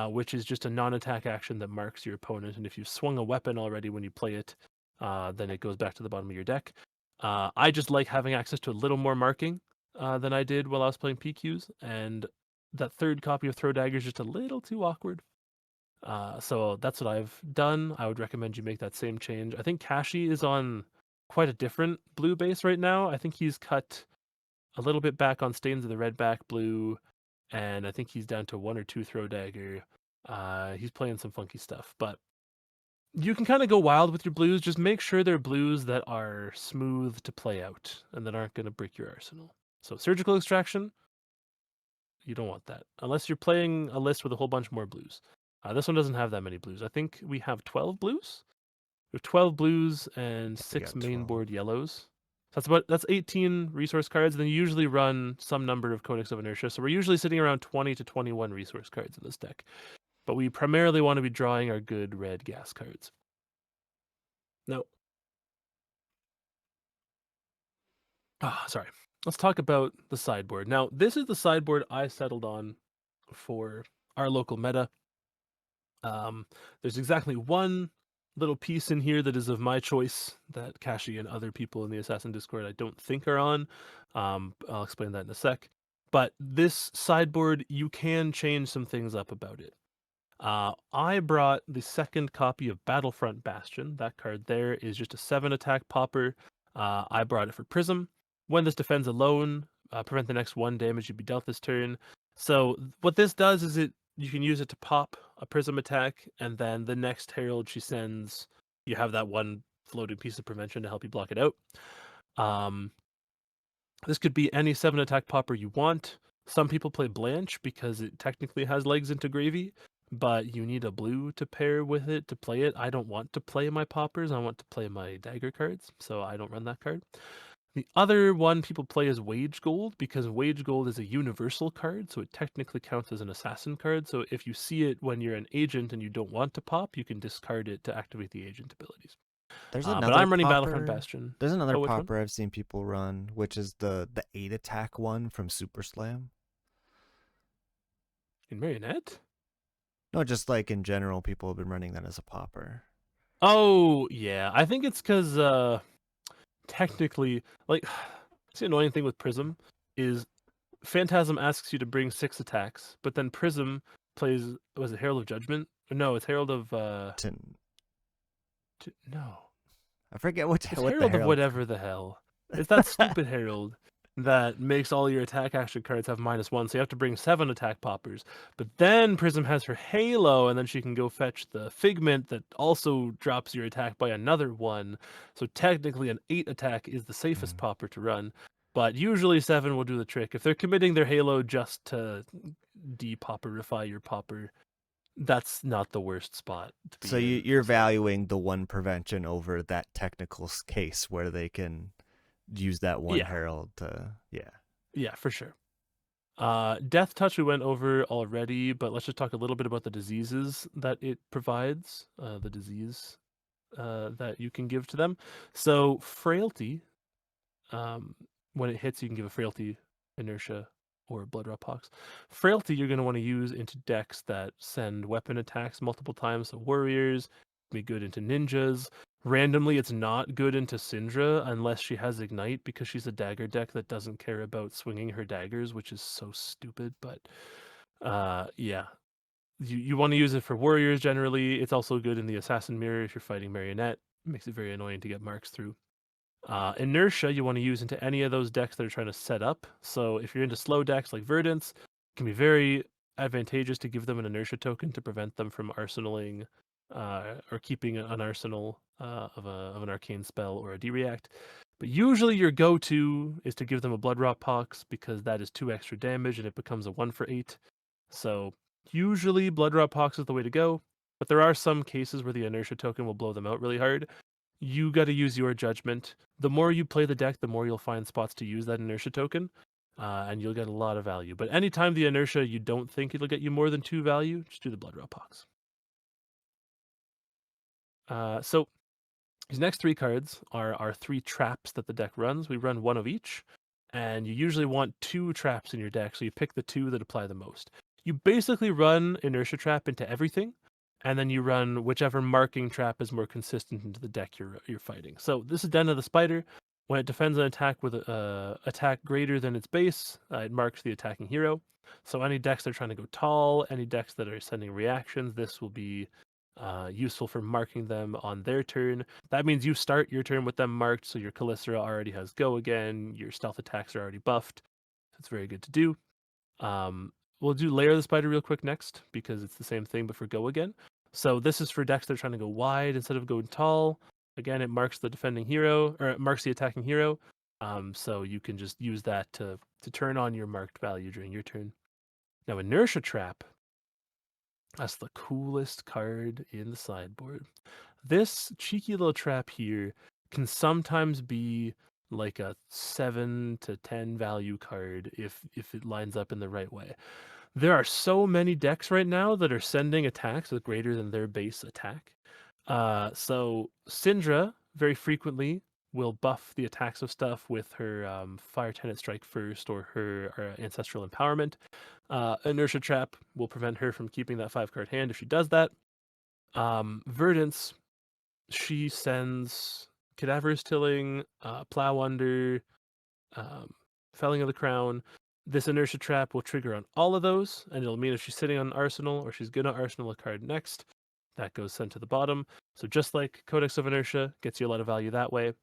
which is just a non-attack action that marks your opponent. And if you've swung a weapon already when you play it, then it goes back to the bottom of your deck. I just like having access to a little more marking than I did while I was playing PQs, and that third copy of Throw Dagger is just a little too awkward. So that's what I've done. I would recommend you make that same change. I think Kashy is on quite a different blue base right now. I think he's cut a little bit back on Stains of the Red back blue, and I think he's down to 1 or 2 Throw Dagger. He's playing some funky stuff, but you can kind of go wild with your blues. Just make sure they're blues that are smooth to play out and that aren't going to break your arsenal. So Surgical Extraction, you don't want that unless you're playing a list with a whole bunch more blues. This one doesn't have that many blues. I think we have 12 blues. We have 12 blues and 6 mainboard yellows. So that's 18 resource cards. And then you usually run some number of Codex of Inertia. So we're usually sitting around 20 to 21 resource cards in this deck. But we primarily want to be drawing our good red gas cards. Now, sorry. Let's talk about the sideboard. Now, this is the sideboard I settled on for our local meta. There's exactly one little piece in here that is of my choice that Kashy and other people in the Assassin Discord I don't think are on. I'll explain that in a sec. But this sideboard, you can change some things up about it. I brought the second copy of Battlefront Bastion. That card there is just a 7 attack popper. I brought it for Prism. When this defends alone, prevent the next 1 damage you be dealt this turn. So what this does is you can use it to pop a Prism attack, and then the next Herald she sends, you have that 1 floating piece of prevention to help you block it out. This could be any 7 attack popper you want. Some people play Blanche because it technically has legs into gravy, but you need a blue to pair with it to play it. I don't want to play my poppers. I want to play my dagger cards, so I don't run that card. The other one people play is Wage Gold, because Wage Gold is a universal card, so it technically counts as an assassin card. So if you see it when you're an agent and you don't want to pop, you can discard it to activate the agent abilities. There's But another I'm running popper. Battlefront Bastion. There's another which one? popper I've seen people run, which is the 8 attack one from Super Slam. In Marionette? No, just like in general, people have been running that as a popper. Oh, yeah. I think it's because technically, like, the annoying thing with Prism is Phantasm asks you to bring 6 attacks, but then Prism plays, was it Herald of Judgment? No, it's Herald of no. I forget what Herald of whatever the hell. It's that stupid Herald that makes all your attack action cards have -1, so you have to bring 7 attack poppers. But then Prism has her Halo, and then she can go fetch the Figment that also drops your attack by another 1. So technically an 8 attack is the safest popper to run. But usually 7 will do the trick. If they're committing their Halo just to de-popperify your popper, that's not the worst spot to be So in. you're valuing the 1 prevention over that technical case where they can use that 1 Herald to, Yeah, for sure. Death Touch we went over already, but let's just talk a little bit about the diseases that it provides, the disease that you can give to them. So Frailty, when it hits, you can give a Frailty, Inertia, or Bloodrot Talks. Frailty you're going to want to use into decks that send weapon attacks multiple times, so Warriors, be good into Ninjas. Randomly, it's not good into Syndra unless she has Ignite, because she's a dagger deck that doesn't care about swinging her daggers, which is so stupid. But yeah, you want to use it for Warriors generally. It's also good in the Assassin Mirror if you're fighting Marionette. It makes it very annoying to get marks through. Inertia you want to use into any of those decks that are trying to set up. So if you're into slow decks like Verdance, it can be very advantageous to give them an Inertia token to prevent them from arsenaling or keeping an arsenal of an arcane spell or a D-react. But usually your go-to is to give them a Bloodrot Talks, because that is 2 extra damage and it becomes a 1 for 8. So usually Bloodrot Talks is the way to go, but there are some cases where the Inertia token will blow them out really hard. You got to use your judgment. The more you play the deck, the more you'll find spots to use that Inertia token, and you'll get a lot of value. But anytime the Inertia, you don't think it'll get you more than 2 value, just do the Bloodrot Talks. So these next 3 cards are our 3 traps that the deck runs. We run 1 of each, and you usually want 2 traps in your deck, so you pick the 2 that apply the most. You basically run Inertia Trap into everything, and then you run whichever marking trap is more consistent into the deck you're fighting. So this is Den of the Spider. When it defends an attack with attack greater than its base, it marks the attacking hero. So any decks that are trying to go tall, any decks that are sending reactions, this will be useful for marking them on their turn. That means you start your turn with them marked, so your Calycera already has go again, your stealth attacks are already buffed. It's very good to do. We'll do Lair of the Spider real quick next, because it's the same thing but for go again. So this is for decks that are trying to go wide instead of going tall. Again, it marks the defending hero, or it marks the attacking hero. So you can just use that to turn on your marked value during your turn. Now, Inertia Trap. That's the coolest card in the sideboard. This cheeky little trap here can sometimes be like a 7 to 10 value card if it lines up in the right way. There are so many decks right now that are sending attacks with greater than their base attack. So Syndra very frequently will buff the attacks of stuff with her Fire Tenant Strike first or her Ancestral Empowerment. Inertia Trap will prevent her from keeping that 5-card hand if she does that. Verdance, she sends Cadaverous Tilling, Plow Under, Felling of the Crown. This Inertia Trap will trigger on all of those, and it'll mean if she's sitting on Arsenal or she's going to Arsenal a card next, that goes sent to the bottom. So just like Codex of Inertia, gets you a lot of value that way.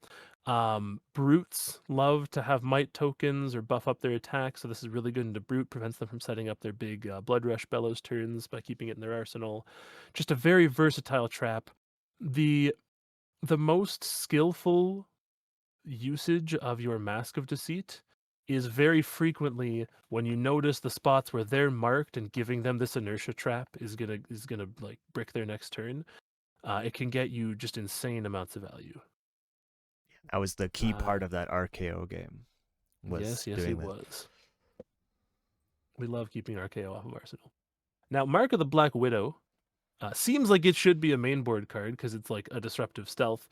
Brutes love to have might tokens or buff up their attack, so this is really good into Brute, prevents them from setting up their big Blood Rush Bellows turns by keeping it in their arsenal. Just a very versatile trap. The most skillful usage of your Mask of Deceit is very frequently when you notice the spots where they're marked, and giving them this Inertia Trap is gonna like brick their next turn. It can get you just insane amounts of value. That was the key part of that RKO game. Yes, it that. was. We love keeping RKO off of Arsenal. Now, Mark of the Black Widow seems like it should be a main board card because it's like a disruptive stealth,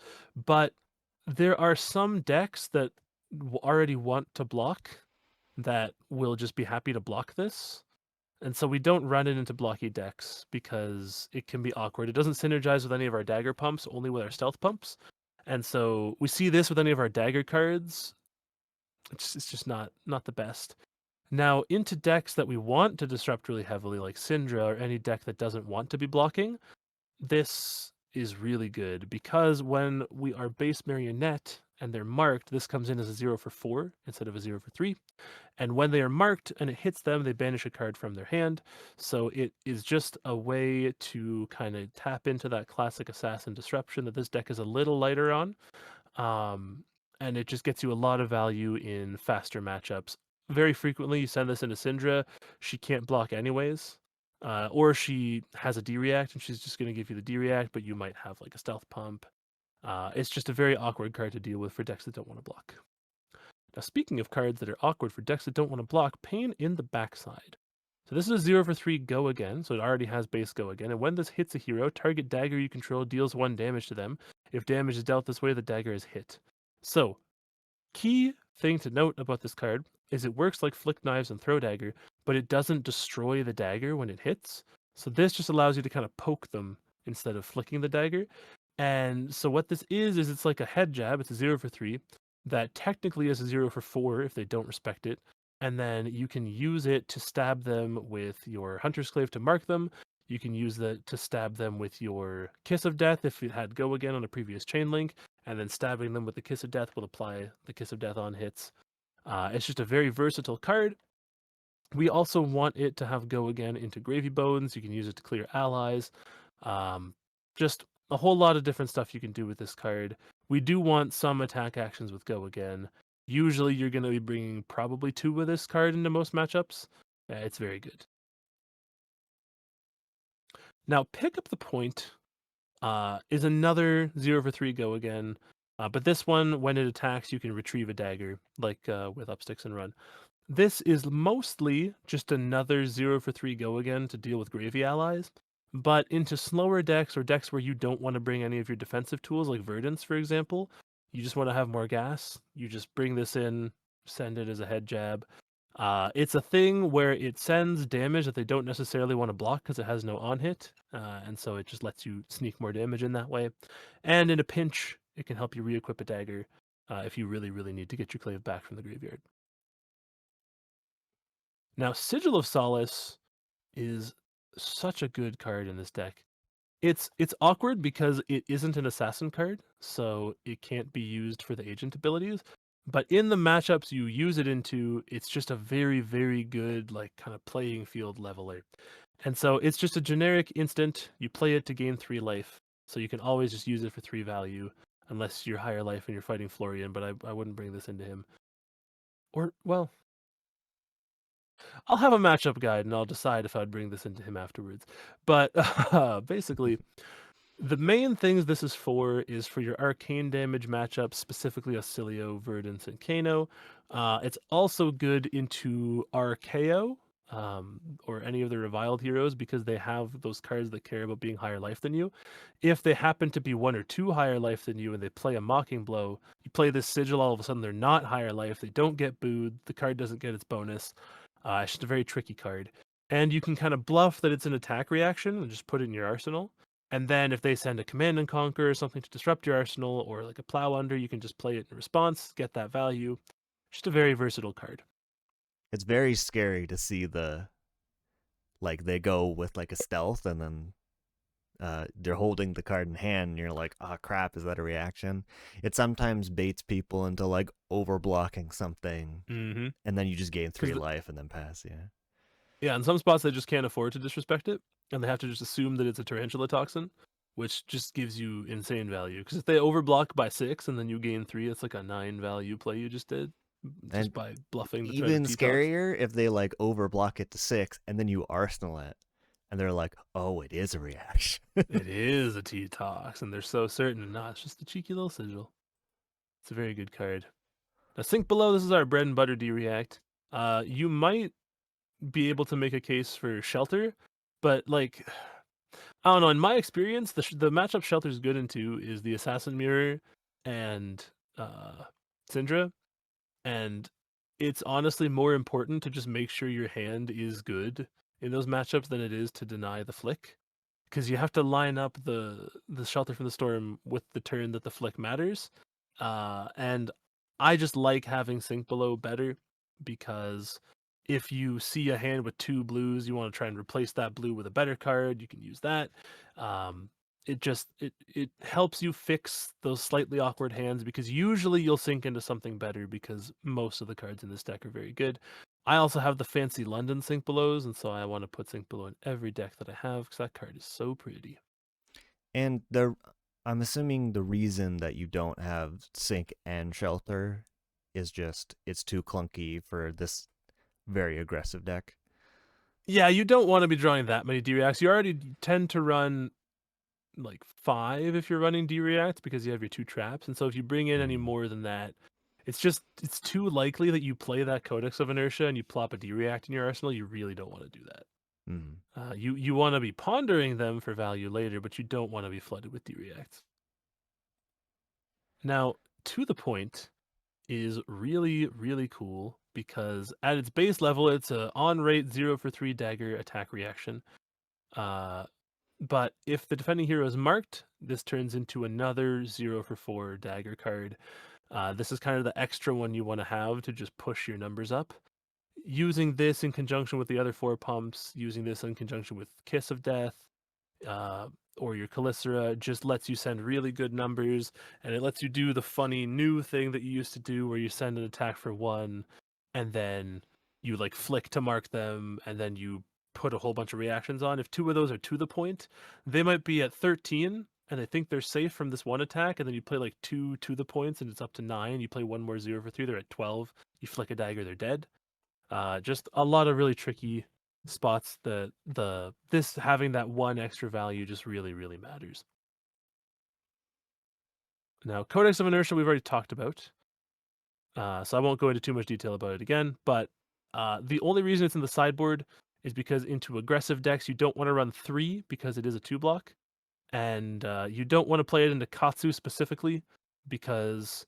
but there are some decks that already want to block that will just be happy to block this. And so we don't run it into blocky decks because it can be awkward. It doesn't synergize with any of our dagger pumps, only with our stealth pumps. And so we see this with any of our dagger cards. It's just not the best. Now, into decks that we want to disrupt really heavily, like Syndra, or any deck that doesn't want to be blocking, this is really good because when we are base Marionette and they're marked, this comes in as a 0 for 4 instead of a 0 for 3. And when they are marked and it hits them, they banish a card from their hand. So it is just a way to kind of tap into that classic assassin disruption that this deck is a little lighter on. And it just gets you a lot of value in faster matchups. Very frequently, you send this into Syndra, she can't block anyways. Or she has a D-React and she's just going to give you the D-React, but you might have like a stealth pump. It's just a very awkward card to deal with for decks that don't want to block. Now, speaking of cards that are awkward for decks that don't want to block, Pain in the Backside. So this is a 0 for 3 go again, so it already has base go again. And when this hits a hero, target dagger you control deals 1 damage to them. If damage is dealt this way, the dagger is hit. So, key thing to note about this card is it works like Flick Knives and Throw Dagger, but it doesn't destroy the dagger when it hits. So this just allows you to kind of poke them instead of flicking the dagger. And so what this is it's like a head jab. It's a 0 for 3 that technically is a 0 for 4 if they don't respect it. And then you can use it to stab them with your Hunter's Clave to mark them. You can use that to stab them with your Kiss of Death if it had go again on a previous chain link, and then stabbing them with the Kiss of Death will apply the Kiss of Death on hits. It's just a very versatile card. We also want it to have go again into Gravy Bones. You can use it to clear allies. Just a whole lot of different stuff you can do with this card. We do want some attack actions with go again. Usually you're going to be bringing probably 2 with this card into most matchups. It's very good. Now, Pick Up the Point is another 0 for 3 go again. But this one, when it attacks, you can retrieve a dagger, like with Upsticks and Run. This is mostly just another 0 for 3 go again to deal with Gravy allies. But into slower decks or decks where you don't want to bring any of your defensive tools, like Verdance, for example, you just want to have more gas, you just bring this in, send it as a head jab. It's a thing where it sends damage that they don't necessarily want to block because it has no on hit, and so it just lets you sneak more damage in that way. And in a pinch, it can help you re-equip a dagger if you really, really need to get your clave back from the graveyard. Now, Sigil of Solace is such a good card in this deck. It's awkward because it isn't an assassin card, so it can't be used for the agent abilities. But in the matchups you use it into, it's just a very, very good like kind of playing field leveler. And so it's just a generic instant. You play it to gain 3 life, so you can always just use it for 3 value, unless you're higher life and you're fighting Florian. But I wouldn't bring this into him. Or well, I'll have a matchup guide and I'll decide if I'd bring this into him afterwards. But basically, the main things this is for your arcane damage matchups, specifically Auxilio, Verdance, and Kano. It's also good into Archaeo, or any of the reviled heroes, because they have those cards that care about being higher life than you. If they happen to be 1 or 2 higher life than you and they play a Mocking Blow, you play this Sigil, all of a sudden they're not higher life, they don't get booed, the card doesn't get its bonus. It's just a very tricky card. And you can kind of bluff that it's an attack reaction and just put it in your arsenal. And then if they send a Command and Conquer or something to disrupt your arsenal, or like a Plow Under, you can just play it in response, get that value. Just a very versatile card. It's very scary to see they go with like a stealth and then they're holding the card in hand and you're like, oh crap, is that a reaction? It sometimes baits people into like over blocking something, Mm-hmm. and then you just gain 3 life and then pass. Yeah, in some spots they just can't afford to disrespect it, and they have to just assume that it's a Tarantula Toxin, which just gives you insane value. Because if they overblock by 6 and then you gain 3, it's like a 9 value play you just did, just And by bluffing the even T-Tox. scarier if they like overblock it to 6 and then you arsenal it and they're like, oh, it is a reaction. It is a T-Tox, and they're so certain. No, it's just a cheeky little sigil. It's a very good card. Now, Sink Below, this is our bread and butter D-React. You might be able to make a case for Shelter, but like, I don't know. In my experience, the matchup Shelter's good into is the Assassin Mirror and Syndra, and it's honestly more important to just make sure your hand is good in those matchups than it is to deny the flick, because you have to line up the Shelter from the Storm with the turn that the flick matters. And I just like having Sink Below better, because if you see a hand with 2 blues, you want to try and replace that blue with a better card, you can use that. It helps you fix those slightly awkward hands, because usually you'll sink into something better, because most of the cards in this deck are very good. I also have the fancy London Sink Belows, and so I want to put Sink Below in every deck that I have, because that card is so pretty. And I'm assuming the reason that you don't have Sink and Shelter is just it's too clunky for this very aggressive deck. Yeah, you don't want to be drawing that many D-Reacts. You already tend to run like 5 if you're running D-React, because you have your 2 traps. And so if you bring in any more than that, it's too likely that you play that Codex of Inertia and you plop a D-React in your arsenal. You really don't want to do that. You want to be pondering them for value later, but you don't want to be flooded with D-Reacts. Now, To the Point is really, really cool, because at its base level, it's a on-rate 0 for 3 dagger attack reaction. But if the defending hero is marked, this turns into another 0 for 4 dagger card. This is kind of the extra one you want to have to just push your numbers up. Using this in conjunction with the other 4 pumps, using this in conjunction with Kiss of Death, or your Calicera, just lets you send really good numbers, and it lets you do the funny new thing that you used to do where you send an attack for 1, and then you like flick to mark them, and then you put a whole bunch of reactions on. If 2 of those are to the point, they might be at 13, and they think they're safe from this one attack, and then you play like 2 to the points, and it's up to 9. You play 1 more 0 for 3, they're at 12. You flick a dagger, they're dead. Just a lot of really tricky spots that this having that 1 extra value just really, really matters. Now, Codex of Inertia we've already talked about, so I won't go into too much detail about it again, but the only reason it's in the sideboard is because into aggressive decks you don't want to run 3, because it is a 2-block, and you don't want to play it into Katsu specifically, because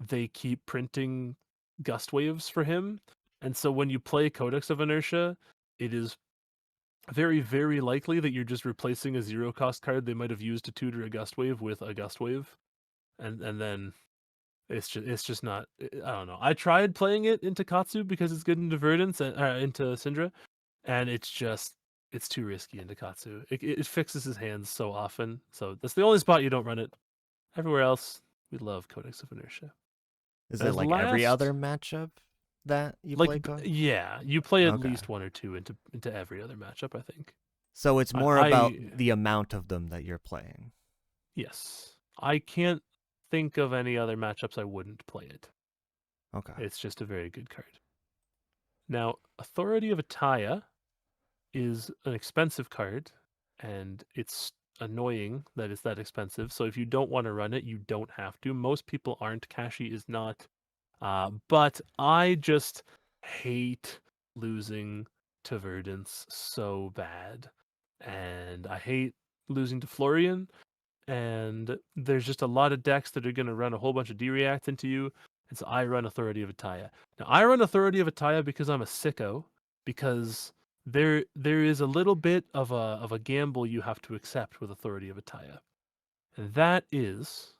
they keep printing gust waves for him. And so when you play Codex of Inertia, it is very, very likely that you're just replacing a 0-cost card they might have used to tutor a gust wave with a gust wave. And then it's just not. I don't know. I tried playing it into Katsu because it's good into Verdance and into Syndra, and it's too risky into Katsu. It fixes his hands so often. So that's the only spot you don't run it. Everywhere else, we love Codex of Inertia. Is As it like every last- other matchup that you Like play Code? yeah, you play at Okay. least one or two into every other matchup. I think. So it's more about I the amount of them that you're playing. yes, I can't think of any other matchups I wouldn't play it. Okay. It's just a very good card. Now, Authority of Ataya is an expensive card, and it's annoying that it's that expensive. So if you don't want to run it, you don't have to. Most people aren't. Kashy is not. But I just hate losing to Verdance so bad. And I hate losing to Florian. And there's just a lot of decks that are going to run a whole bunch of D-React into you. And so I run Authority of Ataya. Now, I run Authority of Ataya because I'm a sicko, because there is a little bit of a gamble you have to accept with Authority of Ataya. And that is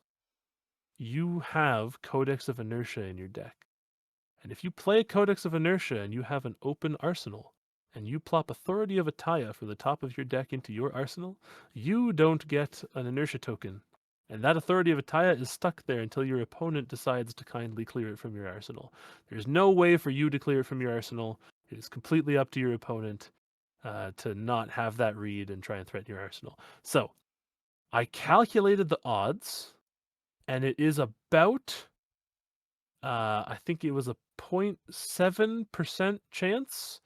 you have Codex of Inertia in your deck. And if you play Codex of Inertia and you have an open arsenal, and you plop Authority of Ataya from the top of your deck into your arsenal, you don't get an Inertia token. And that Authority of Ataya is stuck there until your opponent decides to kindly clear it from your arsenal. There's no way for you to clear it from your arsenal. It is completely up to your opponent to not have that read and try and threaten your arsenal. So, I calculated the odds, and it is about I think it was a 0.7% chance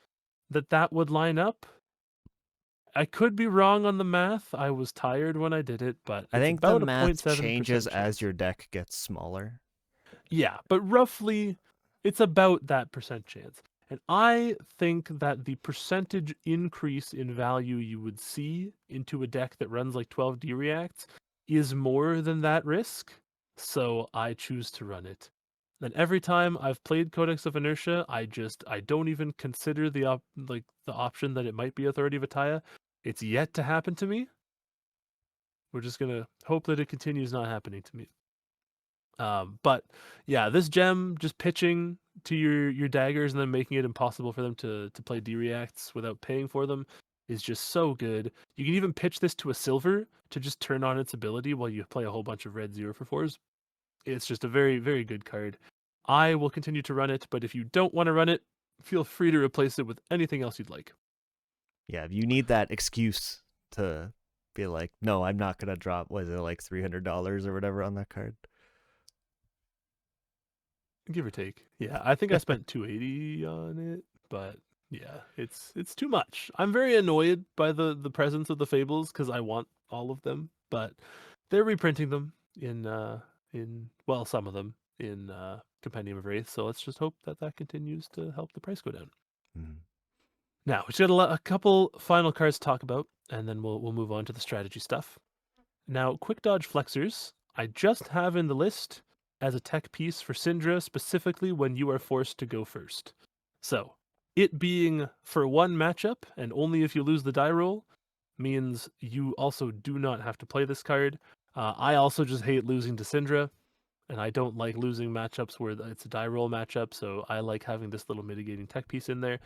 that would line up. I could be wrong on the math. I was tired when I did it, but I it's think about the a math 0.7% changes chance. as your deck gets smaller. Yeah, but roughly it's about that percent chance. And I think that the percentage increase in value you would see into a deck that runs like 12 D-Reacts is more than that risk. So I choose to run it. And every time I've played Codex of Inertia, I don't even consider the option that it might be Authority of Ataya. It's yet to happen to me. We're just gonna hope that it continues not happening to me. But yeah, this gem just pitching to your daggers and then making it impossible for them to play D-Reacts without paying for them is just so good. You can even pitch this to a silver to just turn on its ability while you play a whole bunch of red 0-for-4s. It's just a very, very good card. I will continue to run it, but if you don't want to run it, feel free to replace it with anything else you'd like. Yeah, if you need that excuse to be like, no, I'm not gonna drop, was it like $300 or whatever on that card? Give or take. Yeah, I think I spent 280 on it, but yeah, it's too much. I'm very annoyed by the presence of the fables because I want all of them, but they're reprinting them in well, some of them in Compendium of Rathe, so let's just hope that continues to help the price go down. Mm. Now, we just got a couple final cards to talk about, and then we'll move on to the strategy stuff. Now, Quick Dodge Flexors, I just have in the list as a tech piece for Syndra, specifically when you are forced to go first. So, it being for one matchup, and only if you lose the die roll, means you also do not have to play this card. I also just hate losing to Syndra, and I don't like losing matchups where it's a die roll matchup, so I like having this little mitigating tech piece in there.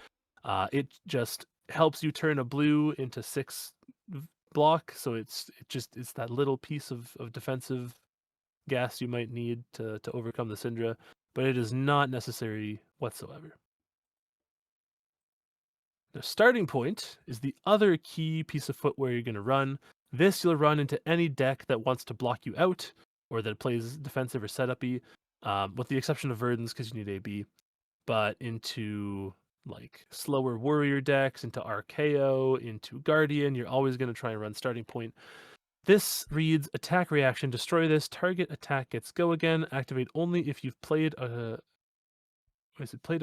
It just helps you turn a blue into 6 block, so it's that little piece of defensive gas you might need to overcome the Syndra, but it is not necessary whatsoever. The starting point is the other key piece of footwear you're going to run. This you'll run into any deck that wants to block you out or that plays defensive or setup-y, with the exception of Verdance because you need AB, but into like slower warrior decks, into Archaeo, into Guardian, you're always going to try and run starting point. This reads attack reaction, destroy this, target attack gets go again, activate only if you've played a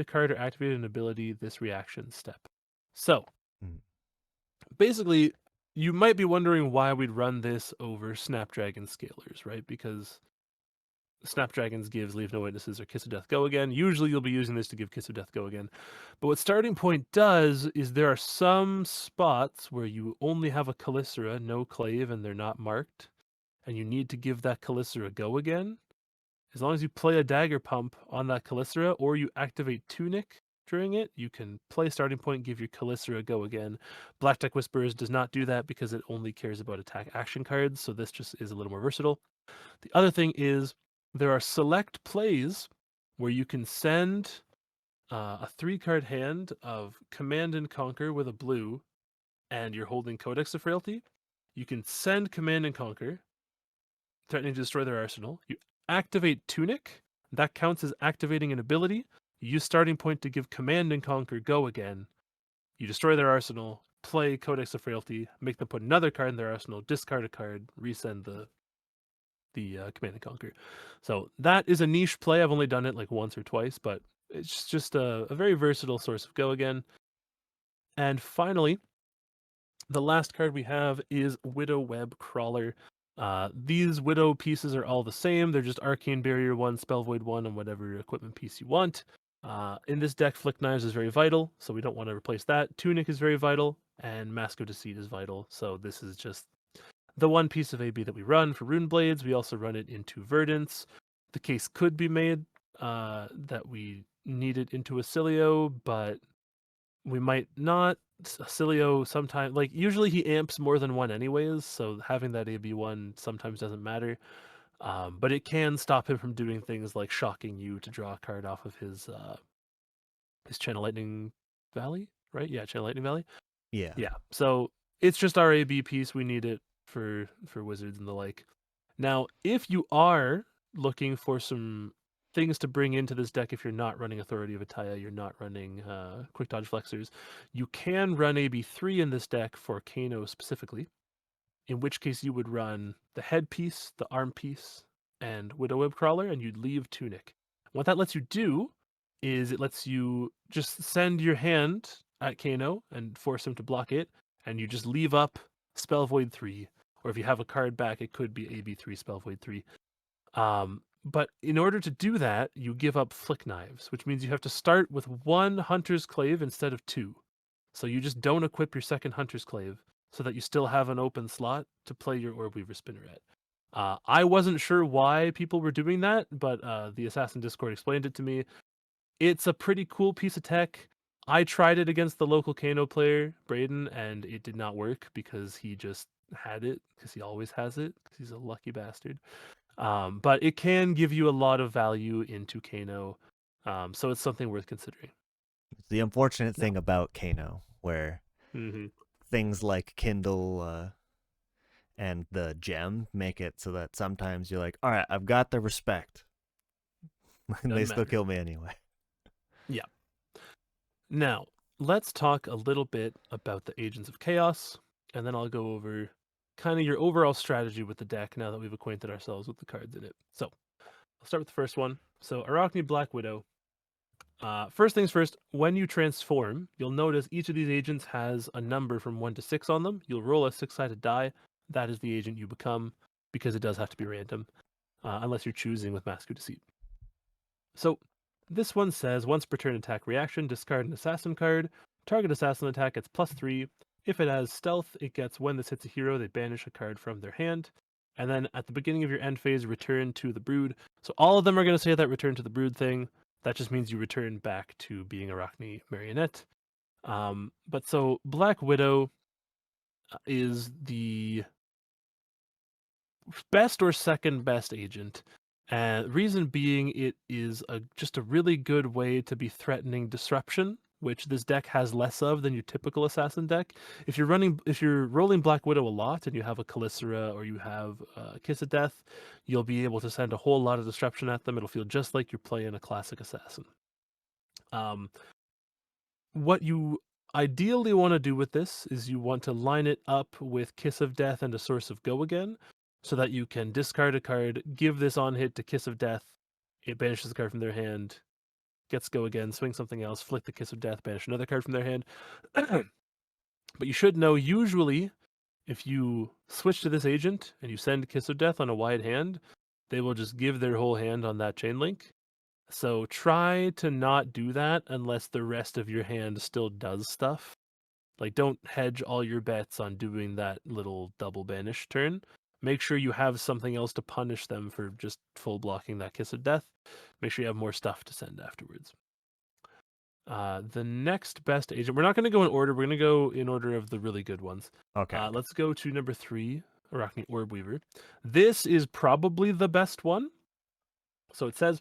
card or activated an ability this reaction step. So basically, you might be wondering why we'd run this over Snapdragon Scalers, right? Because Snapdragons gives Leave No Witnesses or Kiss of Death Go Again. Usually you'll be using this to give Kiss of Death Go Again. But what Starting Point does is there are some spots where you only have a Calicera, no Clave, and they're not marked, and you need to give that Calicera Go Again. As long as you play a Dagger Pump on that Calicera or you activate Tunic during it, you can play Starting Point, give your Calicera Go Again. Black Deck Whisperers does not do that because it only cares about attack action cards, so this just is a little more versatile. The other thing is there are select plays where you can send a 3-card hand of Command and Conquer with a blue, and you're holding Codex of Frailty. You can send Command and Conquer, threatening to destroy their arsenal. You activate Tunic. That counts as activating an ability. You use Starting Point to give Command and Conquer Go Again. You destroy their arsenal, play Codex of Frailty, make them put another card in their arsenal, discard a card, resend the Command and Conquer. So that is a niche play. I've only done it like once or twice, but it's just a very versatile source of Go Again. And finally, the last card we have is Widow Web Crawler. These Widow pieces are all the same. They're just Arcane Barrier 1, Spell Void 1, and whatever equipment piece you want. In this deck, Flick Knives is very vital, so we don't want to replace that. Tunic is very vital, and Mask of Deceit is vital. So this is just the one piece of AB that we run for Rune Blades. We also run it into Verdance. The case could be made that we need it into Acilio, but we might not. Acilio sometimes, like usually he amps more than one anyways, so having that AB one sometimes doesn't matter. But it can stop him from doing things like shocking you to draw a card off of his Channel Lightning Valley, right? Yeah, Channel Lightning Valley. Yeah. Yeah. So it's just our AB piece. We need it for wizards and the like. Now, if you are looking for some things to bring into this deck, if you're not running Authority of Ataya, you're not running Quick Dodge Flexors, you can run AB3 in this deck for Kano specifically, in which case you would run the head piece, the arm piece, and Widow Web Crawler, and you'd leave Tunic. What that lets you do is it lets you just send your hand at Kano and force him to block it, and you just leave up Spell Void 3, or if you have a card back, it could be AB3 Spell Void 3. But in order to do that, you give up Flick Knives, which means you have to start with 1 Hunter's Clave instead of 2. So you just don't equip your second Hunter's Clave so that you still have an open slot to play your Orbweaver Spinneret. I wasn't sure why people were doing that, but the Assassin Discord explained it to me. It's a pretty cool piece of tech. I tried it against the local Kano player, Braden, and it did not work because he just had it, because he always has it, because he's a lucky bastard. But it can give you a lot of value into Kano, so it's something worth considering. The unfortunate thing about Kano, where things like Kindle and the gem make it so that sometimes you're like, all right, I've got the respect. And they still kill me anyway. Yeah. Now, let's talk a little bit about the Agents of Chaos, and then I'll go over kind of your overall strategy with the deck now that we've acquainted ourselves with the cards in it. So, I'll start with the first one. So, Arakni Black Widow. First things first, when you transform, you'll notice each of these agents has a number from 1 to 6 on them. You'll roll a 6-sided die. That is the agent you become, because it does have to be random, unless you're choosing with Mask of Deceit. So, this one says, once per turn attack reaction, discard an assassin card. Target assassin attack gets +3. If it has stealth, it gets, when this hits a hero, they banish a card from their hand. And then at the beginning of your end phase, return to the Brood. So all of them are going to say that return to the Brood thing. That just means you return back to being Arakni Marionette. But so Black Widow is the best or second best agent. And reason being, it is just a really good way to be threatening disruption, which this deck has less of than your typical assassin deck. If you're rolling Black Widow a lot and you have a Calicera or you have Kiss of Death, you'll be able to send a whole lot of disruption at them. It'll feel just like you're playing a classic assassin. What you ideally want to do with this is you want to line it up with Kiss of Death and a Source of Go Again, so that you can discard a card, give this on hit to Kiss of Death, it banishes the card from their hand, gets Go Again, swing something else, flick the Kiss of Death, banish another card from their hand. But you should know, usually, if you switch to this agent and you send Kiss of Death on a wide hand, they will just give their whole hand on that chain link. So try to not do that unless the rest of your hand still does stuff. Like, don't hedge all your bets on doing that little double banish turn. Make sure you have something else to punish them for just full blocking that Kiss of Death. Make sure you have more stuff to send afterwards. The next best agent, we're not going to go in order. We're going to go in order of the really good ones. Okay. Let's go to number 3, Arakni Orb Weaver. This is probably the best one. So it says,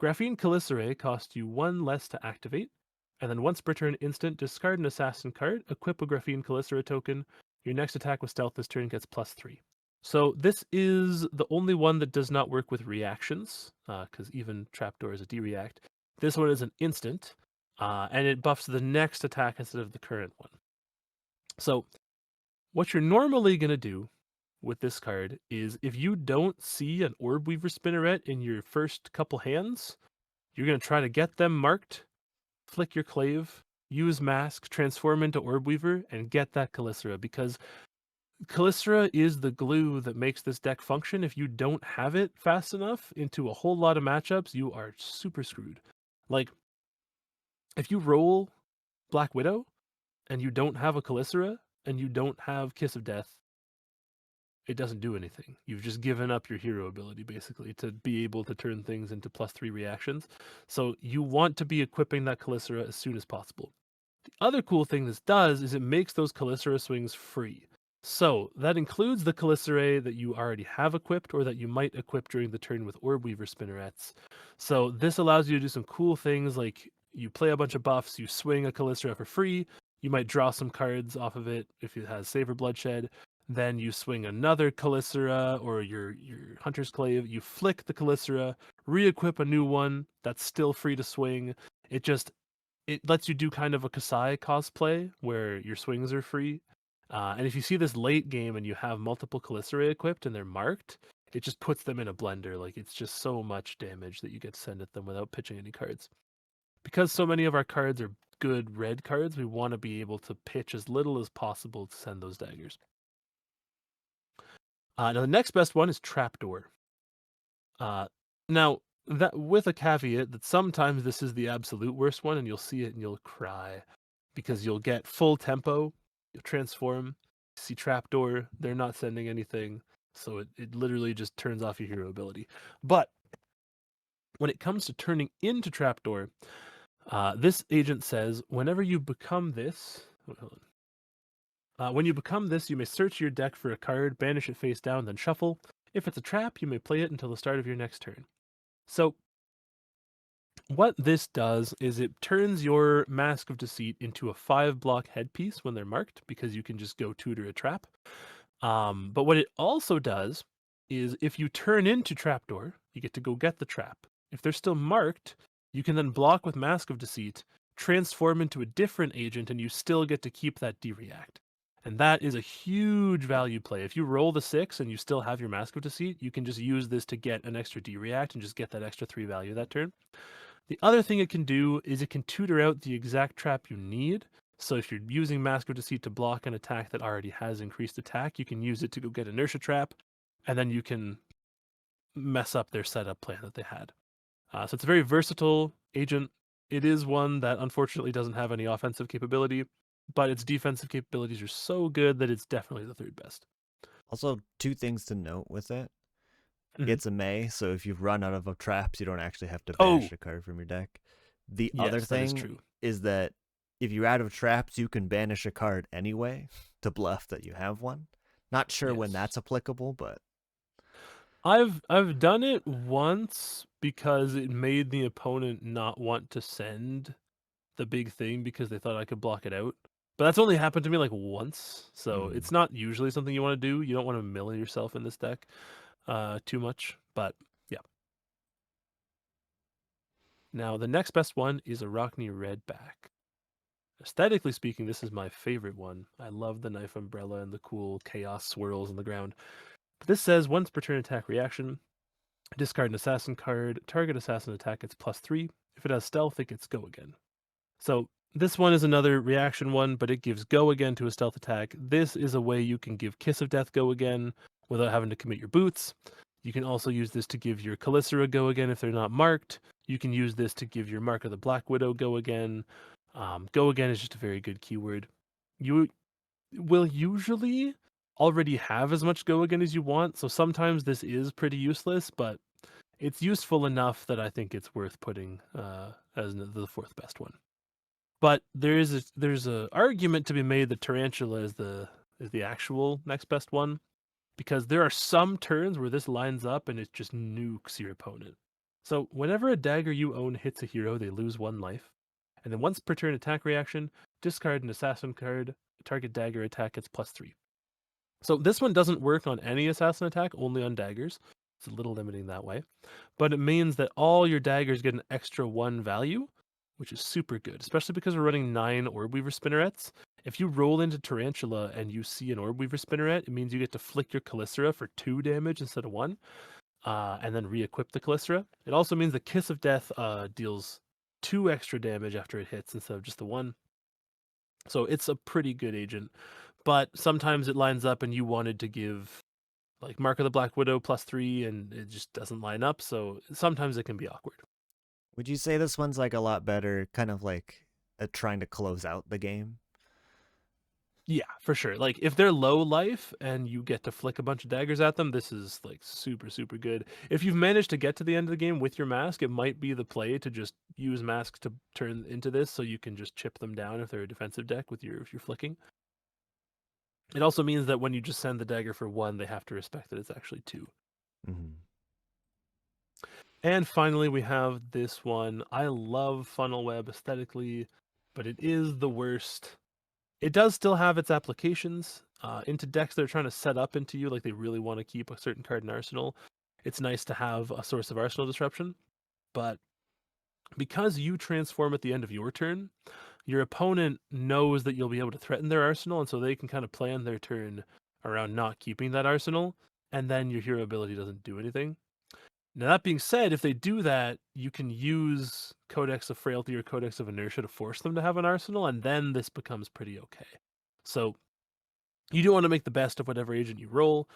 Graphene Calicerae costs you 1 less to activate, and then once per turn instant, discard an assassin card, equip a Graphene Calicerae token. Your next attack with stealth this turn gets +3. So this is the only one that does not work with reactions, because even Trapdoor is a D-react. This one is an instant, and it buffs the next attack instead of the current one. So what you're normally going to do with this card is if you don't see an Orb Weaver Spinneret in your first couple hands, you're going to try to get them marked, flick your Clave, use Mask, transform into Orb Weaver, and get that Calicera, because Calicera is the glue that makes this deck function. If you don't have it fast enough into a whole lot of matchups, you are super screwed. Like, if you roll Black Widow and you don't have a Calicera and you don't have Kiss of Death, it doesn't do anything. You've just given up your hero ability, basically, to be able to turn things into +3 reactions. So you want to be equipping that Calicera as soon as possible. The other cool thing this does is it makes those Calicera swings free. So that includes the Calicerae that you already have equipped or that you might equip during the turn with Orb Weaver Spinnerets. So this allows you to do some cool things, like you play a bunch of buffs, you swing a Calicera for free, you might draw some cards off of it if it has Savor Bloodshed. Then you swing another Calicera or your Hunter's Clave, you flick the Calicera, re-equip a new one that's still free to swing. It lets you do kind of a Kashy cosplay where your swings are free. And if you see this late game and you have multiple Calicerae equipped and they're marked, it just puts them in a blender. Like, it's just so much damage that you get to send at them without pitching any cards. Because so many of our cards are good red cards, we want to be able to pitch as little as possible to send those daggers. Now the next best one is Trapdoor. Now that with a caveat that sometimes this is the absolute worst one, and you'll see it and you'll cry because you'll get full tempo, you'll transform, see Trapdoor, they're not sending anything, so it literally just turns off your hero ability. But when it comes to turning into Trapdoor, this agent says whenever you become this. When you become this, you may search your deck for a card, banish it face down, then shuffle. If it's a trap, you may play it until the start of your next turn. So, what this does is it turns your Mask of Deceit into a 5-block headpiece when they're marked, because you can just go tutor a trap. But what it also does is if you turn into Trapdoor, you get to go get the trap. If they're still marked, you can then block with Mask of Deceit, transform into a different agent, and you still get to keep that D-react. And that is a huge value play. If you roll the 6 and you still have your Mask of Deceit, you can just use this to get an extra D-react and just get that extra 3 value that turn. The other thing it can do is it can tutor out the exact trap you need. So if you're using Mask of Deceit to block an attack that already has increased attack, you can use it to go get Inertia Trap, and then you can mess up their setup plan that they had. So it's a very versatile agent. It is one that unfortunately doesn't have any offensive capability, but its defensive capabilities are so good that it's definitely the 3rd best. Also, 2 things to note with it. Mhm. It's a May, so if you've run out of traps, you don't actually have to banish a card from your deck. The other Yes, that is thing true. is that if you're out of traps, you can banish a card anyway to bluff that you have one. Not sure when Yes. that's applicable, but I've done it once because it made the opponent not want to send the big thing because they thought I could block it out. But that's only happened to me like once, so it's not usually something you want to do. You don't want to mill yourself in this deck too much, but yeah. Now the next best one is Arakni Redback. Aesthetically speaking, this is my favorite one. I love the knife umbrella and the cool chaos swirls on the ground. But this says once per turn attack reaction, discard an assassin card, target assassin attack gets +3. If it has stealth, it gets go again. So this one is another reaction one, but it gives go again to a stealth attack. This is a way you can give Kiss of Death go again without having to commit your boots. You can also use this to give your Calicera go again if they're not marked. You can use this to give your Mark of the Black Widow go again. Go again is just a very good keyword. You will usually already have as much go again as you want, so sometimes this is pretty useless, but it's useful enough that I think it's worth putting as the fourth best one. But there's a argument to be made that Tarantula is the actual next best one, because there are some turns where this lines up and it just nukes your opponent. So whenever a dagger you own hits a hero, they lose 1 life. And then once per turn attack reaction, discard an assassin card, target dagger attack gets +3. So this one doesn't work on any assassin attack, only on daggers. It's a little limiting that way. But it means that all your daggers get an extra 1 value, which is super good, especially because we're running 9 Orb Weaver Spinnerets. If you roll into Tarantula and you see an Orb Weaver Spinneret, it means you get to flick your Calicera for 2 damage instead of 1, and then re-equip the Calicera. It also means the Kiss of Death deals 2 extra damage after it hits instead of just the 1. So it's a pretty good agent. But sometimes it lines up and you wanted to give like Mark of the Black Widow +3 and it just doesn't line up, so sometimes it can be awkward. Would you say this one's like a lot better, kind of like trying to close out the game? Yeah, for sure. Like if they're low life and you get to flick a bunch of daggers at them, this is like super, super good. If you've managed to get to the end of the game with your mask, it might be the play to just use mask to turn into this so you can just chip them down if they're a defensive deck with your flicking. It also means that when you just send the dagger for 1, they have to respect that it's actually 2. Mm-hmm. And finally, we have this one. I love Funnel Web aesthetically, but it is the worst. It does still have its applications into decks they're trying to set up into you, like they really want to keep a certain card in Arsenal. It's nice to have a source of Arsenal disruption, but because you transform at the end of your turn, your opponent knows that you'll be able to threaten their Arsenal, and so they can kind of plan their turn around not keeping that Arsenal, and then your hero ability doesn't do anything. Now, that being said, if they do that, you can use Codex of Frailty or Codex of Inertia to force them to have an arsenal, and then this becomes pretty okay. So you do want to make the best of whatever agent you roll.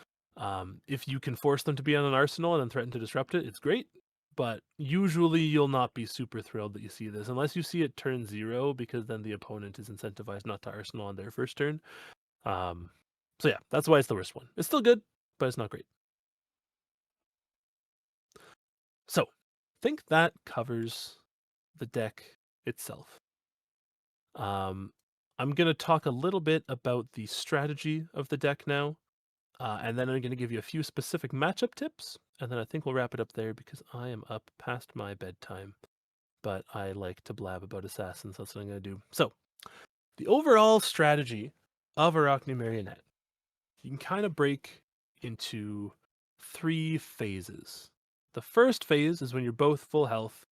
If you can force them to be on an arsenal and then threaten to disrupt it, it's great. But usually you'll not be super thrilled that you see this, unless you see it turn 0, because then the opponent is incentivized not to arsenal on their first turn. So yeah, that's why it's the worst one. It's still good, but it's not great. So, I think that covers the deck itself. I'm going to talk a little bit about the strategy of the deck now, and then I'm going to give you a few specific matchup tips, and then I think we'll wrap it up there because I am up past my bedtime, but I like to blab about assassins, so that's what I'm going to do. So, the overall strategy of Arakni Marionette, you can kind of break into 3 phases. The first phase is when you're both full health,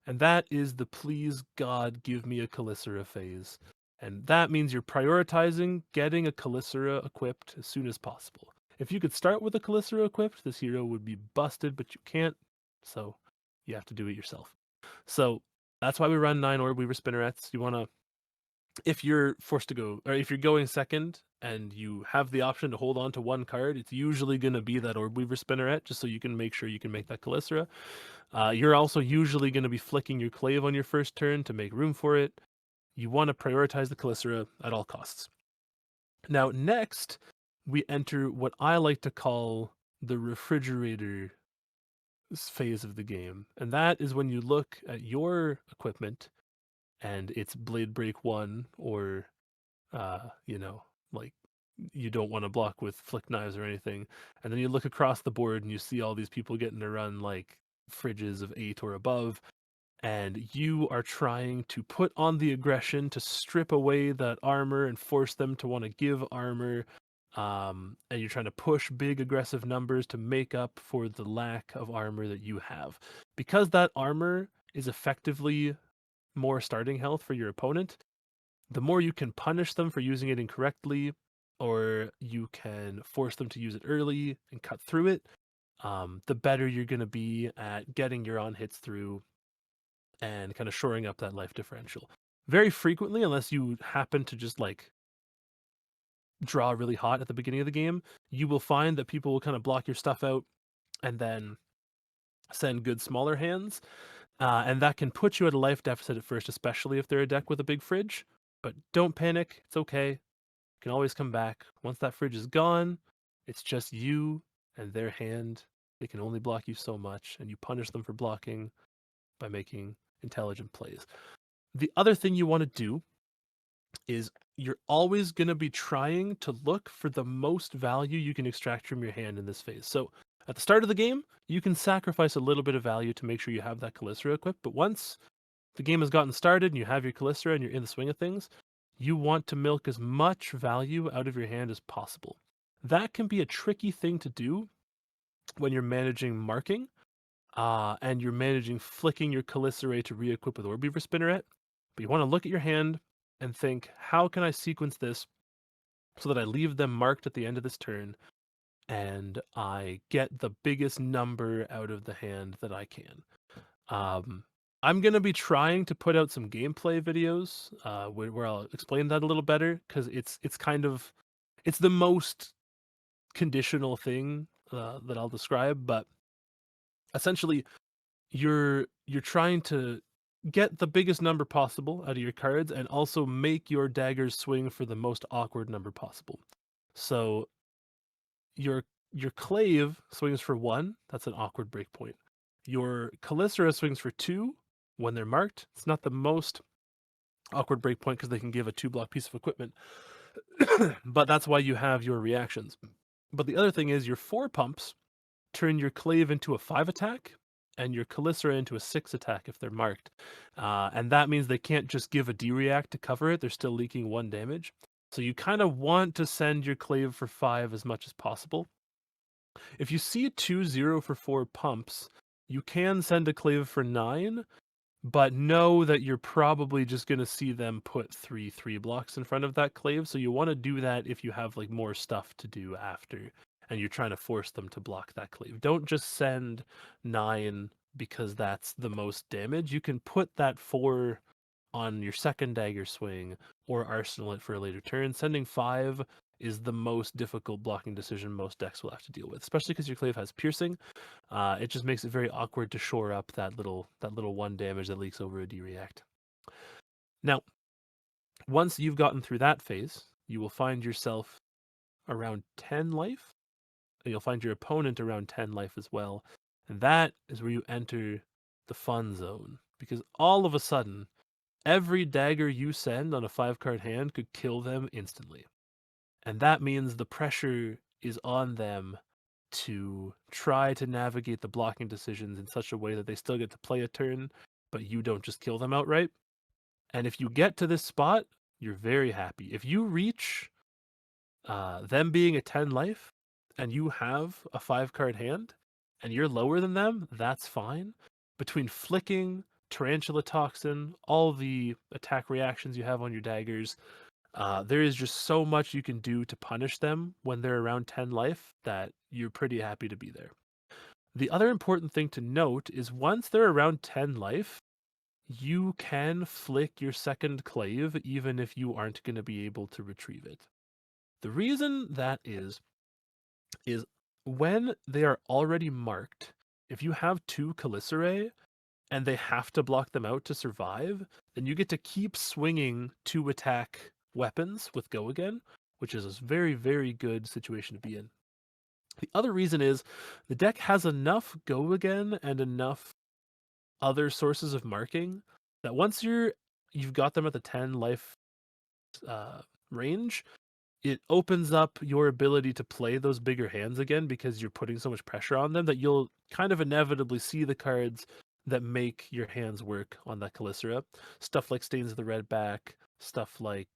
and that is the please God give me a Calicera phase. And that means you're prioritizing getting a Calicera equipped as soon as possible. If you could start with a Calicera equipped, this hero would be busted, but you can't, so you have to do it yourself. So that's why we run 9 Orb Weaver Spinnerets. You want to, if you're forced to go, or if you're going second and you have the option to hold on to 1 card, it's usually going to be that Orb Weaver Spinneret, just so you can make sure you can make that Calicera. You're also usually going to be flicking your Clave on your first turn to make room for it. You want to prioritize the Calicera at all costs. Now, next, we enter what I like to call the refrigerator phase of the game. And that is when you look at your equipment and it's Blade Break 1 or, like you don't want to block with flick knives or anything. And then you look across the board and you see all these people getting to run like fridges of 8 or above. And you are trying to put on the aggression to strip away that armor and force them to want to give armor. And you're trying to push big aggressive numbers to make up for the lack of armor that you have. Because that armor is effectively more starting health for your opponent, the more you can punish them for using it incorrectly, or you can force them to use it early and cut through it, the better you're going to be at getting your on hits through and kind of shoring up that life differential. Very frequently, unless you happen to just like draw really hot at the beginning of the game, you will find that people will kind of block your stuff out and then send good smaller hands. And that can put you at a life deficit at first, especially if they're a deck with a big fridge. But don't panic. It's okay. You can always come back. Once that fridge is gone, it's just you and their hand. They can only block you so much, and you punish them for blocking by making intelligent plays. The other thing you want to do is you're always going to be trying to look for the most value you can extract from your hand in this phase. So at the start of the game, you can sacrifice a little bit of value to make sure you have that Calycera equipped, but once the game has gotten started and you have your Calycera and you're in the swing of things, you want to milk as much value out of your hand as possible. That can be a tricky thing to do when you're managing marking, and you're managing flicking your Calycera to re-equip with Orbeaver Spinneret. But you want to look at your hand and think, how can I sequence this so that I leave them marked at the end of this turn and I get the biggest number out of the hand that I can. I'm going to be trying to put out some gameplay videos where I'll explain that a little better, because it's the most conditional thing that I'll describe. But essentially, you're trying to get the biggest number possible out of your cards and also make your daggers swing for the most awkward number possible. So your Clave swings for 1, that's an awkward breakpoint. Your Calycera swings for 2 when they're marked. It's not the most awkward breakpoint because they can give a 2-block piece of equipment, but that's why you have your reactions. But the other thing is your 4 pumps turn your Clave into a 5 attack and your Calycera into a 6 attack if they're marked. And that means they can't just give a D-react to cover it. They're still leaking 1 damage. So you kind of want to send your Clave for 5 as much as possible. If you see a 2-0 for 4 pumps, you can send a Clave for 9, but know that you're probably just going to see them put 3 blocks in front of that Clave. So you want to do that if you have like more stuff to do after and you're trying to force them to block that Clave. Don't just send 9 because that's the most damage. You can put that 4 on your second dagger swing or arsenal it for a later turn. Sending 5 is the most difficult blocking decision most decks will have to deal with, especially because your Clave has piercing. It just makes it very awkward to shore up that little 1 damage that leaks over a D-react. Now, once you've gotten through that phase, you will find yourself around 10 life. You'll find your opponent around 10 life as well. And that is where you enter the fun zone. Because all of a sudden, every dagger you send on a 5-card hand could kill them instantly. And that means the pressure is on them to try to navigate the blocking decisions in such a way that they still get to play a turn, but you don't just kill them outright. And if you get to this spot, you're very happy. If you reach them being a 10 life, and you have a 5-card hand, and you're lower than them, that's fine. Between flicking, Tarantula Toxin, all the attack reactions you have on your daggers, there is just so much you can do to punish them when they're around 10 life that you're pretty happy to be there. The other important thing to note is once they're around 10 life, you can flick your second Clave even if you aren't going to be able to retrieve it. The reason that is when they are already marked, if you have 2 Calycerae and they have to block them out to survive, then you get to keep swinging 2 attack weapons with Go Again, which is a very, very good situation to be in. The other reason is the deck has enough Go Again and enough other sources of marking that once you've got them at the 10 life range, it opens up your ability to play those bigger hands again because you're putting so much pressure on them that you'll kind of inevitably see the cards that make your hands work on that Calycera. Stuff like Stains of the Redback, stuff like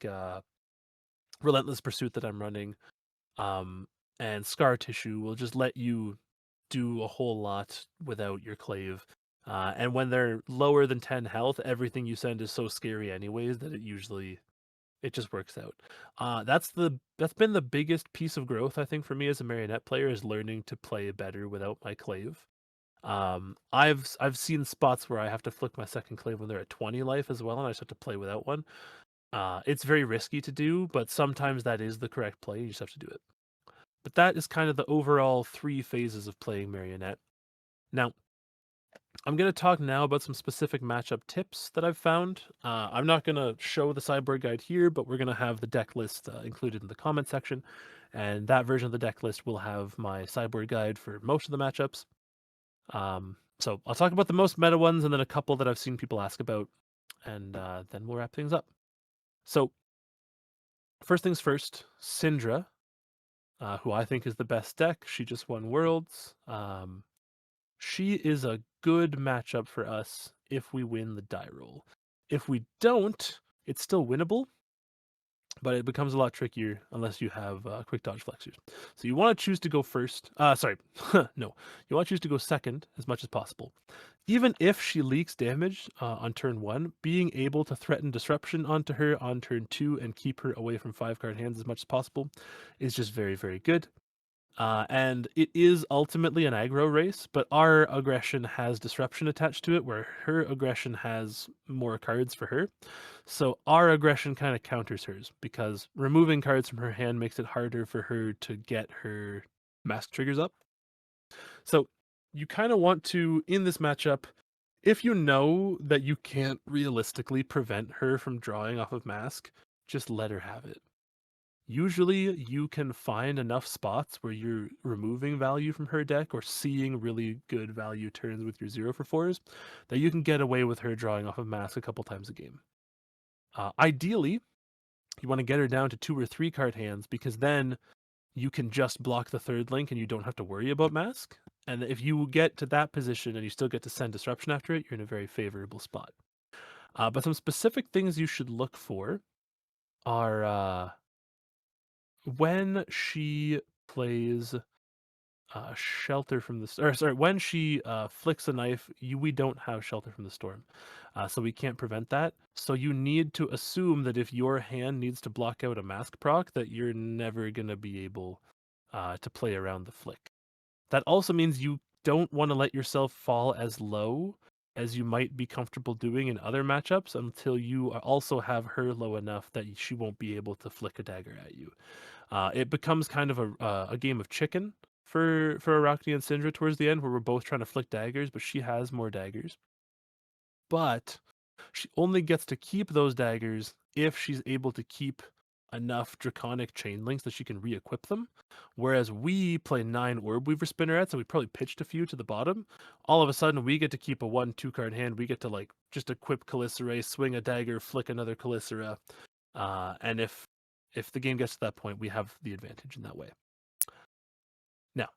Relentless Pursuit that I'm running, and Scar Tissue will just let you do a whole lot without your Clave. And when they're lower than 10 health, everything you send is so scary anyways that it just works out. That's been the biggest piece of growth I think for me as a Marionette player, is learning to play better without my Clave. I've seen spots where I have to flick my second Clave when they're at 20 life as well, and I just have to play without one. It's very risky to do, but sometimes that is the correct play. You just have to do it. But that is kind of the overall 3 phases of playing Marionette. Now, I'm going to talk now about some specific matchup tips that I've found. I'm not going to show the sideboard guide here, but we're going to have the deck list included in the comment section. And that version of the deck list will have my sideboard guide for most of the matchups. So I'll talk about the most meta ones and then a couple that I've seen people ask about. And then we'll wrap things up. So, first things first, Syndra, who I think is the best deck. She just won Worlds. She is a good matchup for us if we win the die roll. If we don't, it's still winnable, but it becomes a lot trickier unless you have quick dodge flexors. So you want to choose to go first. Sorry, no. You want to choose to go second as much as possible. Even if she leaks damage on turn 1, being able to threaten disruption onto her on turn 2 and keep her away from 5-card hands as much as possible is just very, very good. And it is ultimately an aggro race, but our aggression has disruption attached to it, where her aggression has more cards for her. So our aggression kind of counters hers, because removing cards from her hand makes it harder for her to get her mask triggers up. So you kind of want to, in this matchup, if you know that you can't realistically prevent her from drawing off of mask, just let her have it. Usually you can find enough spots where you're removing value from her deck or seeing really good value turns with your 0-for-4s that you can get away with her drawing off of mask a couple times a game. Ideally, you want to get her down to 2 or 3 card hands, because then you can just block the third link and you don't have to worry about mask. And if you get to that position and you still get to send disruption after it, you're in a very favorable spot. But some specific things you should look for are when she plays shelter from the or sorry, when she flicks a knife, we don't have shelter from the storm, so we can't prevent that. So you need to assume that if your hand needs to block out a mask proc, that you're never gonna be able to play around the flick. That also means you don't want to let yourself fall as low as you might be comfortable doing in other matchups until you also have her low enough that she won't be able to flick a dagger at you. It becomes kind of a game of chicken for Arakni and Syndra towards the end, where we're both trying to flick daggers, but she has more daggers. But she only gets to keep those daggers if she's able to keep enough draconic chain links that she can re-equip them. Whereas we play 9 Orb Weaver Spinnerets, and we probably pitched a few to the bottom. All of a sudden, we get to keep a 1-2 card hand. We get to like just equip Calicera, swing a dagger, flick another Calicera, and if the game gets to that point, we have the advantage in that way. Now,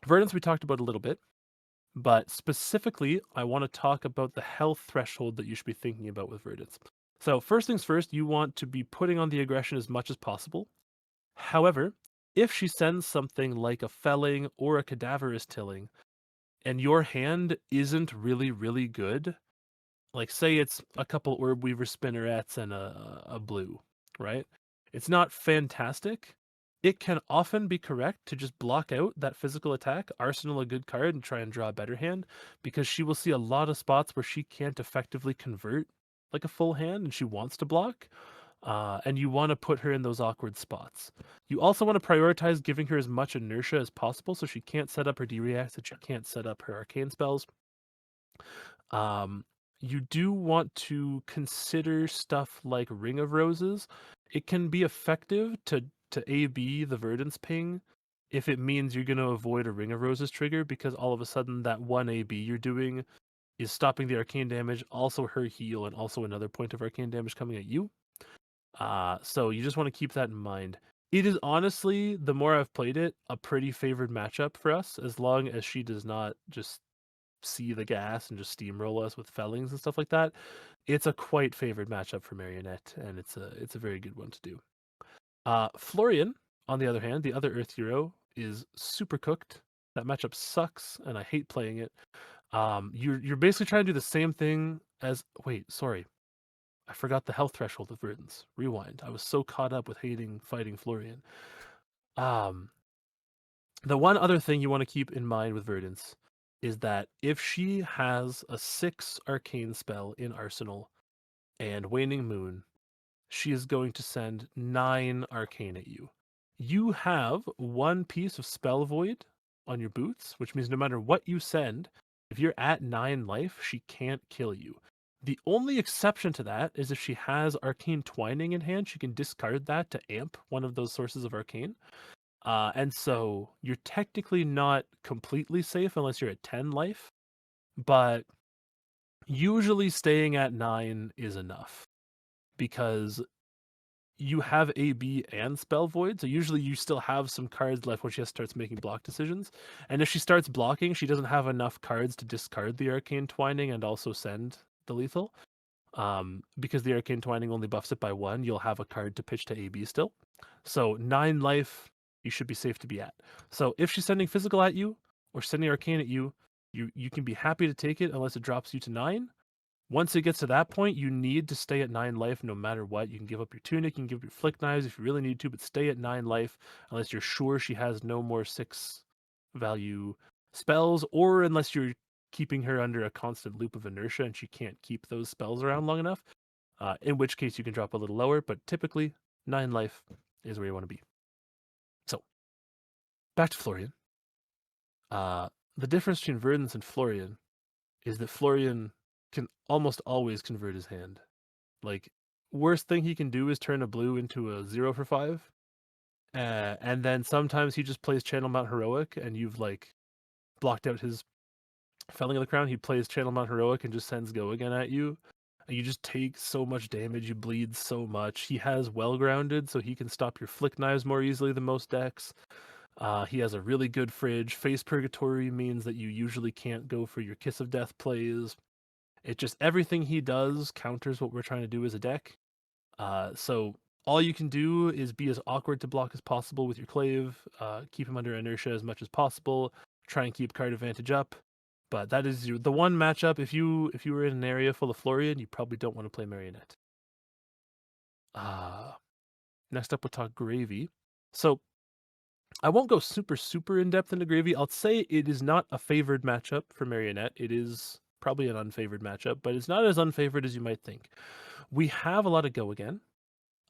Verdance we talked about a little bit, but specifically, I want to talk about the health threshold that you should be thinking about with Verdance. So first things first, you want to be putting on the aggression as much as possible. However, if she sends something like a felling or a cadaverous tilling, and your hand isn't really, really good, like say it's a couple Orb Weaver Spinnerets and a blue, right? It's not fantastic. It can often be correct to just block out that physical attack, arsenal a good card, and try and draw a better hand, because she will see a lot of spots where she can't effectively convert like a full hand and she wants to block. And you want to put her in those awkward spots. You also want to prioritize giving her as much inertia as possible so she can't set up her D-reacts, that she can't set up her arcane spells. You do want to consider stuff like Ring of Roses. It can be effective to AB the Verdance ping if it means you're going to avoid a Ring of Roses trigger, because all of a sudden that one AB you're doing is stopping the arcane damage, also her heal, and also another point of arcane damage coming at you. So you just want to keep that in mind. It is honestly, the more I've played it, a pretty favored matchup for us, as long as she does not just see the gas and just steamroll us with fellings and stuff like that. It's a quite favored matchup for Marionette, and it's a very good one to do. Florian, on the other hand, the other Earth hero, is super cooked. That matchup sucks, and I hate playing it. You're basically trying to do the same thing as sorry. I forgot the health threshold of Verdance. Rewind. I was so caught up with fighting Florian. The one other thing you want to keep in mind with Verdance is that if she has a 6 arcane spell in Arsenal and Waning Moon, she is going to send 9 arcane at you. you have one piece of spell void on your boots, which means no matter what you send, if you're at 9 life, she can't kill you. The only exception to that is if she has Arcane Twining in hand, she can discard that to amp one of those sources of Arcane. And so you're technically not completely safe unless you're at 10 life, but usually staying at 9 is enough because you have AB and Spell Void, so usually you still have some cards left when she starts making block decisions. And if she starts blocking, she doesn't have enough cards to discard the Arcane Twining and also send the lethal. Because the Arcane Twining only buffs it by 1, you'll have a card to pitch to AB still. So 9 life, you should be safe to be at. So if she's sending physical at you or sending Arcane at you, you can be happy to take it unless it drops you to 9. Once it gets to that point, you need to stay at 9 life no matter what. You can give up your tunic, you can give up your flick knives if you really need to, but stay at 9 life unless you're sure she has no more 6 value spells, or unless you're keeping her under a constant loop of inertia and she can't keep those spells around long enough. In which case you can drop a little lower, but typically 9 life is where you want to be. So, back to Florian. The difference between Verdance and Florian is that Florian can almost always convert his hand. Like, worst thing he can do is turn a blue into a 0 for 5. And then sometimes he just plays Channel Mount Heroic and you've like blocked out his Felling of the Crown. He plays Channel Mount Heroic and just sends Go Again at you. And you just take so much damage, you bleed so much. He has Well Grounded, so he can stop your flick knives more easily than most decks. He has a really good fridge. Face Purgatory means that you usually can't go for your Kiss of Death plays. It just, everything he does counters what we're trying to do as a deck. So all you can do is be as awkward to block as possible with your Clave, keep him under inertia as much as possible, try and keep card advantage up. But that is the one matchup. If you were in an area full of Florian, you probably don't want to play Marionette. Next up, we'll talk Gravy. So I won't go super in depth into Gravy. I'll say it is not a favored matchup for Marionette. It is probably an unfavored matchup, but it's not as unfavored as you might think. We have a lot of Go Again.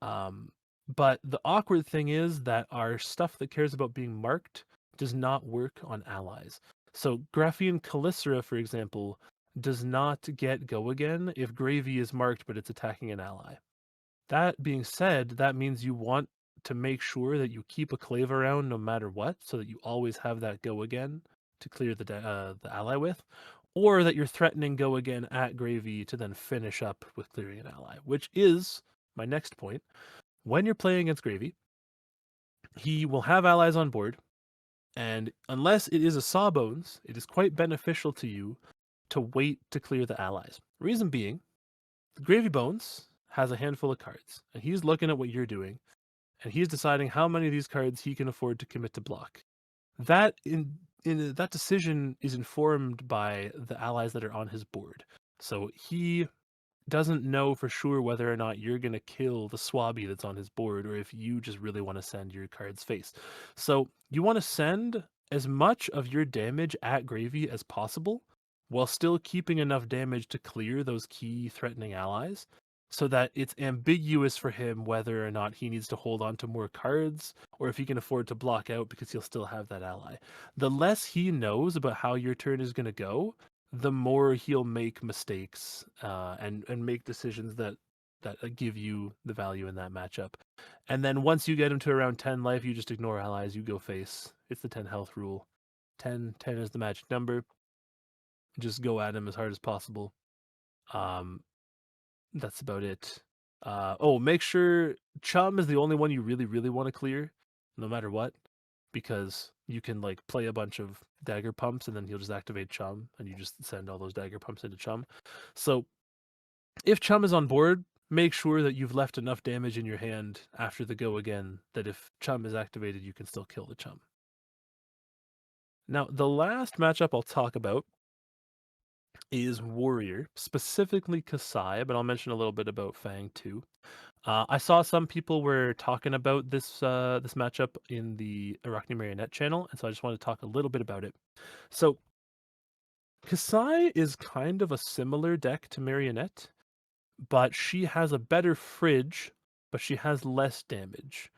But the awkward thing is that our stuff that cares about being marked does not work on allies. So Graphian Calicera, for example, does not get Go Again if Gravy is marked but it's attacking an ally. That being said, that means you want to make sure that you keep a Clave around no matter what, so that you always have that Go Again to clear the ally with, or that you're threatening Go Again at Gravy to then finish up with clearing an ally, which is my next point. When you're playing against Gravy, he will have allies on board, and unless it is a Sawbones, it is quite beneficial to you to wait to clear the allies. Reason being, the Gravy Bones has a handful of cards, and he's looking at what you're doing, and he's deciding how many of these cards he can afford to commit to block. That that decision is informed by the allies that are on his board. So he doesn't know for sure whether or not you're going to kill the Swabby that's on his board, or if you just really want to send your card's face. So you want to send as much of your damage at Gravy as possible, while still keeping enough damage to clear those key threatening allies, so that it's ambiguous for him whether or not he needs to hold on to more cards, or if he can afford to block out because he'll still have that ally. The less he knows about how your turn is going to go, the more he'll make mistakes and make decisions that give you the value in that matchup. And then once you get him to around 10 life, you just ignore allies, you go face. It's the 10 health rule. 10 is the magic number. Just go at him as hard as possible. That's about it. Make sure Chum is the only one you really want to clear, no matter what, because you can like play a bunch of dagger pumps and then he'll just activate Chum and you just send all those dagger pumps into Chum. So if Chum is on board, make sure that you've left enough damage in your hand after the Go Again that if Chum is activated, you can still kill the Chum. Now, the last matchup I'll talk about is Warrior, specifically Kashy, but I'll mention a little bit about Fang too. I saw some people were talking about this this matchup in the Arakni Marionette channel, and so I just want to talk a little bit about it. So, Kashy is kind of a similar deck to Marionette, but she has a better fridge, but she has less damage.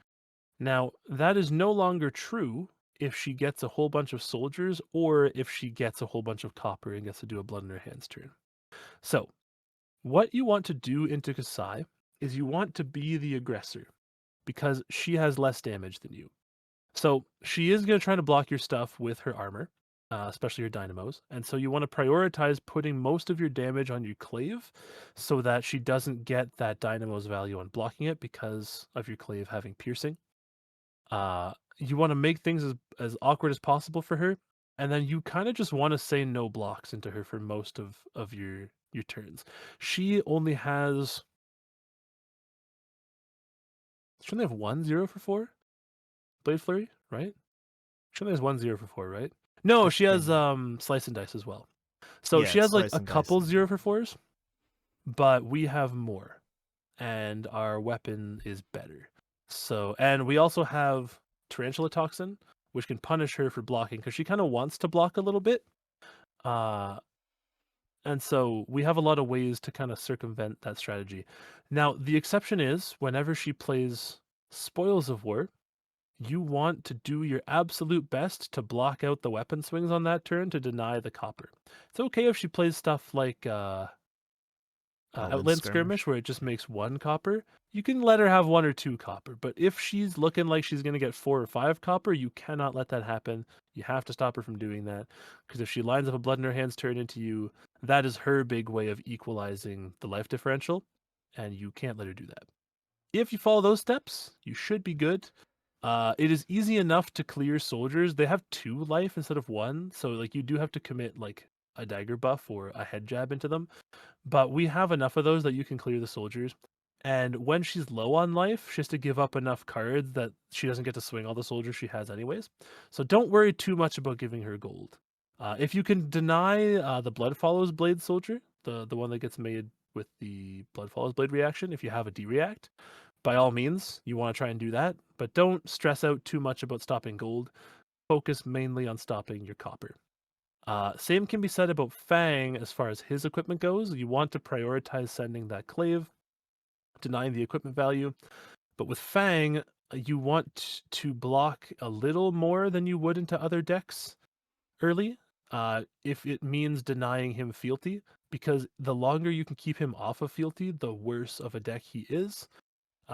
Now, that is no longer true if she gets a whole bunch of soldiers or if she gets a whole bunch of copper and gets to do a blood in her hands turn. So, what you want to do into Kasai is you want to be the aggressor because she has less damage than you. So she is going to try to block your stuff with her armor, especially your dynamos. And so you want to prioritize putting most of your damage on your clave so that she doesn't get that dynamo's value on blocking it because of your clave having piercing. You want to make things as awkward as possible for her. And then you kind of just want to say no blocks into her for most of your turns. She only has. She only have 1-0 for 4? Blade Flurry, right? She only has 1-0 for 4, right? No, I she has think. Slice and Dice as well. So Yeah, she it's has like slice a and dice. couple 0 for 4s, but we have more. And our weapon is better. So, and we also have Tarantula Toxin, which can punish her for blocking because she kind of wants to block a little bit. And so we have a lot of ways to kind of circumvent that strategy. Now, the exception is whenever she plays Spoils of War, you want to do your absolute best to block out the weapon swings on that turn to deny the copper. It's okay if she plays stuff like Outland Skirmish, where it just makes 1 copper. You can let her have 1 or 2 copper, but if she's looking like she's going to get 4 or 5 copper, you cannot let that happen. You have to stop her from doing that, because if she lines up a blood in her hands turn into you, that is her big way of equalizing the life differential, and you can't let her do that. If you follow those steps, you should be good. It is easy enough to clear soldiers. They have 2 life instead of 1, so like you do have to commit like a dagger buff or a head jab into them. But we have enough of those that you can clear the soldiers. And when she's low on life, she has to give up enough cards that she doesn't get to swing all the soldiers she has anyways. So don't worry too much about giving her gold. If you can deny the Blood Follows Blade soldier, the one that gets made with the Blood Follows Blade reaction, if you have a D-react, by all means, you want to try and do that. But don't stress out too much about stopping gold. Focus mainly on stopping your copper. Same can be said about Fang as far as his equipment goes. You want to prioritize sending that clave, denying the equipment value. But with Fang, you want to block a little more than you would into other decks early, if it means denying him fealty, because the longer you can keep him off of fealty, the worse of a deck he is.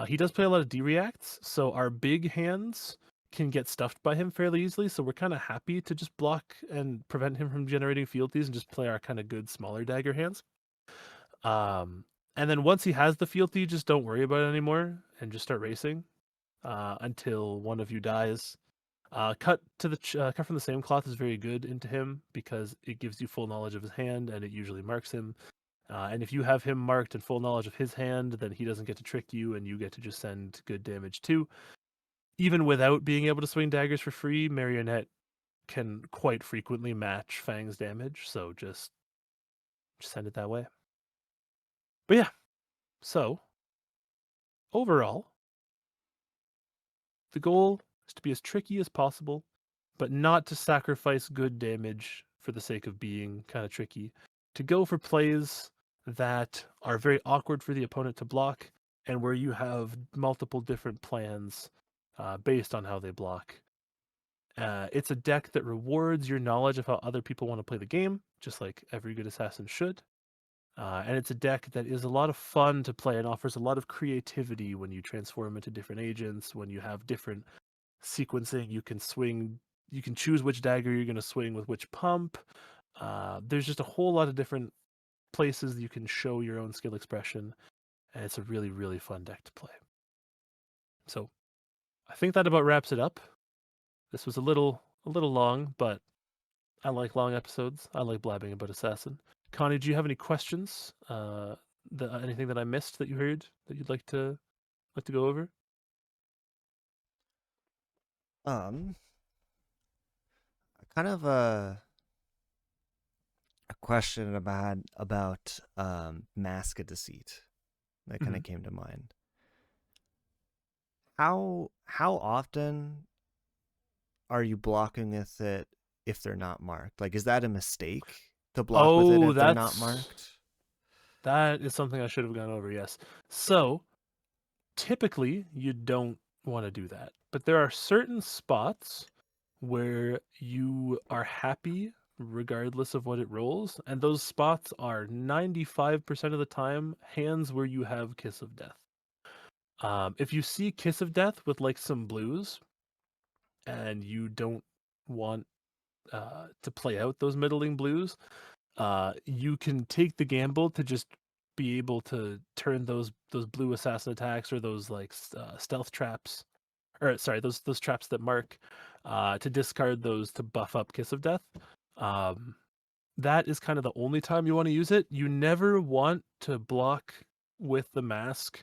He does play a lot of D-reacts, so our big hands can get stuffed by him fairly easily, so we're kind of happy to just block and prevent him from generating fealties and just play our kind of good smaller dagger hands. And then once he has the fealty, just don't worry about it anymore and just start racing until one of you dies. Cut from the same cloth is very good into him because it gives you full knowledge of his hand and it usually marks him. And if you have him marked and full knowledge of his hand, then he doesn't get to trick you and you get to just send good damage too. Even without being able to swing daggers for free, Marionette can quite frequently match Fang's damage, so just send it that way. But yeah, so overall, the goal is to be as tricky as possible, but not to sacrifice good damage for the sake of being kind of tricky. To go for plays that are very awkward for the opponent to block, and where you have multiple different plans based on how they block. It's a deck that rewards your knowledge of how other people want to play the game, just like every good assassin should. And it's a deck that is a lot of fun to play and offers a lot of creativity when you transform into different agents, when you have different sequencing, you can choose which dagger you're going to swing with which pump. There's just a whole lot of different places you can show your own skill expression, and it's a really, really fun deck to play. So I think that about wraps it up. This was a little long, but I like long episodes. I like blabbing about Assassin. Connie, do you have any questions? Anything that I missed that you heard that you'd like to go over? Kind of a question about Mask of Deceit that kind of came to mind. How often are you blocking with it if they're not marked? Like, is that a mistake to block with it if they're not marked? That is something I should have gone over, yes. So, typically, you don't want to do that. but there are certain spots where you are happy regardless of what it rolls, and those spots are 95% of the time hands where you have Kiss of Death. If you see Kiss of Death with like some blues, and you don't want to play out those middling blues, you can take the gamble to just be able to turn those blue assassin attacks or those like stealth traps, or sorry, those traps that mark, to discard those to buff up Kiss of Death. That is kind of the only time you want to use it. You never want to block with the mask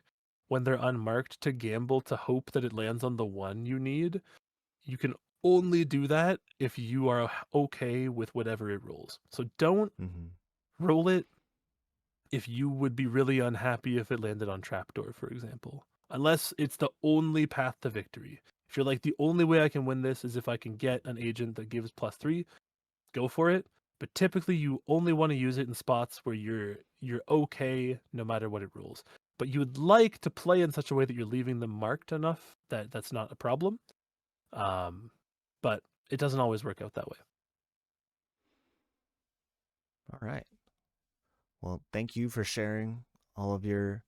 when they're unmarked to gamble to hope that it lands on the one you need. You can only do that if you are okay with whatever it rolls. So don't roll it if you would be really unhappy if it landed on Trapdoor, for example. Unless it's the only path to victory. If you're like, the only way I can win this is if I can get an agent that gives +3, go for it. But typically you only want to use it in spots where you're okay no matter what it rolls. But you would like to play in such a way that you're leaving them marked enough that that's not a problem. But it doesn't always work out that way. All right. Well, thank you for sharing all of your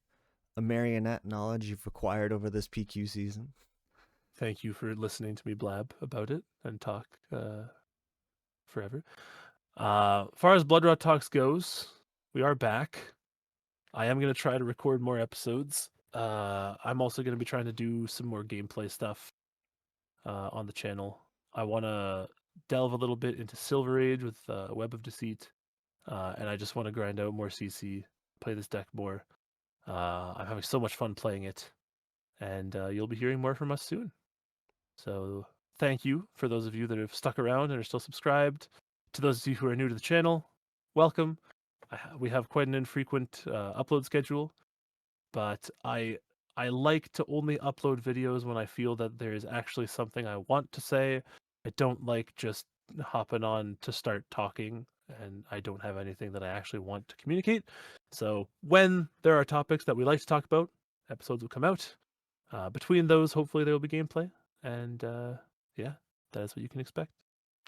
Marionette knowledge you've acquired over this PQ season. Thank you for listening to me blab about it and talk forever. Far as Bloodrot Talks goes, we are back. I am going to try to record more episodes. I'm also going to be trying to do some more gameplay stuff on the channel. I want to delve a little bit into Silver Age with Web of Deceit, and I just want to grind out more CC, play this deck more. I'm having so much fun playing it, and you'll be hearing more from us soon. So thank you for those of you that have stuck around and are still subscribed. To those of you who are new to the channel, welcome. We have quite an infrequent upload schedule, but I like to only upload videos when I feel that there is actually something I want to say. I don't like just hopping on to start talking and I don't have anything that I actually want to communicate. So when there are topics that we like to talk about, episodes will come out. Between those, hopefully there will be gameplay. And yeah, that is what you can expect.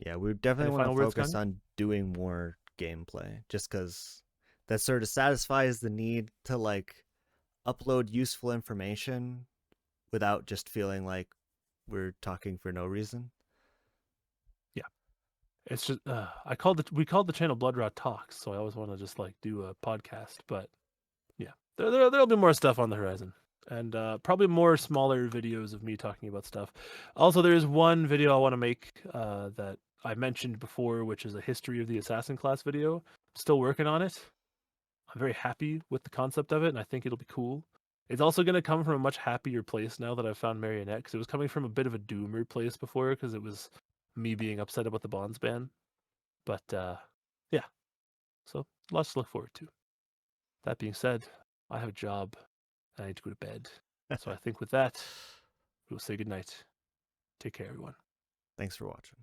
Yeah, we definitely Any want to final words, focus Kanye? on doing more gameplay, just because that sort of satisfies the need to like upload useful information without just feeling like we're talking for no reason. Yeah, it's just we called the channel Bloodrot Talks, so I always want to just like do a podcast. But yeah, there'll be more stuff on the horizon, and probably more smaller videos of me talking about stuff. Also, there is one video I want to make that I mentioned before, which is a history of the assassin class video. I'm still working on it. I'm very happy with the concept of it, and I think it'll be cool. It's also going to come from a much happier place now that I've found Marionette, because it was coming from a bit of a doomer place before, because it was me being upset about the Bonds ban. But yeah, so lots to look forward to. That being said, I have a job. I need to go to bed. So I think with that, we'll say goodnight. Take care, everyone. Thanks for watching.